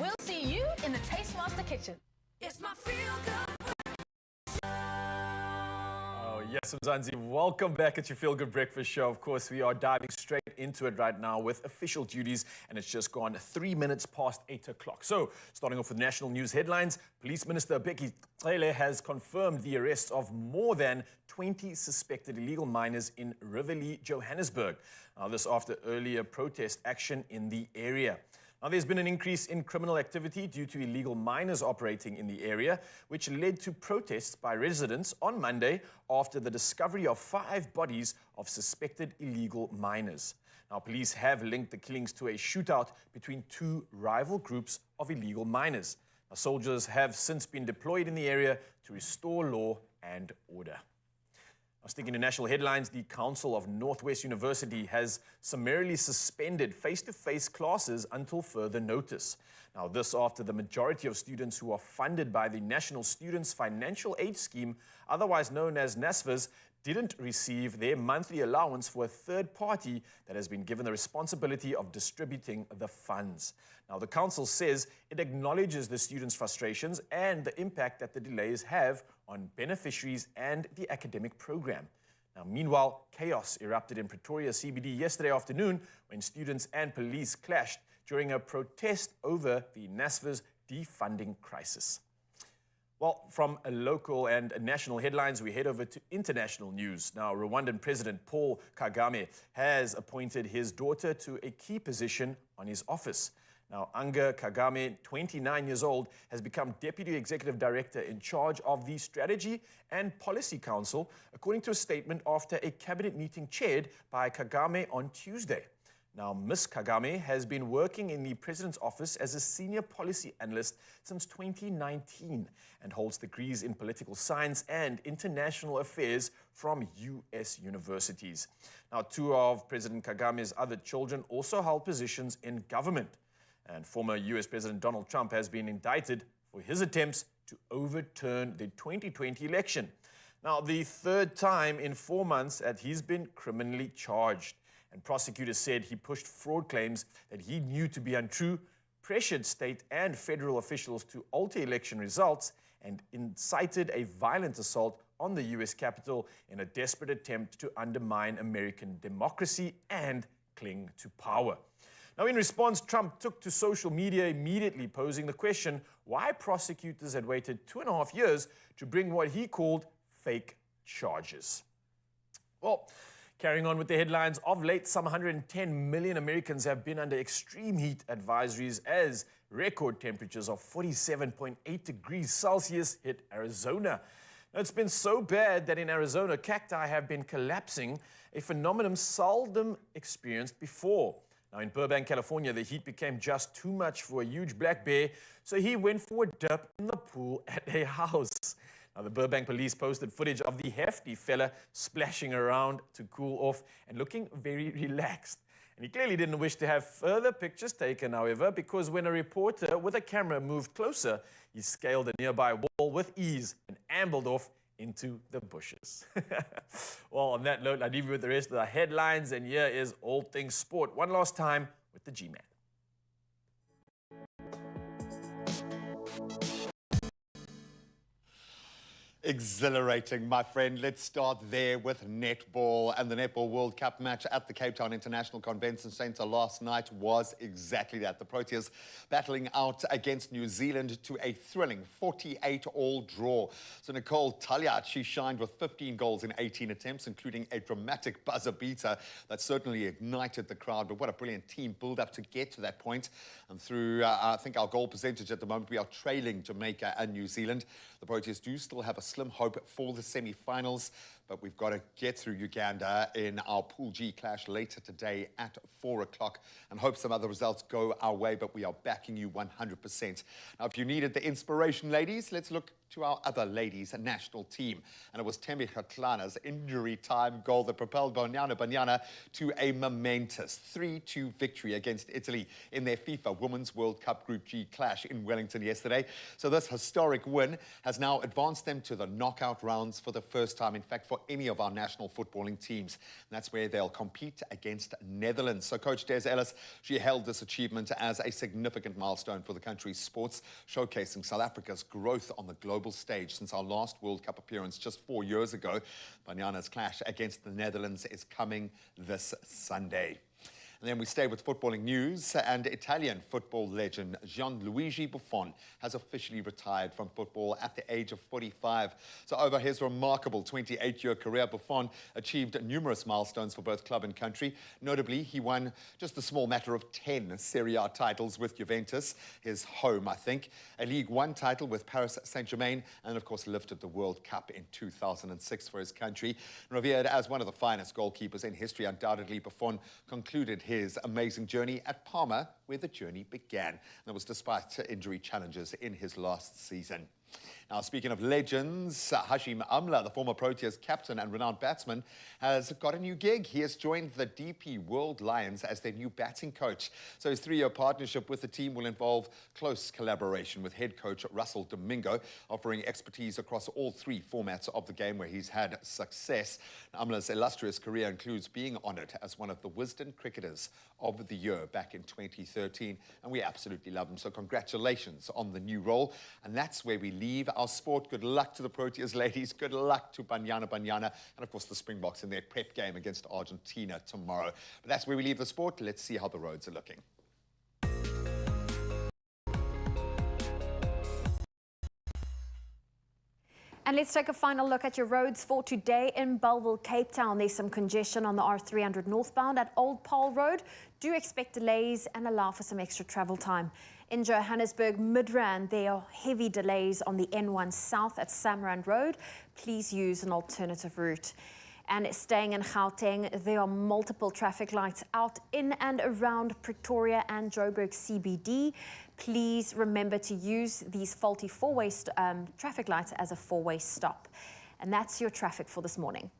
We'll see you in the Taste Master kitchen. It's my feel good. Oh, yes, Mzansi, welcome back at your Feel Good Breakfast Show. Of course, we are diving straight into it right now with official duties, and it's just gone 3 minutes past 8 o'clock. So, starting off with national news headlines, Police Minister Becky Cele has confirmed the arrests of more than 20 suspected illegal miners in Riverlea, Johannesburg. Now, this after earlier protest action in the area. Now, there's been an increase in criminal activity due to illegal miners operating in the area, which led to protests by residents on Monday after the discovery of 5 bodies of suspected illegal miners. Now, police have linked the killings to a shootout between 2 rival groups of illegal miners. Now, soldiers have since been deployed in the area to restore law and order. Now, sticking to national headlines, the Council of Northwest University has summarily suspended face-to-face classes until further notice. Now, this after the majority of students who are funded by the National Students Financial Aid Scheme, otherwise known as NSFAS, didn't receive their monthly allowance for a third party that has been given the responsibility of distributing the funds. Now, the council says it acknowledges the students' frustrations and the impact that the delays have on beneficiaries and the academic program. Now, meanwhile, chaos erupted in Pretoria CBD yesterday afternoon when students and police clashed during a protest over the NSFAS defunding crisis. Well, from a local and national headlines, we head over to international news. Now, Rwandan President Paul Kagame has appointed his daughter to a key position on his office. Now, Anga Kagame, 29 years old, has become Deputy Executive Director in charge of the Strategy and Policy Council, according to a statement after a cabinet meeting chaired by Kagame on Tuesday. Now, Ms. Kagame has been working in the President's office as a senior policy analyst since 2019 and holds degrees in political science and international affairs from U.S. universities. Now, 2 of President Kagame's other children also held positions in government. And former U.S. President Donald Trump has been indicted for his attempts to overturn the 2020 election. Now, the 3rd time in 4 months that he's been criminally charged. And prosecutors said he pushed fraud claims that he knew to be untrue, pressured state and federal officials to alter election results, and incited a violent assault on the U.S. Capitol in a desperate attempt to undermine American democracy and cling to power. Now, in response, Trump took to social media immediately, posing the question why prosecutors had waited 2.5 years to bring what he called fake charges. Well, carrying on with the headlines, of late, some 110 million Americans have been under extreme heat advisories as record temperatures of 47.8 degrees Celsius hit Arizona. Now, it's been so bad that in Arizona, cacti have been collapsing, a phenomenon seldom experienced before. Now, in Burbank, California, the heat became just too much for a huge black bear, so he went for a dip in the pool at a house. Now, the Burbank police posted footage of the hefty fella splashing around to cool off and looking very relaxed. And he clearly didn't wish to have further pictures taken, however, because when a reporter with a camera moved closer, he scaled a nearby wall with ease and ambled off into the bushes. Well, on that note, I leave you with the rest of the headlines, and here is All Things Sport one last time with the G-Man. Exhilarating, my friend. Let's start there with netball. And the Netball World Cup match at the Cape Town International Convention Centre last night was exactly that. The Proteas battling out against New Zealand to a thrilling 48-all draw. So Nicole Tagliat, she shined with 15 goals in 18 attempts, including a dramatic buzzer beater that certainly ignited the crowd. But what a brilliant team build-up to get to that point. And through, I think, our goal percentage at the moment, we are trailing Jamaica and New Zealand. The Proteas do still have a slim hope for the semi-finals, but we've got to get through Uganda in our Pool G clash later today at 4 o'clock and hope some other results go our way, but we are backing you 100%. Now, if you needed the inspiration, ladies, let's look to our other ladies' national team. And it was Thembi Kgatlana's injury time goal that propelled Banyana to a momentous 3-2 victory against Italy in their FIFA Women's World Cup Group G clash in Wellington yesterday. So this historic win has now advanced them to the knockout rounds for the first time. In fact, for any of our national footballing teams. And that's where they'll compete against Netherlands. So Coach Des Ellis, she hailed this achievement as a significant milestone for the country's sports, showcasing South Africa's growth on the global stage since our last World Cup appearance just 4 years ago. Banyana's clash against the Netherlands is coming this Sunday. And then we stay with footballing news, and Italian football legend Gianluigi Buffon has officially retired from football at the age of 45. So over his remarkable 28-year career, Buffon achieved numerous milestones for both club and country. Notably, he won just a small matter of 10 Serie A titles with Juventus, his home, I think, a League One title with Paris Saint-Germain, and of course lifted the World Cup in 2006 for his country. Revered as one of the finest goalkeepers in history, undoubtedly Buffon concluded his amazing journey at Parma, where the journey began. And that was despite injury challenges in his last season. Now, speaking of legends, Hashim Amla, the former Proteas captain and renowned batsman, has got a new gig. He has joined the DP World Lions as their new batting coach. So his 3-year partnership with the team will involve close collaboration with head coach Russell Domingo, offering expertise across all 3 formats of the game where he's had success. Amla's illustrious career includes being honoured as one of the Wisden Cricketers of the Year back in 2013, and we absolutely love him. So congratulations on the new role. And that's where we leave our sport. Good luck to the Proteas ladies. Good luck to Banyana, and of course the Springboks in their prep game against Argentina tomorrow. But that's where we leave the sport. Let's see how the roads are looking. And let's take a final look at your roads for today in Bellville, Cape Town. There's some congestion on the R300 northbound at Old Paarl Road. Do expect delays and allow for some extra travel time. In Johannesburg, Midrand, there are heavy delays on the N1 South at Samrand Road. Please use an alternative route. And staying in Gauteng, there are multiple traffic lights out in and around Pretoria and Joburg CBD. Please remember to use these faulty four-way traffic lights as a four-way stop. And that's your traffic for this morning.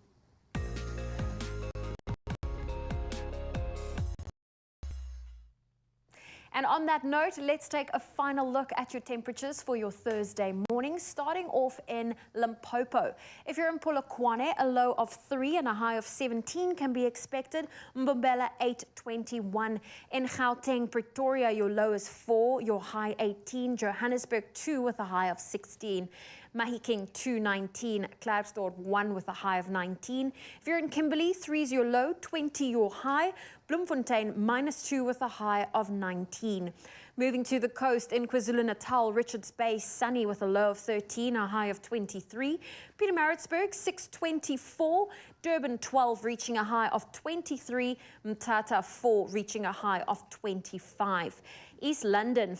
And on that note, let's take a final look at your temperatures for your Thursday morning, starting off in Limpopo. If you're in Polokwane, a low of 3 and a high of 17 can be expected. Mbombela 8.21. In Gauteng, Pretoria, your low is 4, your high 18. Johannesburg 2 with a high of 16. Mahikeng 2.19, Klerksdorp 1 with a high of 19. If you're in Kimberley, 3 is your low, 20 your high. Bloemfontein -2 with a high of 19. Moving to the coast in KwaZulu-Natal, Richards Bay sunny with a low of 13, a high of 23. Pietermaritzburg 6.24, Durban 12 reaching a high of 23, Mthatha 4 reaching a high of 25. East London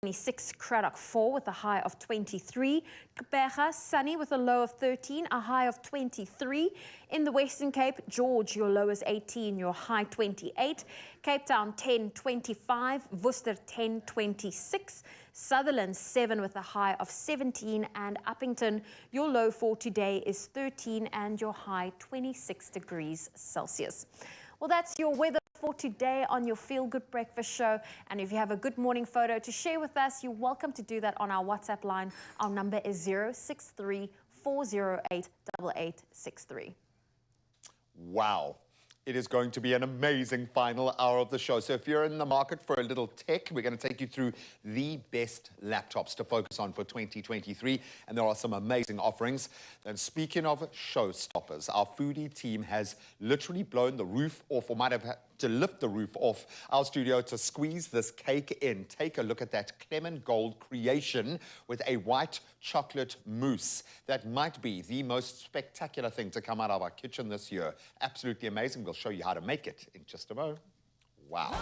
26, Cradock 4 with a high of 23. Gqeberha, sunny with a low of 13, a high of 23. In the Western Cape, George, your low is 18, your high 28. Cape Town 10.25, Worcester 10.26. Sutherland 7 with a high of 17. And Uppington, your low for today is 13 and your high 26 degrees Celsius. Well, that's your weather for today on your Feel Good Breakfast Show. And if you have a good morning photo to share with us, you're welcome to do that on our WhatsApp line. Our number is 063 408 8863. Wow. It is going to be an amazing final hour of the show. So if you're in the market for a little tech, we're going to take you through the best laptops to focus on for 2023. And there are some amazing offerings. And speaking of showstoppers, our foodie team has literally blown the roof off, or might have had to lift the roof off our studio to squeeze this cake in. Take a look at that Clement Gold creation with a white chocolate mousse. That might be the most spectacular thing to come out of our kitchen this year. Absolutely amazing. We'll show you how to make it in just a moment. Wow.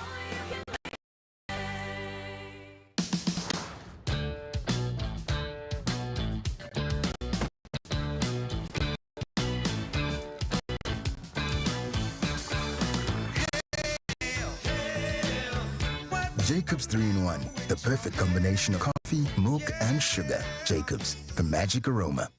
Jacobs 3-in-1, the perfect combination of coffee, milk, and sugar. Jacobs, the magic aroma.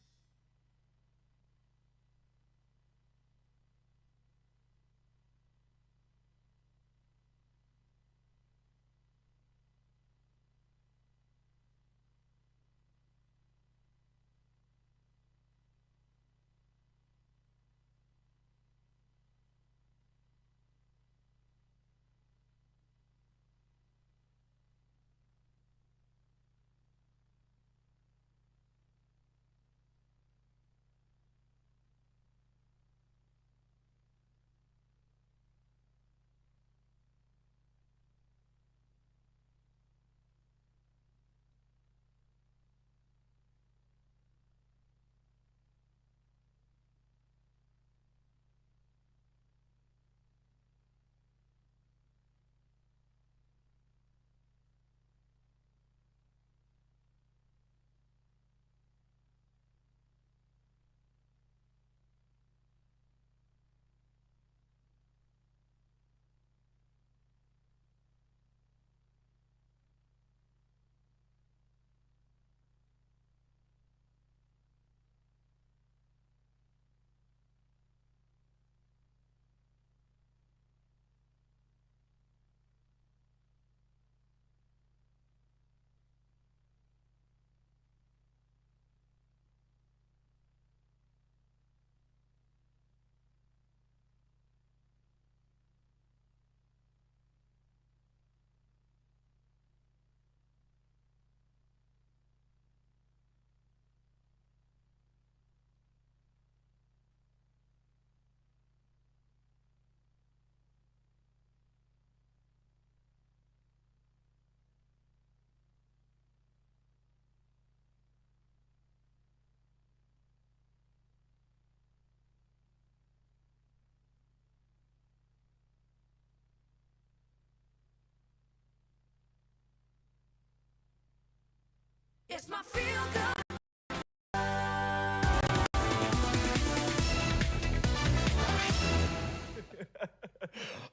It's my feel good.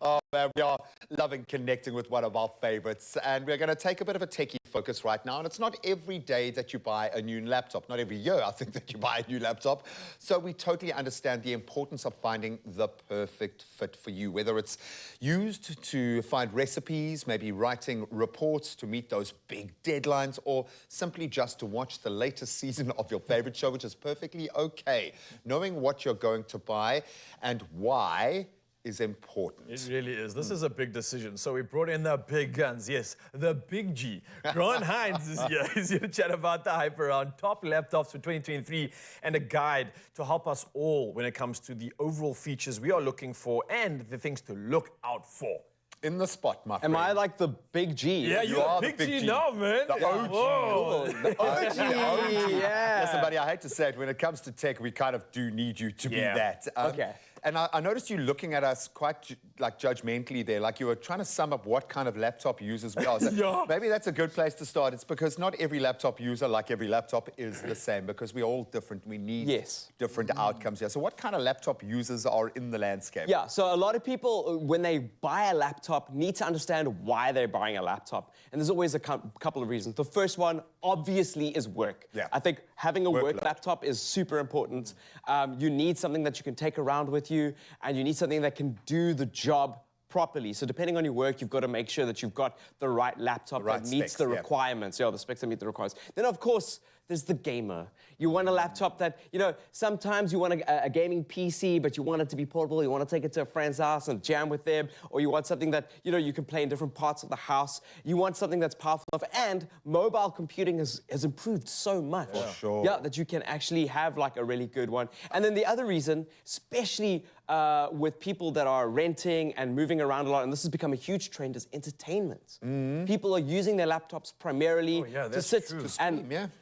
Oh, man, we are loving connecting with one of our favorites. And we're going to take a bit of a techie focus right now. And it's not every day that you buy a new laptop. Not every year, I think, that you buy a new laptop. So we totally understand the importance of finding the perfect fit for you, whether it's used to find recipes, maybe writing reports to meet those big deadlines, or simply just to watch the latest season of your favorite show, which is perfectly okay. Knowing what you're going to buy and why is important. It really is. This is a big decision. So we brought in the big guns. Yes, the big G. Ron Hines is here. He's here to chat about the hype around top laptops for 2023 and a guide to help us all when it comes to the overall features we are looking for and the things to look out for. In the spot, my friend. Am I like the big G? Yeah, you are the big G now, man. The OG. Whoa. The OG, yeah. Listen, buddy, I hate to say it, when it comes to tech, we kind of do need you to be that. Okay. And I noticed you looking at us quite like judgmentally there, like you were trying to sum up what kind of laptop users we are. So Yeah. Maybe that's a good place to start. It's because not every laptop user, like every laptop, is the same, because we're all different. We need different outcomes here. So what kind of laptop users are in the landscape? Yeah, so a lot of people, when they buy a laptop, need to understand why they're buying a laptop. And there's always a couple of reasons. The first one, obviously, is work. Yeah. I think having a work laptop is super important. You need something that you can take around with you, and you need something that can do the job properly. So depending on your work, you've got to make sure that you've got the right laptop that meets the requirements. Yeah, the specs that meet the requirements. Then, of course, there's the gamer. You want a laptop that, you know, sometimes you want a gaming PC, but you want it to be portable. You want to take it to a friend's house and jam with them. Or you want something that, you know, you can play in different parts of the house. You want something that's powerful enough. And mobile computing has improved so much. For sure. Yeah, that you can actually have like a really good one. And then the other reason, especially with people that are renting and moving around a lot, and this has become a huge trend, is entertainment. People are using their laptops primarily to sit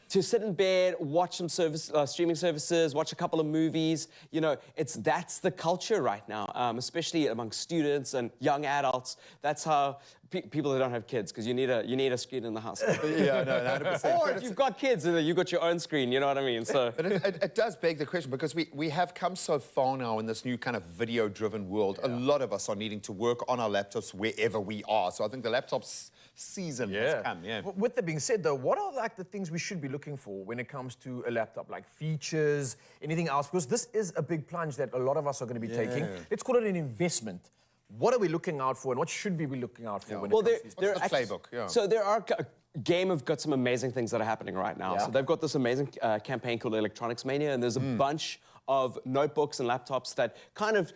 to sit in bed, watch some streaming services, watch a couple of movies. You know, that's the culture right now, especially among students and young adults. That's how people that don't have kids, because you need a screen in the house. Yeah, no, 100%. Or if you've got kids, you've got your own screen. You know what I mean? So, but it does beg the question, because we have come so far now in this new kind of video-driven world. A lot of us are needing to work on our laptops wherever we are. So I think the laptops season has come. Yeah. With that being said, though, what are like the things we should be looking for when it comes to a laptop, like features, anything else? Because this is a big plunge that a lot of us are going to be taking. Let's call it an investment. What are we looking out for, and what should we be looking out for when it comes to these? What's the playbook? Yeah. So there are Game have got some amazing things that are happening right now. So they've got this amazing campaign called Electronics Mania, and there's a bunch of notebooks and laptops that kind of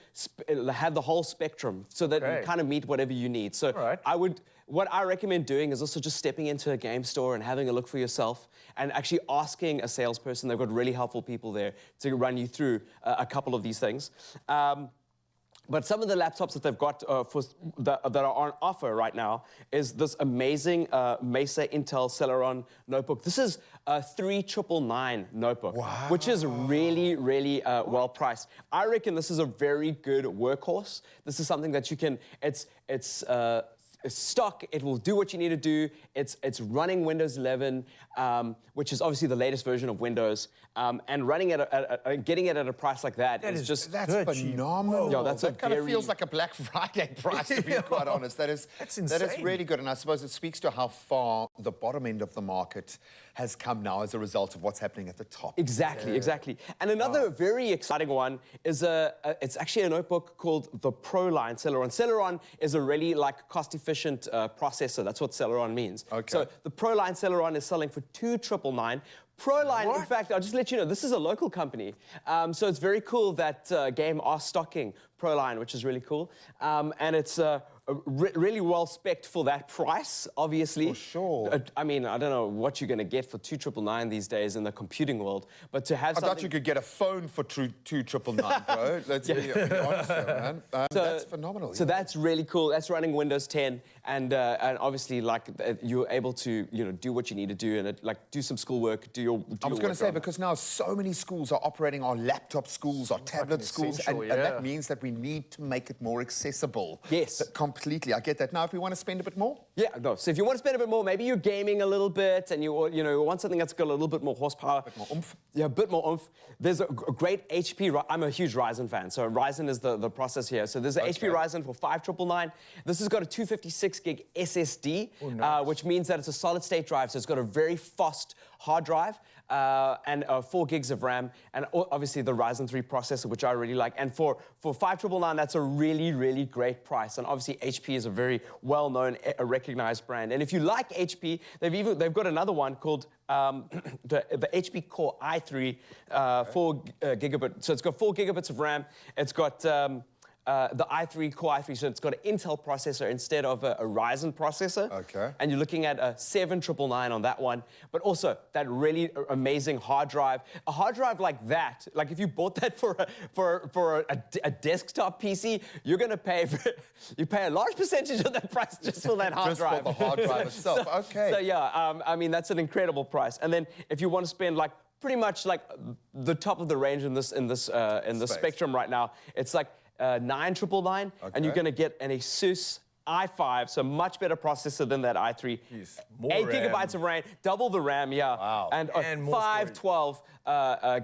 have the whole spectrum, so that you kind of meet whatever you need. So what I recommend doing is also just stepping into a game store and having a look for yourself, and actually asking a salesperson. They've got really helpful people there to run you through a couple of these things. But some of the laptops that they've got that are on offer right now is this amazing Mesa Intel Celeron notebook. This is a 3999 notebook, which is really, really well priced. I reckon this is a very good workhorse. This is something that you can, it's stock, it will do what you need to do. It's running Windows 11, which is obviously the latest version of Windows, and running at getting it at a price like that is just that's phenomenal. Yeah, that's that kind of feels like a Black Friday price, to be quite honest. That's insane. That is really good, and I suppose it speaks to how far the bottom end of the market has come now as a result of what's happening at the top. Exactly, exactly. And another very exciting one is it's actually a notebook called the Pro line Celeron. Celeron is a really cost-efficient processor. That's what Celeron means. So the Pro line Celeron is selling for $2,999. Proline, in fact, I'll just let you know, this is a local company. So it's very cool that Game are stocking Proline, which is really cool. And it's really well spec'd for that price, obviously. For sure. I mean, I don't know what you're going to get for $2,999 these days in the computing world, but to have I thought you could get a phone for $2,999, bro. Let's be honest here, man. That's phenomenal. So that's really cool. That's running Windows 10, and obviously, you're able to, do what you need to do, and do some schoolwork, do your I was going to say, because now so many schools are operating our laptop schools, our tablet schools, and that means that we need to make it more accessible. Yes. completely. I get that. Now, if we want to spend a bit more? Yeah, no. So if you want to spend a bit more, maybe you're gaming a little bit and you want something that's got a little bit more horsepower. A bit more oomph. Yeah, a bit more oomph. There's a great HP. I'm a huge Ryzen fan, so Ryzen is the process here. So there's an HP Ryzen for 5999. This has got a 256 gig SSD, which means that it's a solid state drive. So it's got a very fast hard drive and 4 gigs of RAM, and obviously the Ryzen 3 processor, which I really like. And for 5999, that's a really, really great price. And obviously HP is a very well-known, recognized brand. And if you like HP, they've got another one called the HP Core i3 4 gigabit. So it's got 4 gigabits of RAM. It's got the Core i3, so it's got an Intel processor instead of a Ryzen processor. Okay. And you're looking at a 7999 on that one. But also that really amazing hard drive. A hard drive like that, like if you bought that for a desktop PC, you're going to pay you pay a large percentage of that price just for that hard drive. Just for the hard drive itself. Okay. So yeah, I mean that's an incredible price. And then if you want to spend like pretty much like the top of the range in this spectrum right now, it's like 9999, and you're going to get an Asus i5, so much better processor than that i3. Jeez, 8 gigabytes of RAM, double the RAM, yeah. Wow. And 512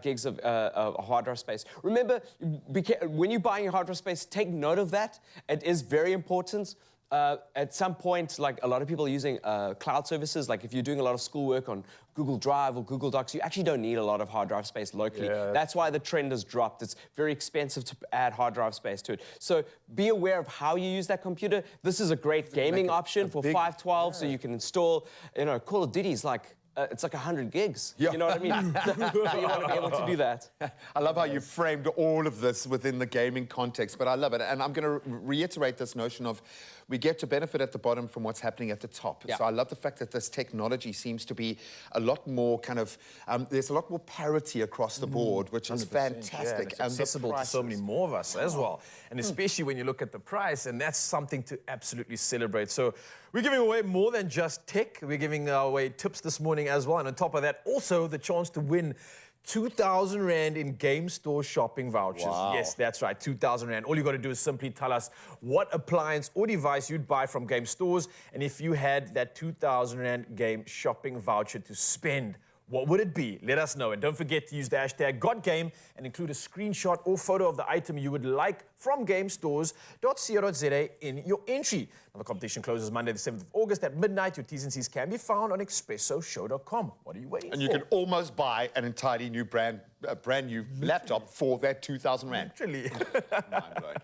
gigs of hard drive space. Remember, when you're buying a hard drive space, take note of that. It is very important. At some point, like a lot of people are using cloud services, like if you're doing a lot of schoolwork on Google Drive or Google Docs, you actually don't need a lot of hard drive space locally. Yeah. That's why the trend has dropped. It's very expensive to add hard drive space to it. So be aware of how you use that computer. This is a great gaming option for 512, so you can install, Call of Duty's like, it's like 100 gigs. Yeah. You know what I mean? So you want to be able to do that. I love how you framed all of this within the gaming context, but I love it. And I'm going to reiterate this notion of we get to benefit at the bottom from what's happening at the top. Yeah. So I love the fact that this technology seems to be a lot more kind of, there's a lot more parity across the board, which is fantastic. Yeah, and it's accessible to so many more of us as well. And especially when you look at the price, and that's something to absolutely celebrate. So we're giving away more than just tech. We're giving away tips this morning as well. And on top of that, also the chance to win 2,000 Rand in game store shopping vouchers. Wow. Yes, that's right, 2,000 Rand. All you got to do is simply tell us what appliance or device you'd buy from game stores, and if you had that 2,000 Rand game shopping voucher to spend, what would it be? Let us know. And don't forget to use the hashtag GotGame and include a screenshot or photo of the item you would like from gamestores.co.za in your entry. Now, the competition closes Monday, the 7th of August at midnight. Your T's and C's can be found on expressoshow.com. What are you waiting for? And you can almost buy an entirely new brand new laptop for that 2,000 Rand. Literally. Mind blowing.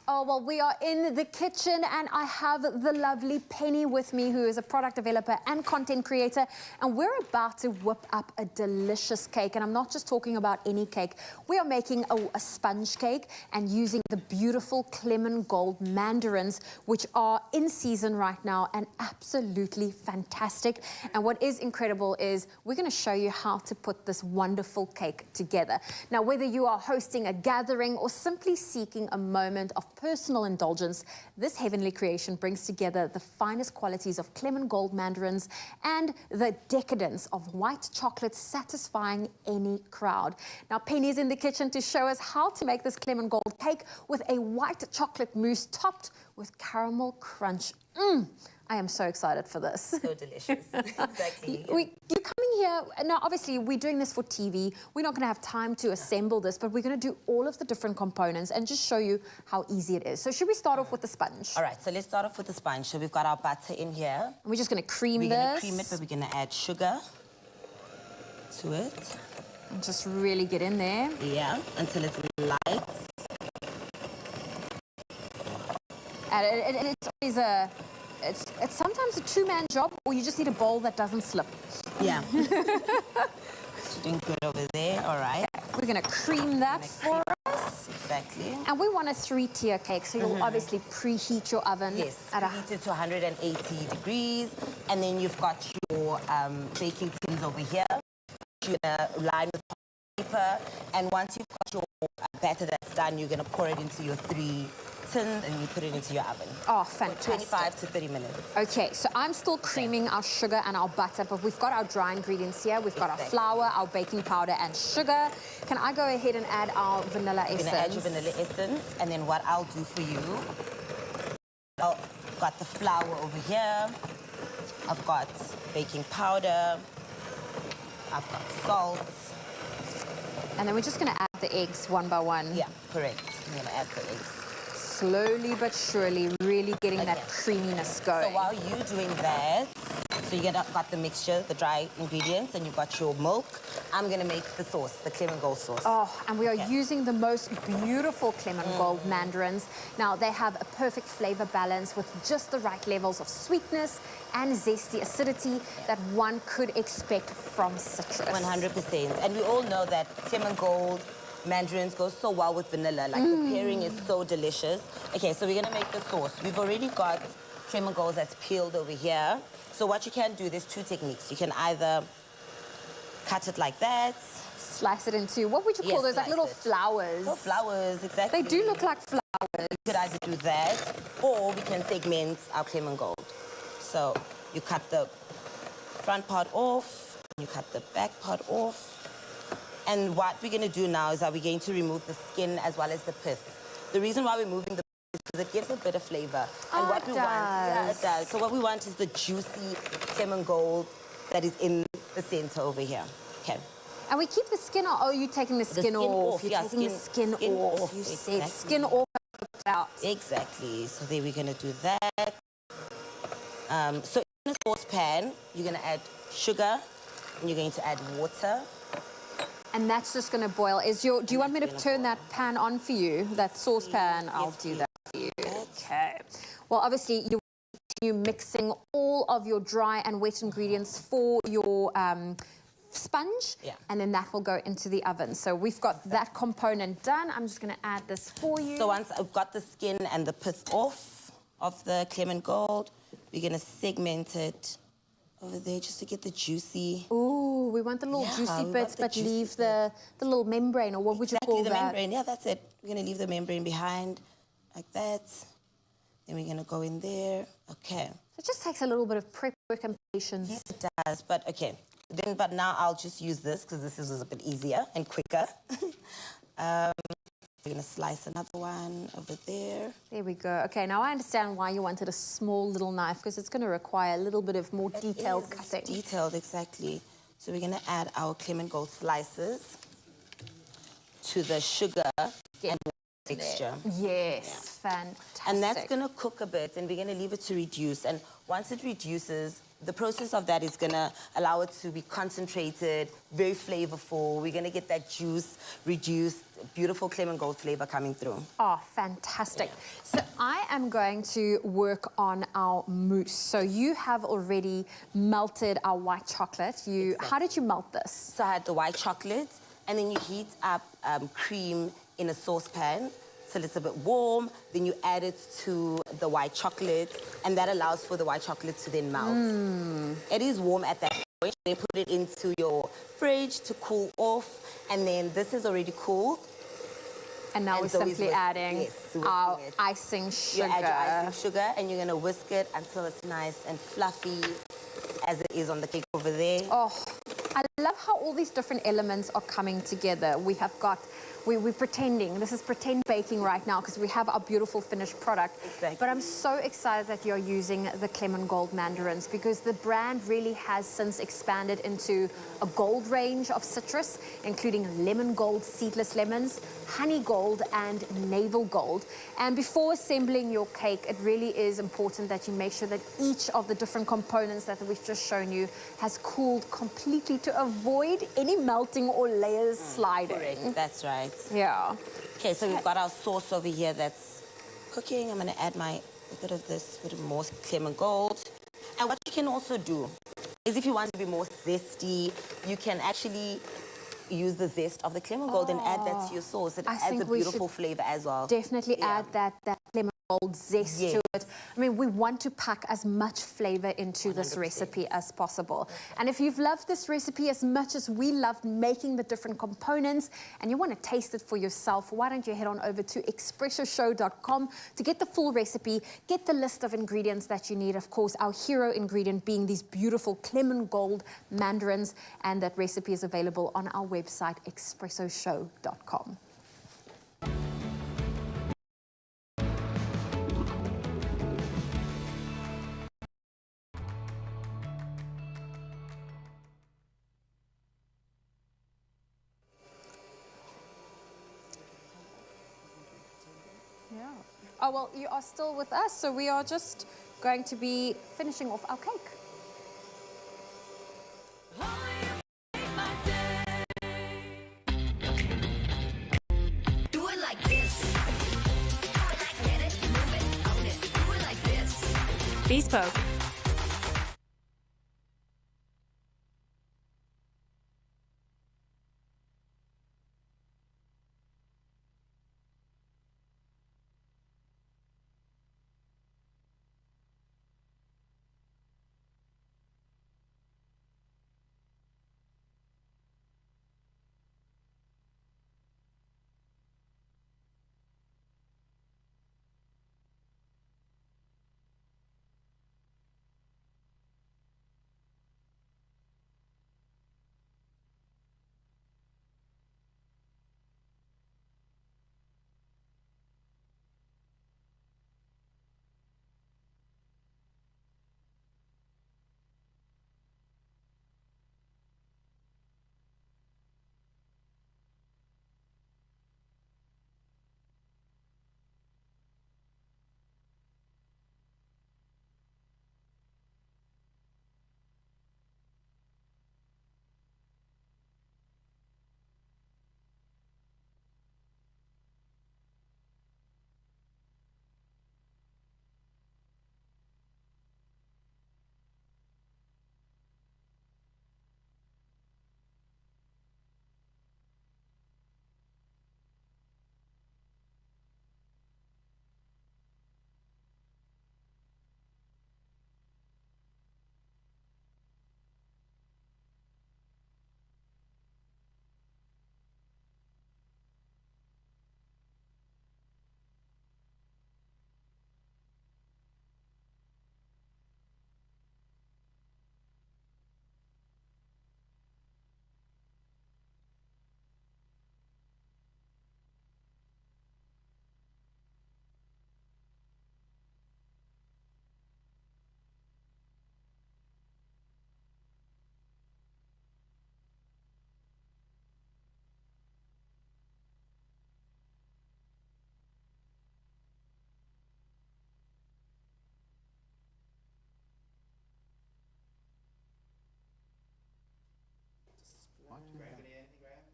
Oh, well, we are in the kitchen and I have the lovely Penny with me, who is a product developer and content creator. And we're about to whip up a delicious cake. And I'm not just talking about any cake. We are making a sponge cake and using the beautiful Clement Gold mandarins, which are in season right now and absolutely fantastic. And what is incredible is we're going to show you how to put this wonderful cake together. Now, whether you are hosting a gathering or simply seeking a moment of personal indulgence, this heavenly creation brings together the finest qualities of Clement Gold mandarins and the decadence of white chocolate, satisfying any crowd. Now, Penny's in the kitchen to show us how to make this Clement Gold cake with a white chocolate mousse topped with caramel crunch. I am so excited for this. So delicious. Exactly. You're coming here, now obviously we're doing this for TV. We're not going to have time to assemble this, but we're going to do all of the different components and just show you how easy it is. So should we start off with the sponge? All right, so let's start off with the sponge. So we've got our butter in here. And we're just going to cream this. We're going to cream it, but we're going to add sugar to it. And just really get in there. Yeah, until it's light. And it's always it's sometimes a two-man job, or you just need a bowl that doesn't slip. Yeah. Doing good over there, all right. We're going to cream that for us. Exactly. And we want a 3-tier cake, so you'll obviously preheat your oven. Yes, preheat it to 180 degrees. And then you've got your baking tins over here. You're going to line with paper. And once you've got your batter that's done, you're going to pour it into your 3 tinned, and you put it into your oven. Oh, For fantastic. 25 to 30 minutes. Okay, so I'm still creaming our sugar and our butter, but we've got our dry ingredients here. We've got our flour, our baking powder, and sugar. Can I go ahead and add our vanilla essence? You're gonna add your vanilla essence, and then what I'll do for you, I've got the flour over here. I've got baking powder. I've got salt. And then we're just gonna add the eggs one by one. Yeah, correct. I'm gonna add the eggs. Slowly but surely, really getting that creaminess going. So while you're doing that, so you got the mixture, the dry ingredients, and you've got your milk. I'm gonna make the sauce, the Clement Gold sauce. Oh, and we are using the most beautiful Clement Gold mandarins. Now, they have a perfect flavor balance with just the right levels of sweetness and zesty acidity that one could expect from citrus. 100%. And we all know that Clement Gold mandarins go so well with vanilla. Like, the pairing is so delicious. Okay, so we're gonna make the sauce. We've already got Clement Gold that's peeled over here. So what you can do, there's two techniques. You can either cut it like that. Slice it into, what would you call those? Like little flowers. Little flowers, exactly. They do look like flowers. You could either do that, or we can segment our Clement Gold. So you cut the front part off, you cut the back part off. And what we're gonna do now is that we're going to remove the skin as well as the pith. The reason why we're moving the pith is because it gives a bit of flavor. And what we want, yeah, it does. So what we want is the juicy Clement Gold that is in the center over here. Okay. And we keep the skin off. Oh, you're taking the skin off. You're taking the skin off. You said skin off. Out. Exactly. So there we're gonna do that. So in a saucepan, you're gonna add sugar, and you're going to add water. And that's just going to boil. Do you want me to turn that pan on for you? That saucepan? I'll do that for you. Okay. Well, obviously, you continue mixing all of your dry and wet ingredients for your sponge. Yeah. And then that will go into the oven. So we've got that component done. I'm just going to add this for you. So once I've got the skin and the pith off of the Clement Gold, we're going to segment it over there just to get the juicy. Ooh, we want the little juicy bits, but leave the little membrane, or what would you call that? Exactly, the membrane. Yeah, that's it. We're going to leave the membrane behind, like that. Then we're going to go in there. Okay. It just takes a little bit of prep work and patience. Yes, it does. But okay. But now I'll just use this because this is a bit easier and quicker. We're going to slice another one over there. There we go. Okay, now I understand why you wanted a small little knife, because it's going to require a little bit of more detailed cutting. Detailed, exactly. So we're going to add our Clement Gold slices to the sugar and mixture. Yes, fantastic. And that's going to cook a bit, and we're going to leave it to reduce. And once it reduces, the process of that is going to allow it to be concentrated, very flavorful. We're going to get that juice reduced, beautiful Clement Gold flavor coming through. Oh, fantastic. So I am going to work on our mousse. So you have already melted our white chocolate. How did you melt this? So I had the white chocolate, and then you heat up cream in a saucepan till it's a bit warm. Then you add it to the white chocolate, and that allows for the white chocolate to then melt. It is warm at that point. Then put it into your fridge to cool off, and then this is already cooled. And now we're simply adding our icing sugar. You add your icing sugar, and you're gonna whisk it until it's nice and fluffy, as it is on the cake over there. Oh, I love how all these different elements are coming together. We have got, we're pretending, this is pretend baking right now because we have our beautiful finished product. Exactly. But I'm so excited that you're using the Clement Gold mandarins, because the brand really has since expanded into a gold range of citrus, including lemon gold seedless lemons, honey gold, and navel gold. And before assembling your cake, it really is important that you make sure that each of the different components that we've just shown you has cooled completely to avoid any melting or layers sliding. Correct, that's right. Yeah. Okay, so we've got our sauce over here that's cooking. I'm gonna add a bit of this, bit of more Clement Gold. And what you can also do is, if you want to be more zesty, you can actually use the zest of the Clement Gold and add that to your sauce. It adds a beautiful flavor as well. Definitely add that Clement bold zest to it. I mean, we want to pack as much flavor into this recipe as possible. And if you've loved this recipe as much as we loved making the different components and you want to taste it for yourself, why don't you head on over to expressoshow.com to get the full recipe, get the list of ingredients that you need. Of course, our hero ingredient being these beautiful Clement Gold mandarins, and that recipe is available on our website, expressoshow.com. Yeah. Oh, well, you are still with us, so we are just going to be finishing off our cake. Do it like this. Get it, move it, own it. Do it like this. Bespoke.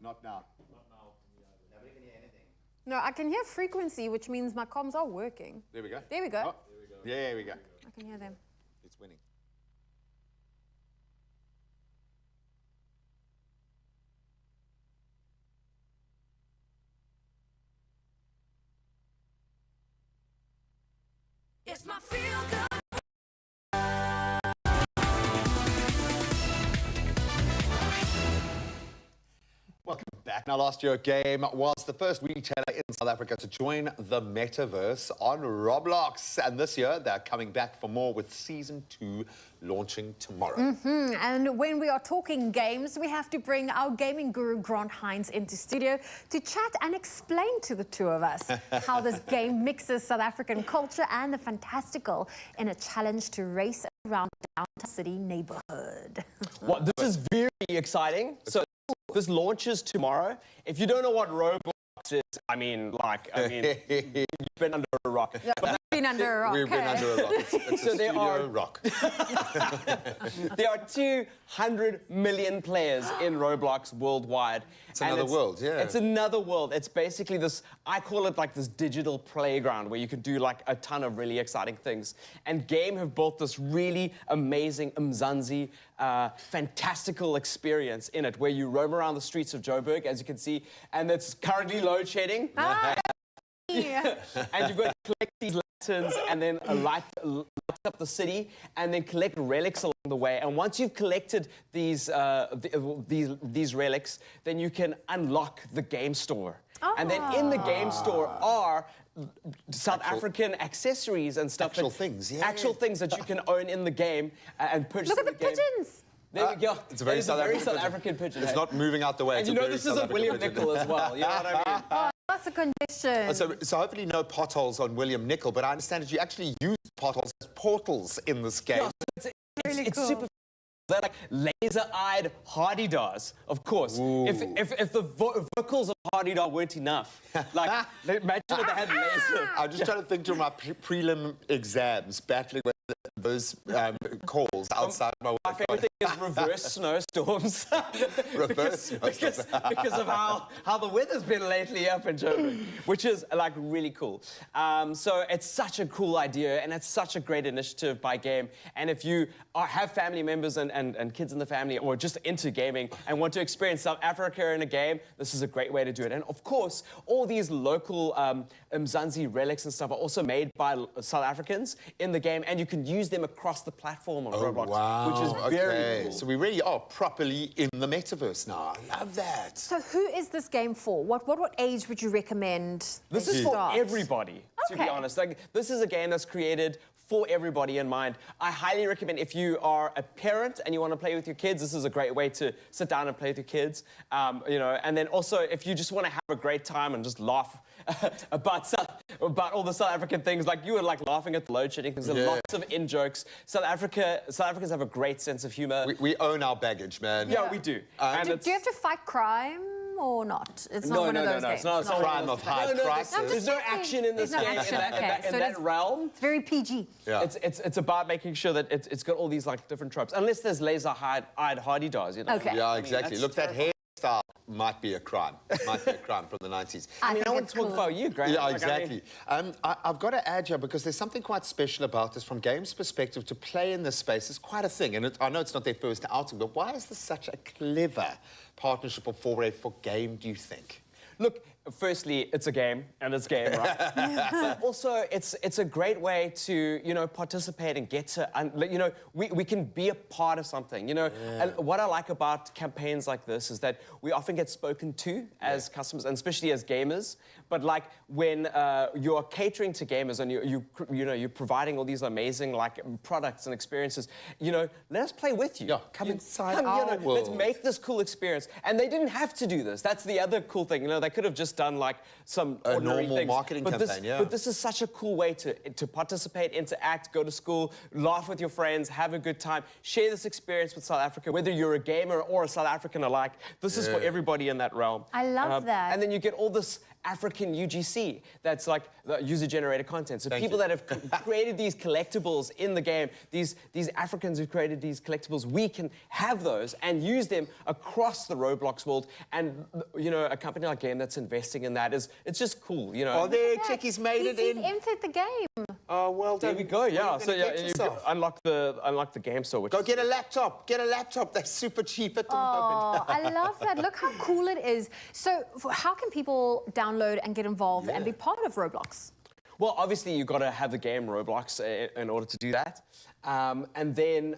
Not now. No, I can hear frequency, which means my comms are working. There we go. There we go. Oh, there we go. I can hear them. It's winning. It's my feel good. Welcome back. Now, last year's game was the first retailer in South Africa to join the metaverse on Roblox. And this year, they're coming back for more with Season 2 launching tomorrow. And when we are talking games, we have to bring our gaming guru, Grant Hines, into studio to chat and explain to the two of us how this game mixes South African culture and the fantastical in a challenge to race around the downtown city neighborhood. Well, this is very exciting. So this launches tomorrow. If you don't know what Roblox is, I mean, you've been under a rock. Yeah, we've been under a rock. We've been under a rock. It's So a there studio are- rock. There are 200 million players in Roblox worldwide. It's And another world, yeah. It's another world. It's basically this, I call it like this digital playground where you can do like a ton of really exciting things. And Game have built this really amazing Mzansi, fantastical experience in it where you roam around the streets of Joburg, as you can see, and it's currently load shedding. And you've got to collect these lanterns and then light up the city and then collect relics along the way. And once you've collected these relics, then you can unlock the game store. And then in the game store are South African accessories and stuff. Actual things, yeah. Actual things that you can own in the game and purchase. Look at in the game. pigeons. There we go. It's a very South African pigeon. It's not moving out the way. And it's you a know very this South isn't African William pigeon. Nickel as well. You know what I mean? Oh, that's a condition. So hopefully no potholes on William Nickel, but I understand that you actually use potholes as portals in this game. Yeah, it's super. They're like laser-eyed Hardy-Dars, of course. If the vocals of Hardy-Dar weren't enough, like, imagine if they had laser. I'm just trying to think through my prelim exams, battling with those calls outside my My favorite thing is reverse snowstorms. because of how the weather's been lately up in Joburg, which is like really cool. So it's such a cool idea and it's such a great initiative by Game. And if you have family members and kids in the family or just into gaming and want to experience South Africa in a game, this is a great way to do it. And of course, all these local Mzansi relics and stuff are also made by South Africans in the game, and you can use them across the platform on Roblox, which is very cool. So we really are properly in the metaverse now. I love that. So who is this game for? What age would you recommend? This is for everybody, to be honest. Like, this is a game that's created for everybody in mind. I highly recommend if you are a parent and you want to play with your kids, this is a great way to sit down and play with your kids. You know, and then also if you just want to have a great time and just laugh about all the South African things, like you were like laughing at the load shedding things. There's lots of in-jokes. South Africans have a great sense of humor. We own our baggage, man. Yeah, we do. Do you have to fight crime or not? It's not one of those games. It's not a crime of high prices. There's no action in this game in that realm. It's very PG. Yeah. It's about making sure that it's got all these like different tropes. Unless there's laser-eyed Hardy-Dars, you know. Okay. Yeah, exactly. Look, that hairstyle might be a crime. Might be a crime from the 90s. I mean, I want to talk about you, Grant. Yeah, Like, exactly. I've got to add here, because there's something quite special about this from Game's perspective. To play in this space is quite a thing. And I know it's not their first outing, but why is this such a clever partnership or foray for Game, do you think? Look, firstly, it's a game, and it's game, right? But also, it's a great way to, you know, participate and get to, you know, we can be a part of something, you know. And what I like about campaigns like this is that we often get spoken to as customers, and especially as gamers. But like when you're catering to gamers and you're providing all these amazing like products and experiences, you know, let us play with you. Yeah, come inside our world. Let's make this cool experience. And they didn't have to do this. That's the other cool thing. You know, they could have just done like some ordinary normal things. marketing campaign, But this is such a cool way to participate, interact, go to school, laugh with your friends, have a good time, share this experience with South Africa, whether you're a gamer or a South African alike. This is for everybody in that realm. I love that. And then you get all this African UGC, that's like the user-generated content. So people that have created these collectibles in the game, these Africans who created these collectibles, we can have those and use them across the Roblox world. And, you know, a company like Game that's investing in that it's just cool, you know. Oh, there, Chicky's made it in. He's entered the game. Oh, well done. There we go, yeah. So yeah, you unlock the game store. Go get a laptop. Get a laptop. They're super cheap at the moment. I love that. Look how cool it is. So how can people download and get involved and be part of Roblox? Well, obviously, you've got to have the game Roblox in order to do that. And then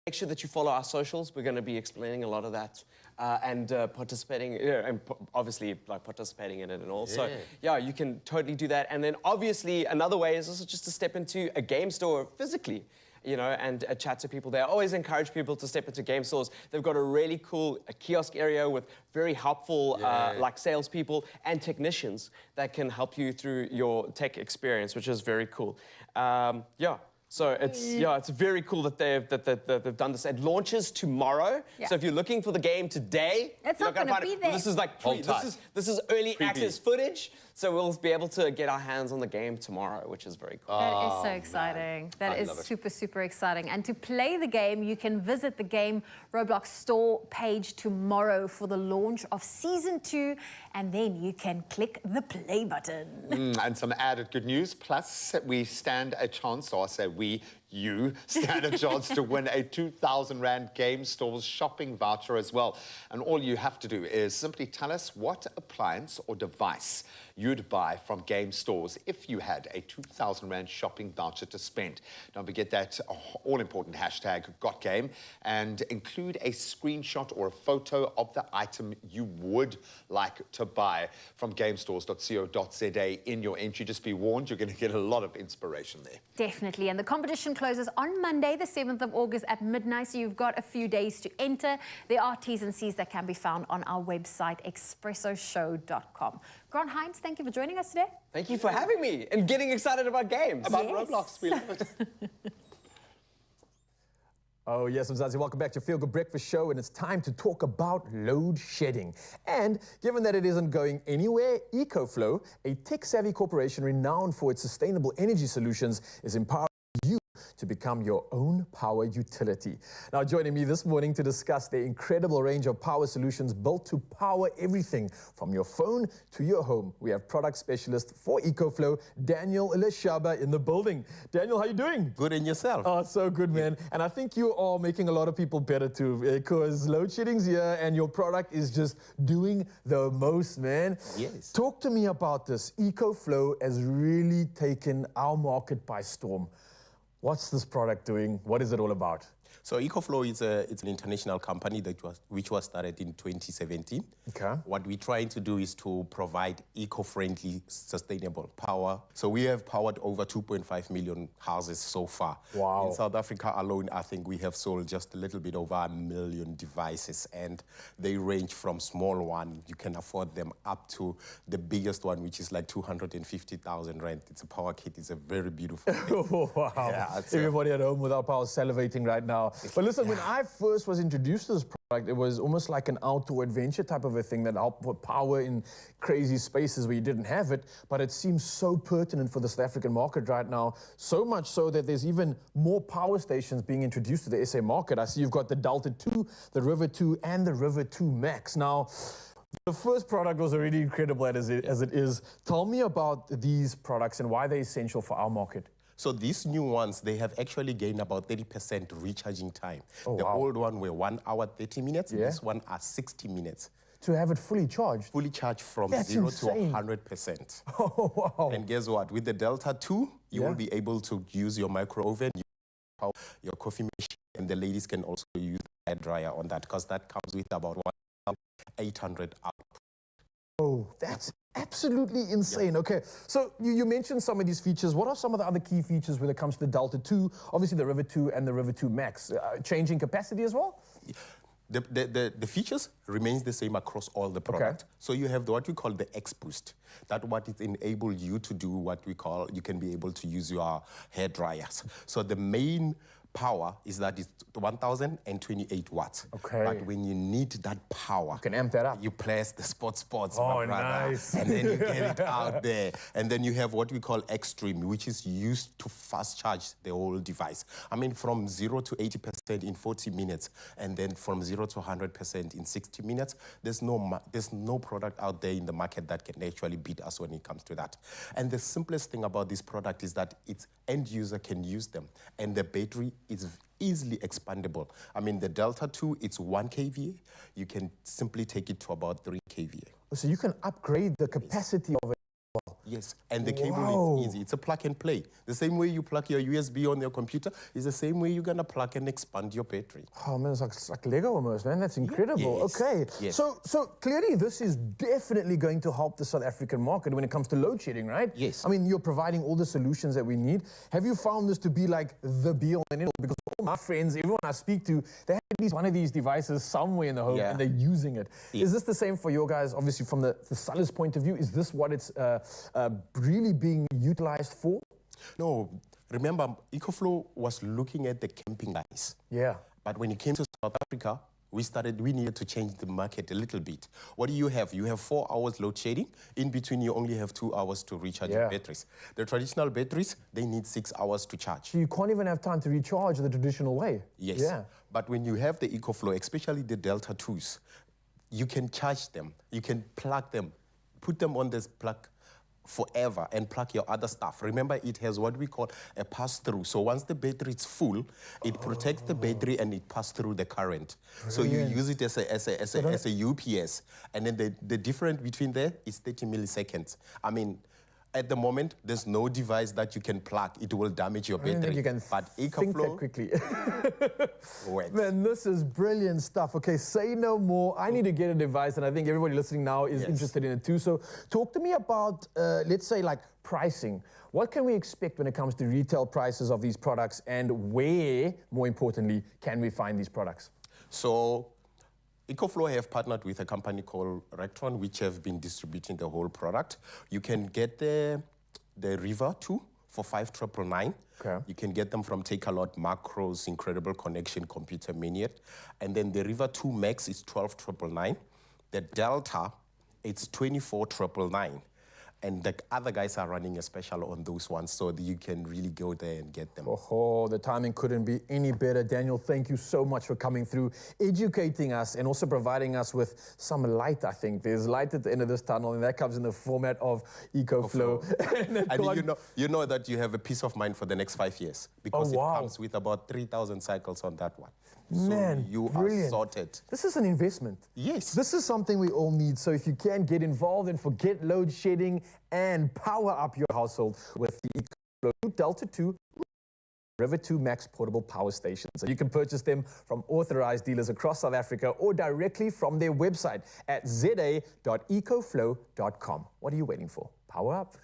make sure that you follow our socials. We're going to be explaining a lot of that and participating, and obviously, like, participating in it and all. So, yeah, you can totally do that. And then, obviously, another way is also just to step into a game store physically, you know, and chat to people there. I always encourage people to step into game stores. They've got a really cool kiosk area with very helpful, like, salespeople and technicians that can help you through your tech experience, which is very cool. Yeah. So it's very cool that they've done this. It launches tomorrow. Yeah. So if you're looking for the game today, it's not going to be there. This is like this is early access footage. So we'll be able to get our hands on the game tomorrow, which is very cool. That is so exciting. That is super, super exciting. And to play the game, you can visit the Game Roblox store page tomorrow for the launch of Season 2, and then you can click the play button. And some added good news. Plus, we stand a chance, or I say we, you stand a chance to win a 2,000 Rand Game Stores shopping voucher as well. And all you have to do is simply tell us what appliance or device you'd buy from Game Stores if you had a 2,000 Rand shopping voucher to spend. Don't forget that all-important hashtag #GotGame and include a screenshot or a photo of the item you would like to buy from gamestores.co.za in your entry. Just be warned, you're going to get a lot of inspiration there. Definitely. And the competition closes on Monday, the 7th of August at midnight. So you've got a few days to enter. There are T's and C's that can be found on our website, expressoshow.com. Grant Hines, thank you for joining us today. Thank you for having me and getting excited about games. About Roblox, we love it. Oh yes, Mzazi, welcome back to Feel Good Breakfast Show, and it's time to talk about load shedding. And given that it isn't going anywhere, EcoFlow, a tech-savvy corporation renowned for its sustainable energy solutions, is empowering you to become your own power utility. Now, joining me this morning to discuss the incredible range of power solutions built to power everything from your phone to your home, we have product specialist for EcoFlow, Daniel Leshaba, in the building. Daniel, how you doing? Good, and yourself? Oh, so good, man. And I think you are making a lot of people better too, because load shedding's here and your product is just doing the most, man. Yes. Talk to me about this. EcoFlow has really taken our market by storm. What's this product doing? What is it all about? So EcoFlow it's an international company which was started in 2017. Okay. What we're trying to do is to provide eco-friendly, sustainable power. So we have powered over 2.5 million houses so far. Wow. In South Africa alone, I think we have sold just a little bit over 1 million devices, and they range from small one, you can afford them, up to the biggest one, which is like 250,000 Rand. It's a power kit. It's a very beautiful thing. Oh, wow. Yeah, Everybody at home without power salivating right now. But listen, when I first was introduced to this product, it was almost like an outdoor adventure type of a thing that helped put power in crazy spaces where you didn't have it. But it seems so pertinent for the South African market right now, so much so that there's even more power stations being introduced to the SA market. I see you've got the Delta 2, the River 2, and the River 2 Max. Now, the first product was already incredible as it is. Tell me about these products and why they're essential for our market. So these new ones, they have actually gained about 30% recharging time. Oh, the wow. old one were 1 hour, 30 minutes. Yeah. This one are 60 minutes. To have it fully charged? Fully charged from That's 0 insane. to 100%. Oh, wow. And guess what? With the Delta 2, you will be able to use your micro oven, your coffee machine, and the ladies can also use the hair dryer on that, because that comes with about 1,800 output. Oh, that's absolutely insane. Okay, so you mentioned some of these features. What are some of the other key features when it comes to the Delta 2, obviously the River 2 and the River 2 Max? Changing capacity as well? The features remains the same across all the product. Okay. So you have what we call the X Boost. That what it enables you to do what we call, you can be able to use your hair dryers. So the main power is that it's 1,028 watts. Okay. But when you need that power, you can amp that up. You place the spots, Oh, my brother, nice. and then you get it out there. And then you have what we call Extreme, which is used to fast charge the whole device. I mean, from 0 to 80% in 40 minutes, and then from 0 to 100% in 60 minutes. There's no product out there in the market that can actually beat us when it comes to that. And the simplest thing about this product is that its end user can use them, and the battery is easily expandable. I mean, the Delta 2, it's 1 kVA. You can simply take it to about 3 kVA. So you can upgrade the capacity of it. Yes, and the cable Wow. is easy. It's a plug and play. The same way you plug your USB on your computer is the same way you're going to plug and expand your battery. Oh man, it's like Lego almost, man. That's incredible. Yes. Okay, Yes. so clearly this is definitely going to help the South African market when it comes to load shedding, right? Yes. I mean, you're providing all the solutions that we need. Have you found this to be like the be all and end all? Because all my friends, everyone I speak to, they have at least one of these devices somewhere in the home and they're using it. Is this the same for your guys? Obviously, from the seller's point of view, is this what it's really being utilized for? No, remember, EcoFlow was looking at the camping guys. Yeah. But when it came to South Africa, we needed to change the market a little bit. What do you have? You have 4 hours load shedding. In between, you only have 2 hours to recharge your batteries. The traditional batteries, they need 6 hours to charge. So you can't even have time to recharge the traditional way. Yes. Yeah. But when you have the EcoFlow, especially the Delta 2s, you can charge them. You can plug them, put them on this plug forever and plug your other stuff. Remember, it has what we call a pass-through. So once the battery is full, it protects the battery and it passes through the current. So you use it as a UPS. And then the difference between there is 30 milliseconds. I mean, at the moment, there's no device that you can plug. It will damage your I don't battery. think you can but think EcoFlow, that quickly. wait. Man, this is brilliant stuff. Okay, say no more. I need to get a device, and I think everybody listening now is interested in it too. So talk to me about, let's say, like pricing. What can we expect when it comes to retail prices of these products, and where, more importantly, can we find these products? So EcoFlow have partnered with a company called Rectron, which have been distributing the whole product. You can get the River 2 for 5,999. Okay. You can get them from Take A Lot, Macros, Incredible Connection, Computer Mania. And then the River 2 Max is 12,999. The Delta, it's 24,999. And the other guys are running a special on those ones, so that you can really go there and get them. Oh, the timing couldn't be any better. Daniel, thank you so much for coming through, educating us, and also providing us with some light, I think. There's light at the end of this tunnel, and that comes in the format of EcoFlow. And you know that you have a peace of mind for the next 5 years, because it comes with about 3,000 cycles on that one. Man, so you brilliant. are sorted. This is an investment. Yes. This is something we all need. So if you can get involved and forget load shedding and power up your household with the EcoFlow Delta 2 River 2 Max portable power stations. And you can purchase them from authorized dealers across South Africa or directly from their website at za.ecoflow.com. What are you waiting for? Power up.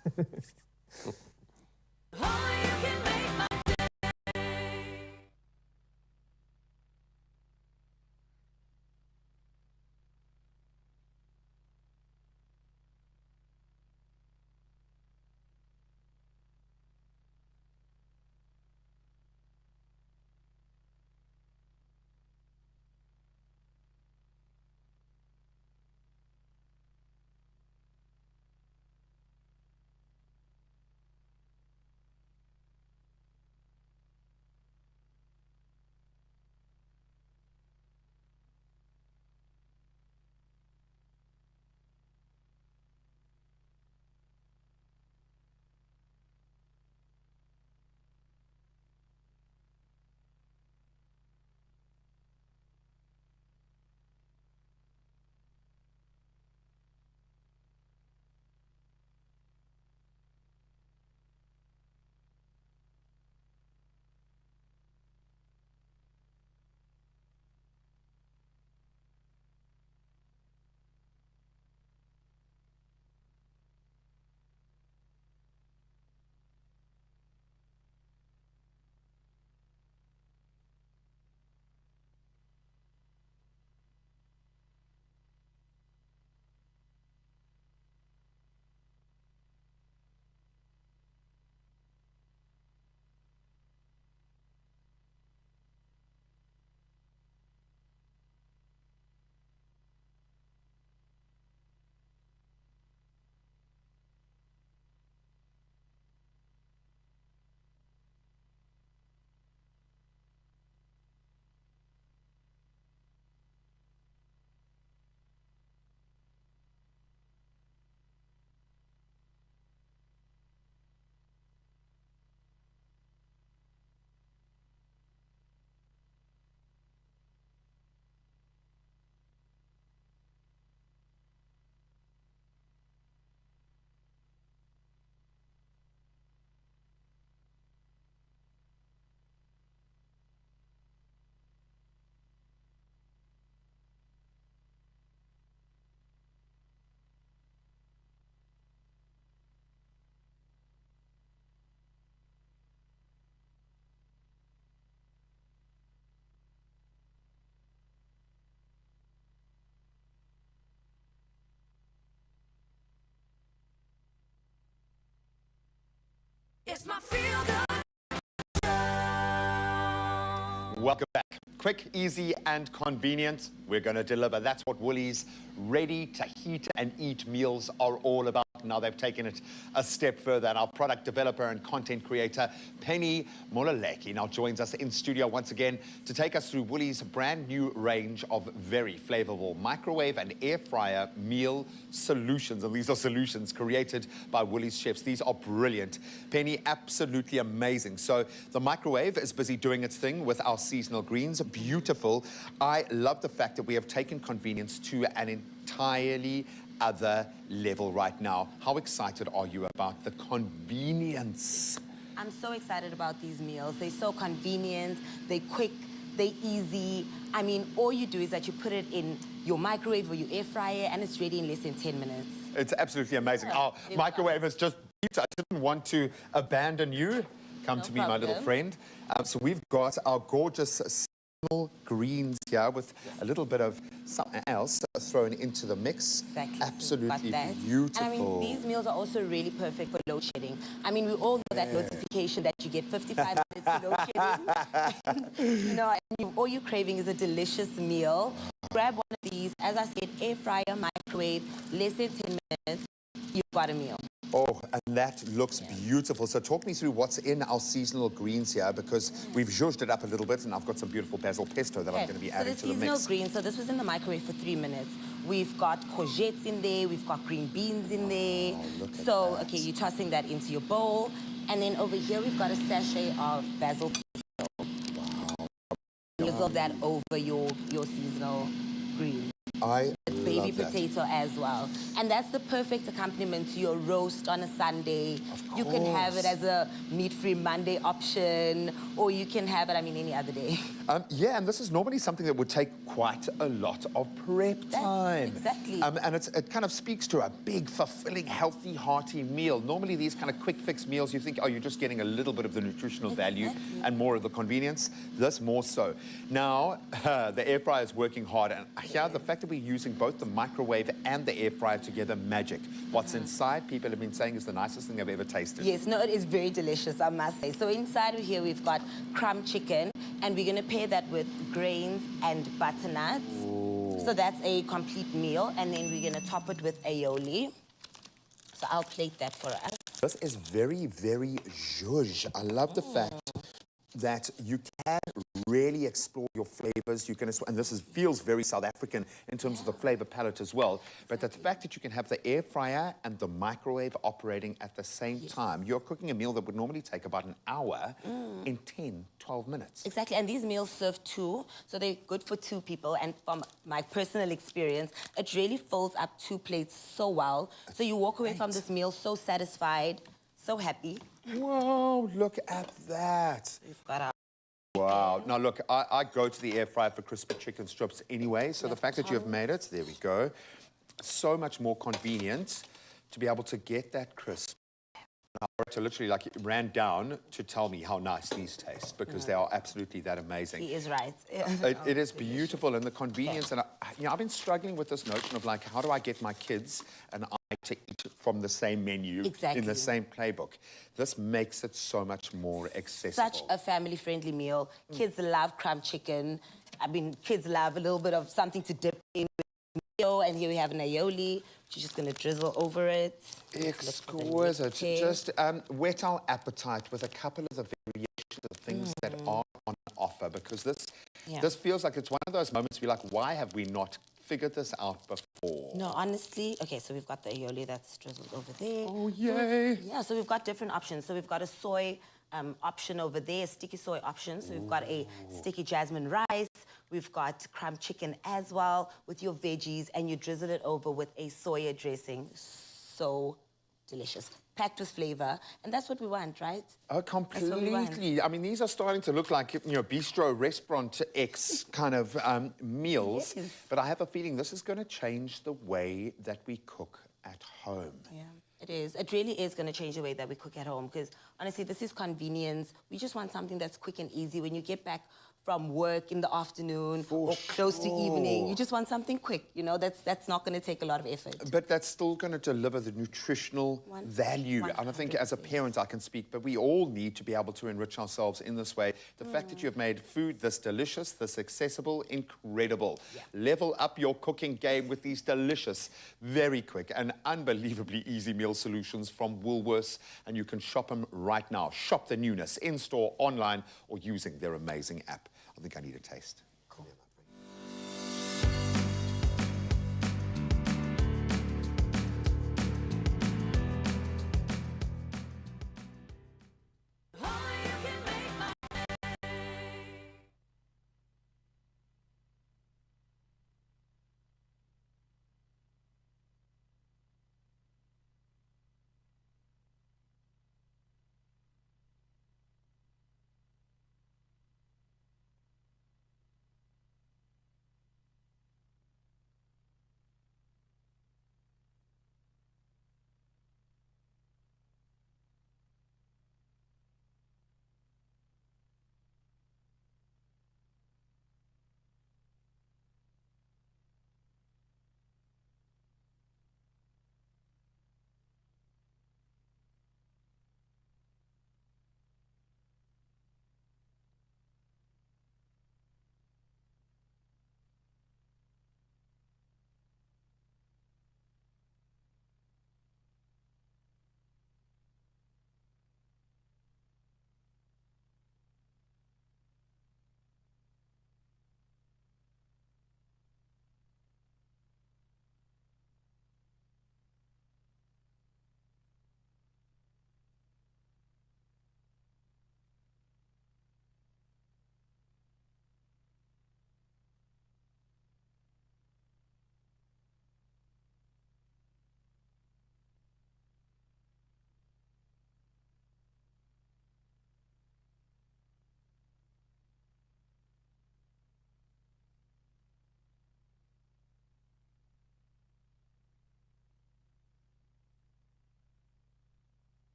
It's my feel good. Welcome back. Quick, easy, and convenient. We're going to deliver. That's what Woolies ready to heat and eat meals are all about. Now they've taken it a step further, and our product developer and content creator, Penny Molaleki, now joins us in studio once again to take us through Woolies' brand new range of very flavorful microwave and air fryer meal solutions. And these are solutions created by Woolies chefs. These are brilliant. Penny, absolutely amazing. So the microwave is busy doing its thing with our seasonal greens. Beautiful. I love the fact that we have taken convenience to an entirely other level right now. How excited are you about the convenience? I'm so excited about these meals. They're so convenient, they're quick, they're easy. I mean, all you do is that you put it in your microwave or your air fryer and it's ready in less than 10 minutes. It's absolutely amazing. Our microwave is just, I didn't want to abandon you. Come to me, my little friend. So we've got our gorgeous greens here with a little bit of something else thrown into the mix. Exactly. Absolutely And beautiful. I mean, these meals are also really perfect for load shedding. I mean, we all know that notification that you get 55 minutes to load shedding. You know, and all you're craving is a delicious meal. Grab one of these. As I said, air fryer, microwave, less than 10 minutes, you've got a meal. Oh, and that looks beautiful. So talk me through what's in our seasonal greens here, because we've zhuzhed it up a little bit, and I've got some beautiful basil pesto that I'm going to be adding to the mix. So the seasonal greens, so this was in the microwave for 3 minutes. We've got courgettes in there, we've got green beans in there. So, okay, you're tossing that into your bowl. And then over here, we've got a sachet of basil pesto. Wow. Drizzle that over your seasonal greens. I Baby potato as well. And that's the perfect accompaniment to your roast on a Sunday. You can have it as a meat-free Monday option, or you can have it, I mean, any other day. Yeah, and this is normally something that would take quite a lot of prep time. Exactly. And it kind of speaks to a big, fulfilling, healthy, hearty meal. Normally these kind of quick fix meals, you think, oh, you're just getting a little bit of the nutritional value and more of the convenience. This more so. Now, the air fryer is working hard, and here, the fact that we're using both the microwave and the air fryer together, magic. What's inside, people have been saying, is the nicest thing I've ever tasted. Yes, no, it is very delicious, I must say. So inside of here, we've got crumb chicken, and we're going to pair that with grains and butternut. So that's a complete meal, and then we're going to top it with aioli. So I'll plate that for us. This is very, very zhuzh. I love the fact that you can really explore your flavors. You can, and this feels very South African in terms of the flavor palette as well. But the fact that you can have the air fryer and the microwave operating at the same time, you're cooking a meal that would normally take about an hour in 10, 12 minutes. Exactly, and these meals serve two, so they're good for two people. And from my personal experience, it really fills up 2 plates so well. So you walk away from this meal so satisfied, so happy. Whoa, look at that. We've got our... Wow. Now, look, I go to the air fryer for crispy chicken strips anyway, so the fact that you have made it, there we go, so much more convenient to be able to get that crisp. To literally, like, it ran down to tell me how nice these taste, because they are absolutely that amazing. He is right. It is beautiful, and the convenience, and I've been struggling with this notion of, like, how do I get my kids and I to eat from the same menu in the same playbook? This makes it so much more accessible. Such a family-friendly meal. Kids love crumb chicken. I mean, kids love a little bit of something to dip in with mayo, and here we have an aioli. She's just going to drizzle over it. Exquisite. Just whet our appetite with a couple of the variations of things that are on offer, because this feels like it's one of those moments where you're like, why have we not figured this out before? No, honestly. Okay, so we've got the aioli that's drizzled over there. Oh, yay. Yeah, so we've got different options. So we've got a soy option over there, a sticky soy option. So we've got a sticky jasmine rice. We've got crumb chicken as well with your veggies, and you drizzle it over with a soya dressing. So delicious. Packed with flavor, and that's what we want, right? Oh, completely. I mean, these are starting to look like, you know, bistro restaurant-X kind of meals, but I have a feeling this is going to change the way that we cook at home. Yeah. It is. It really is going to change the way that we cook at home, because honestly, this is convenience. We just want something that's quick and easy. When you get back from work in the afternoon or close to evening. You just want something quick, you know, that's not going to take a lot of effort. But that's still going to deliver the nutritional value. And I think as a parent I can speak, but we all need to be able to enrich ourselves in this way. The fact that you've made food this delicious, this accessible, incredible. Level up your cooking game with these delicious, very quick and unbelievably easy meal solutions from Woolworths, and you can shop them right now. Shop the newness in-store, online, or using their amazing app. I think I need a taste. Cool.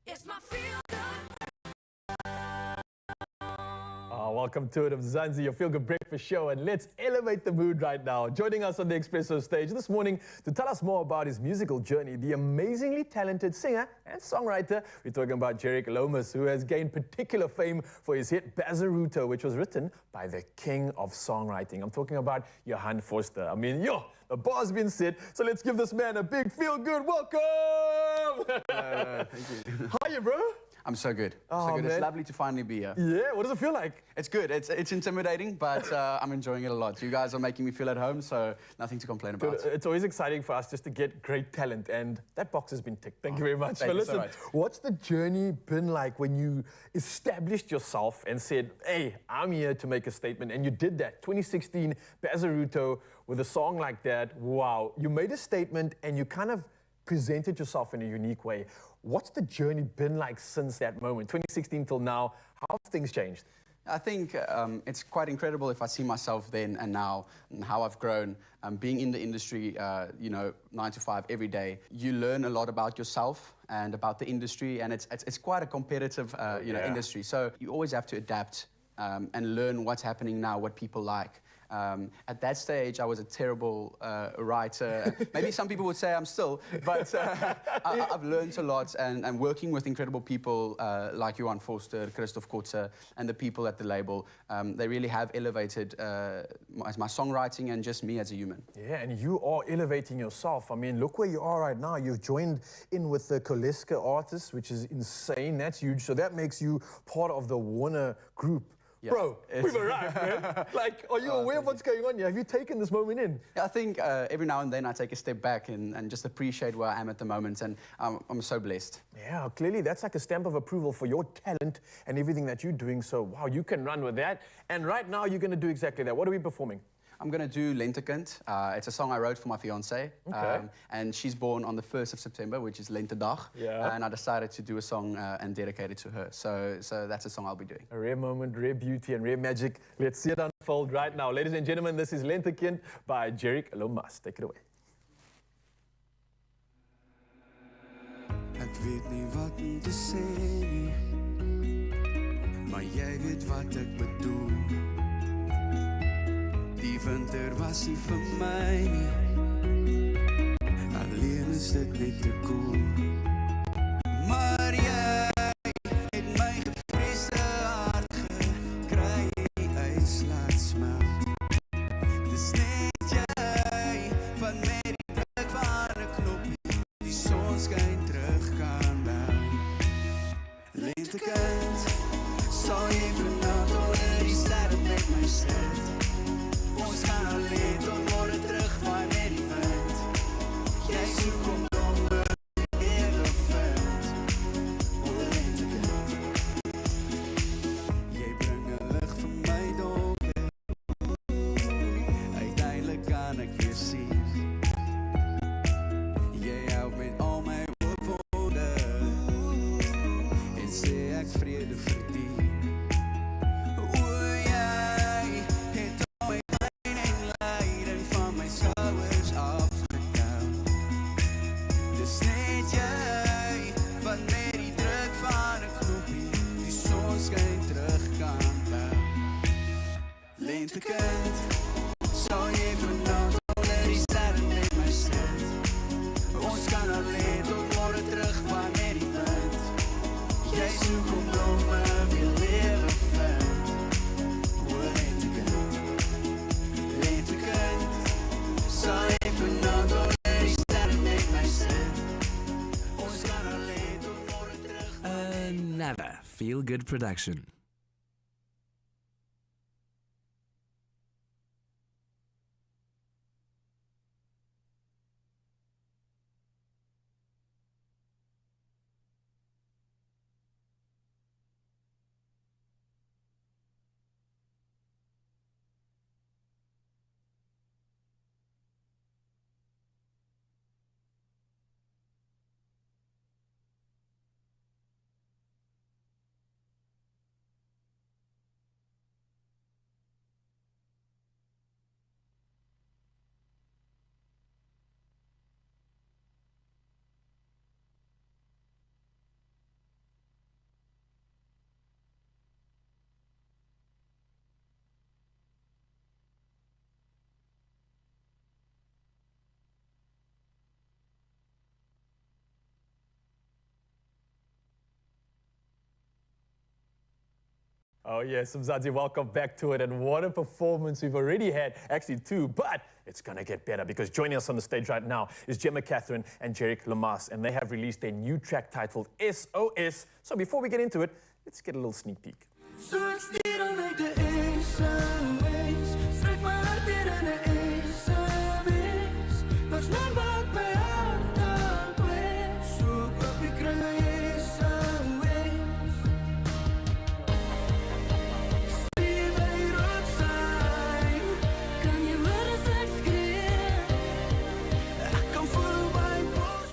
It's my feel good. Welcome to it of Zanzi, your feel-good breakfast show, and let's elevate the mood right now. Joining us on the Expresso stage this morning to tell us more about his musical journey, the amazingly talented singer and songwriter. We're talking about Jerick Lomas, who has gained particular fame for his hit Bazaruto, which was written by the king of songwriting. I'm talking about Johan Forster. I mean, the bar's been set, so let's give this man a big feel-good welcome! Thank you. How are you, bro? I'm so good. Oh, so good. man. It's lovely to finally be here. Yeah, what does it feel like? It's good. It's intimidating, but I'm enjoying it a lot. You guys are making me feel at home, so nothing to complain about. Dude, it's always exciting for us just to get great talent, and that box has been ticked. Thank you very much. Thank But you so listen, much. what's the journey been like when you established yourself and said, hey, I'm here to make a statement, and you did that? 2016, Bazaruto, with a song like that, wow. You made a statement, and you kind of presented yourself in a unique way. What's the journey been like since that moment, 2016 till now? How have things changed? I think it's quite incredible if I see myself then and now and how I've grown. Being in the industry, 9 to 5 every day, you learn a lot about yourself and about the industry, and it's quite a competitive industry. So you always have to adapt and learn what's happening now, what people like. At that stage, I was a terrible writer. Maybe some people would say I'm still, but I've learned a lot, and working with incredible people like Johan Forster, Christoph Kotze, and the people at the label, they really have elevated my songwriting and just me as a human. Yeah, and you are elevating yourself. I mean, look where you are right now. You've joined in with the Koleska artists, which is insane. That's huge. So that makes you part of the Warner Group. Bro, we've arrived, man. Like, are you aware of what's going on here? Have you taken this moment in? Yeah, I think every now and then I take a step back and just appreciate where I am at the moment, and I'm so blessed. Yeah, clearly that's like a stamp of approval for your talent and everything that you're doing. So, wow, you can run with that. And right now, you're going to do exactly that. What are we performing? I'm going to do Lentekind. It's a song I wrote for my fiancée. Okay. And she's born on the 1st of September, which is Lentedag. Yeah. And I decided to do a song and dedicate it to her. So that's a song I'll be doing. A rare moment, rare beauty, and rare magic. Let's see it unfold right now. Ladies and gentlemen, this is Lentekind by Jerick Lomas. Take it away. Ek weet nie wat om te sê nie, maar jy weet wat ek bedoel. Die winter was nie vir my nie, alleen is dit net te koel. Maar jy het my gevreesde hart gekry, die ys laat smelt. Dis net jy van met die druk van 'n knoppie, die son skyn terug kan bel. Lentekind, sal jy vanaand onder die sterre met my sit? Ons gaan alleen tot môre terug wanneer die wind jy soek om blomme ewe vind. O Lentekind, jy bring 'n lig vir my donker. Uiteindelik kan ek weer sien. Jy help met al my oop wonde en sê ek vrede verdien. O jy het al my pyn en lyding van my skouers afgetel. Dis net jy wat met die druk van 'n knoppie die son skyn terug kan bel. Lentekind, sal jy vanaand onder die sterre met my sit? Ons kan alleen tot môre terug wanneer die wind jy soek om blomme weer lewe vind. O Lentekind, Lentekind, sal jy vanaand onder die sterre met my sit? Ons kan alleen tot môre terug. Another feel-good production. Oh yes, Mzansi, welcome back to it. And what a performance we've already had, actually two, but it's gonna get better because joining us on the stage right now is Gemma Catherine and Jerick Lomas, and they have released a new track titled SOS. So before we get into it, let's get a little sneak peek. So ek stuur aan my die SOS, skryf my hart hier in 'n SMS. Daar's net wat my hart aan kwes, so op ek kry my SOS. Stuur my rotsyn, kan jy hoor as ek skree? Ek kan voel my bos.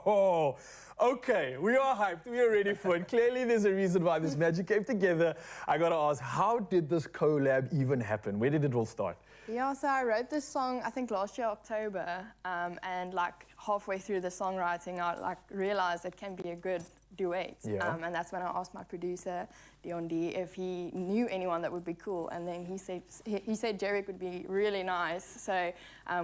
Oh, okay, we are hyped. We are ready for it. Clearly, there's a reason why this magic came together. I gotta ask, how did this collab even happen? Where did it all start? Yeah, so I wrote this song, I think last year, October, and like halfway through the songwriting, I like realized it can be a good duet. Yeah. And that's when I asked my producer, Dion D, if he knew anyone that would be cool. And then he said Jerick would be really nice. So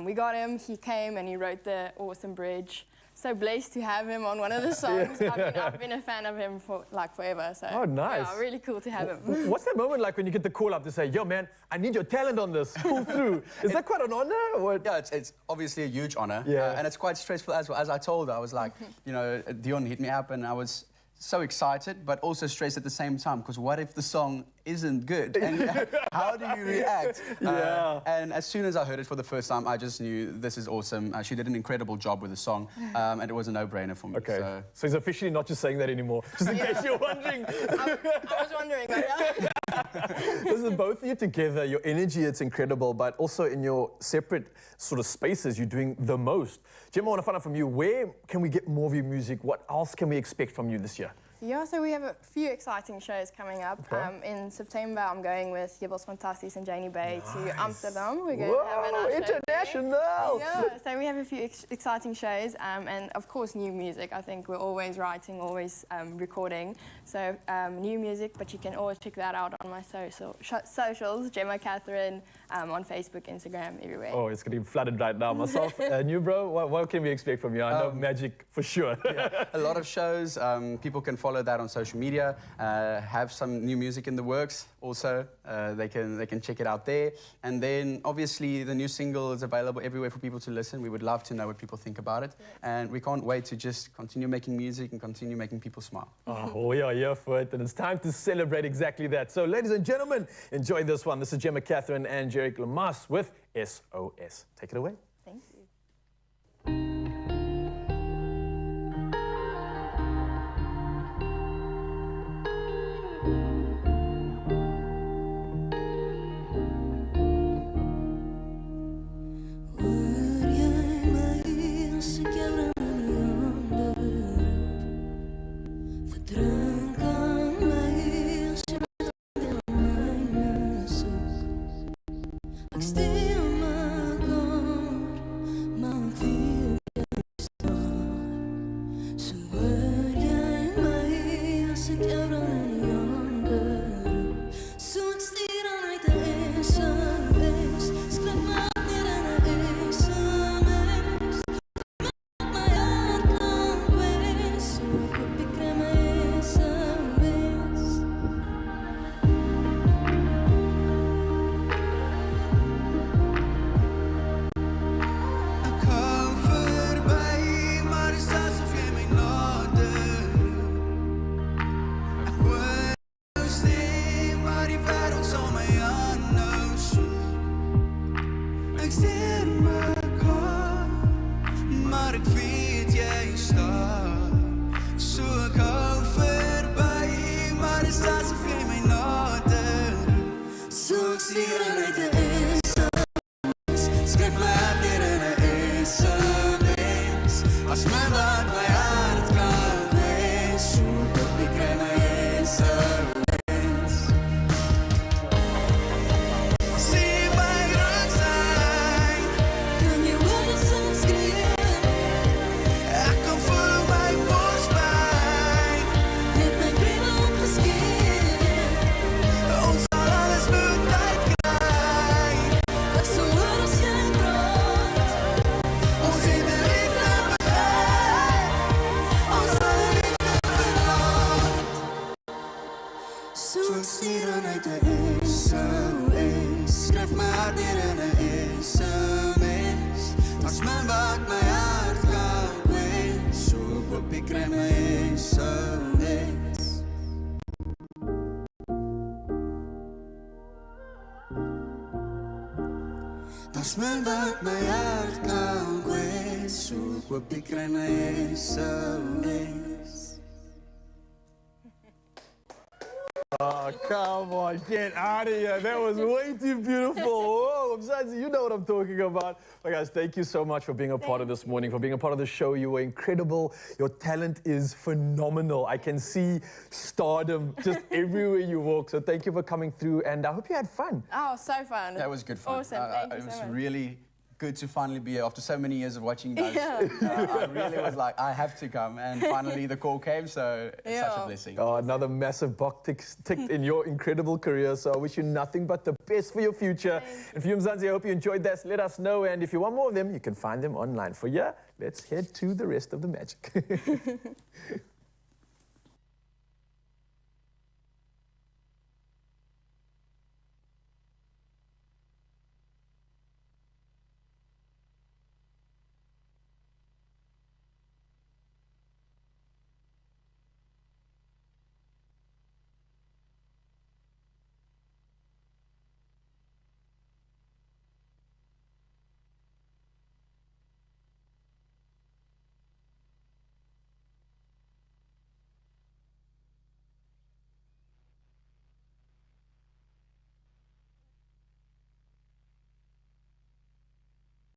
we got him, he came and he wrote the awesome bridge. So blessed to have him on one of the songs. I've been a fan of him for like forever. So Oh, nice. yeah, really cool to have him. What's that moment like when you get the call up to say, yo, man, I need your talent on this, pull through? Is that quite an honor? Or what? Yeah, it's obviously a huge honor. Yeah. And it's quite stressful as well. As I told her, I was like, you know, Dion hit me up and I was so excited, but also stressed at the same time, because what if the song isn't good? And how do you react? Yeah. And as soon as I heard it for the first time, I just knew this is awesome. She did an incredible job with the song, and it was a no-brainer for me. Okay. So he's officially not just saying that anymore, just in case you're wondering. I was wondering, but yeah. Listen, both of you together, your energy, it's incredible, but also in your separate sort of spaces, you're doing the most. Jim, I want to find out from you, where can we get more of your music? What else can we expect from you this year? Yeah, so we have a few exciting shows coming up. Okay. In September, I'm going with Jibbels Fantasties and Janie Bay to Amsterdam. We're going Whoa, to have an international! Yeah, so we have a few exciting shows, and of course new music. I think we're always writing, always recording. So new music, but you can always check that out on my socials, Gemma Catherine, on Facebook, Instagram, everywhere. Oh, it's getting flooded right now. Myself, new bro, what can we expect from you? I know magic for sure. Yeah, a lot of shows. People can follow that on social media. Have some new music in the works. Also, they can check it out there. And then, obviously, the new single is available everywhere for people to listen. We would love to know what people think about it, and we can't wait to just continue making music and continue making people smile. Oh, we are here for it, and it's time to celebrate exactly that. So, ladies and gentlemen, enjoy this one. This is Gemma Catherine and Jerick Lamas with SOS. Take it away. Thank you. As men wat my hart kan kwees, soek op die kry my SOS. Oh, come on, get out of here. That was way too beautiful. Whoa, Mzansi, you know what I'm talking about. But guys, thank you so much for being a part of this morning, for being a part of the show. You were incredible. Your talent is phenomenal. I can see stardom just everywhere you walk. So thank you for coming through, and I hope you had fun. Oh, so fun. That was good fun. Awesome, thank you It was so much. really good to finally be here after so many years of watching you guys. Yeah. I really was like, I have to come, and finally the call came, so it's such a blessing. Oh, another massive box ticked in your incredible career. So I wish you nothing but the best for your future. And for you, Mzansi, I hope you enjoyed that. Let us know. And if you want more of them, you can find them online. For yeah, let's head to the rest of the magic.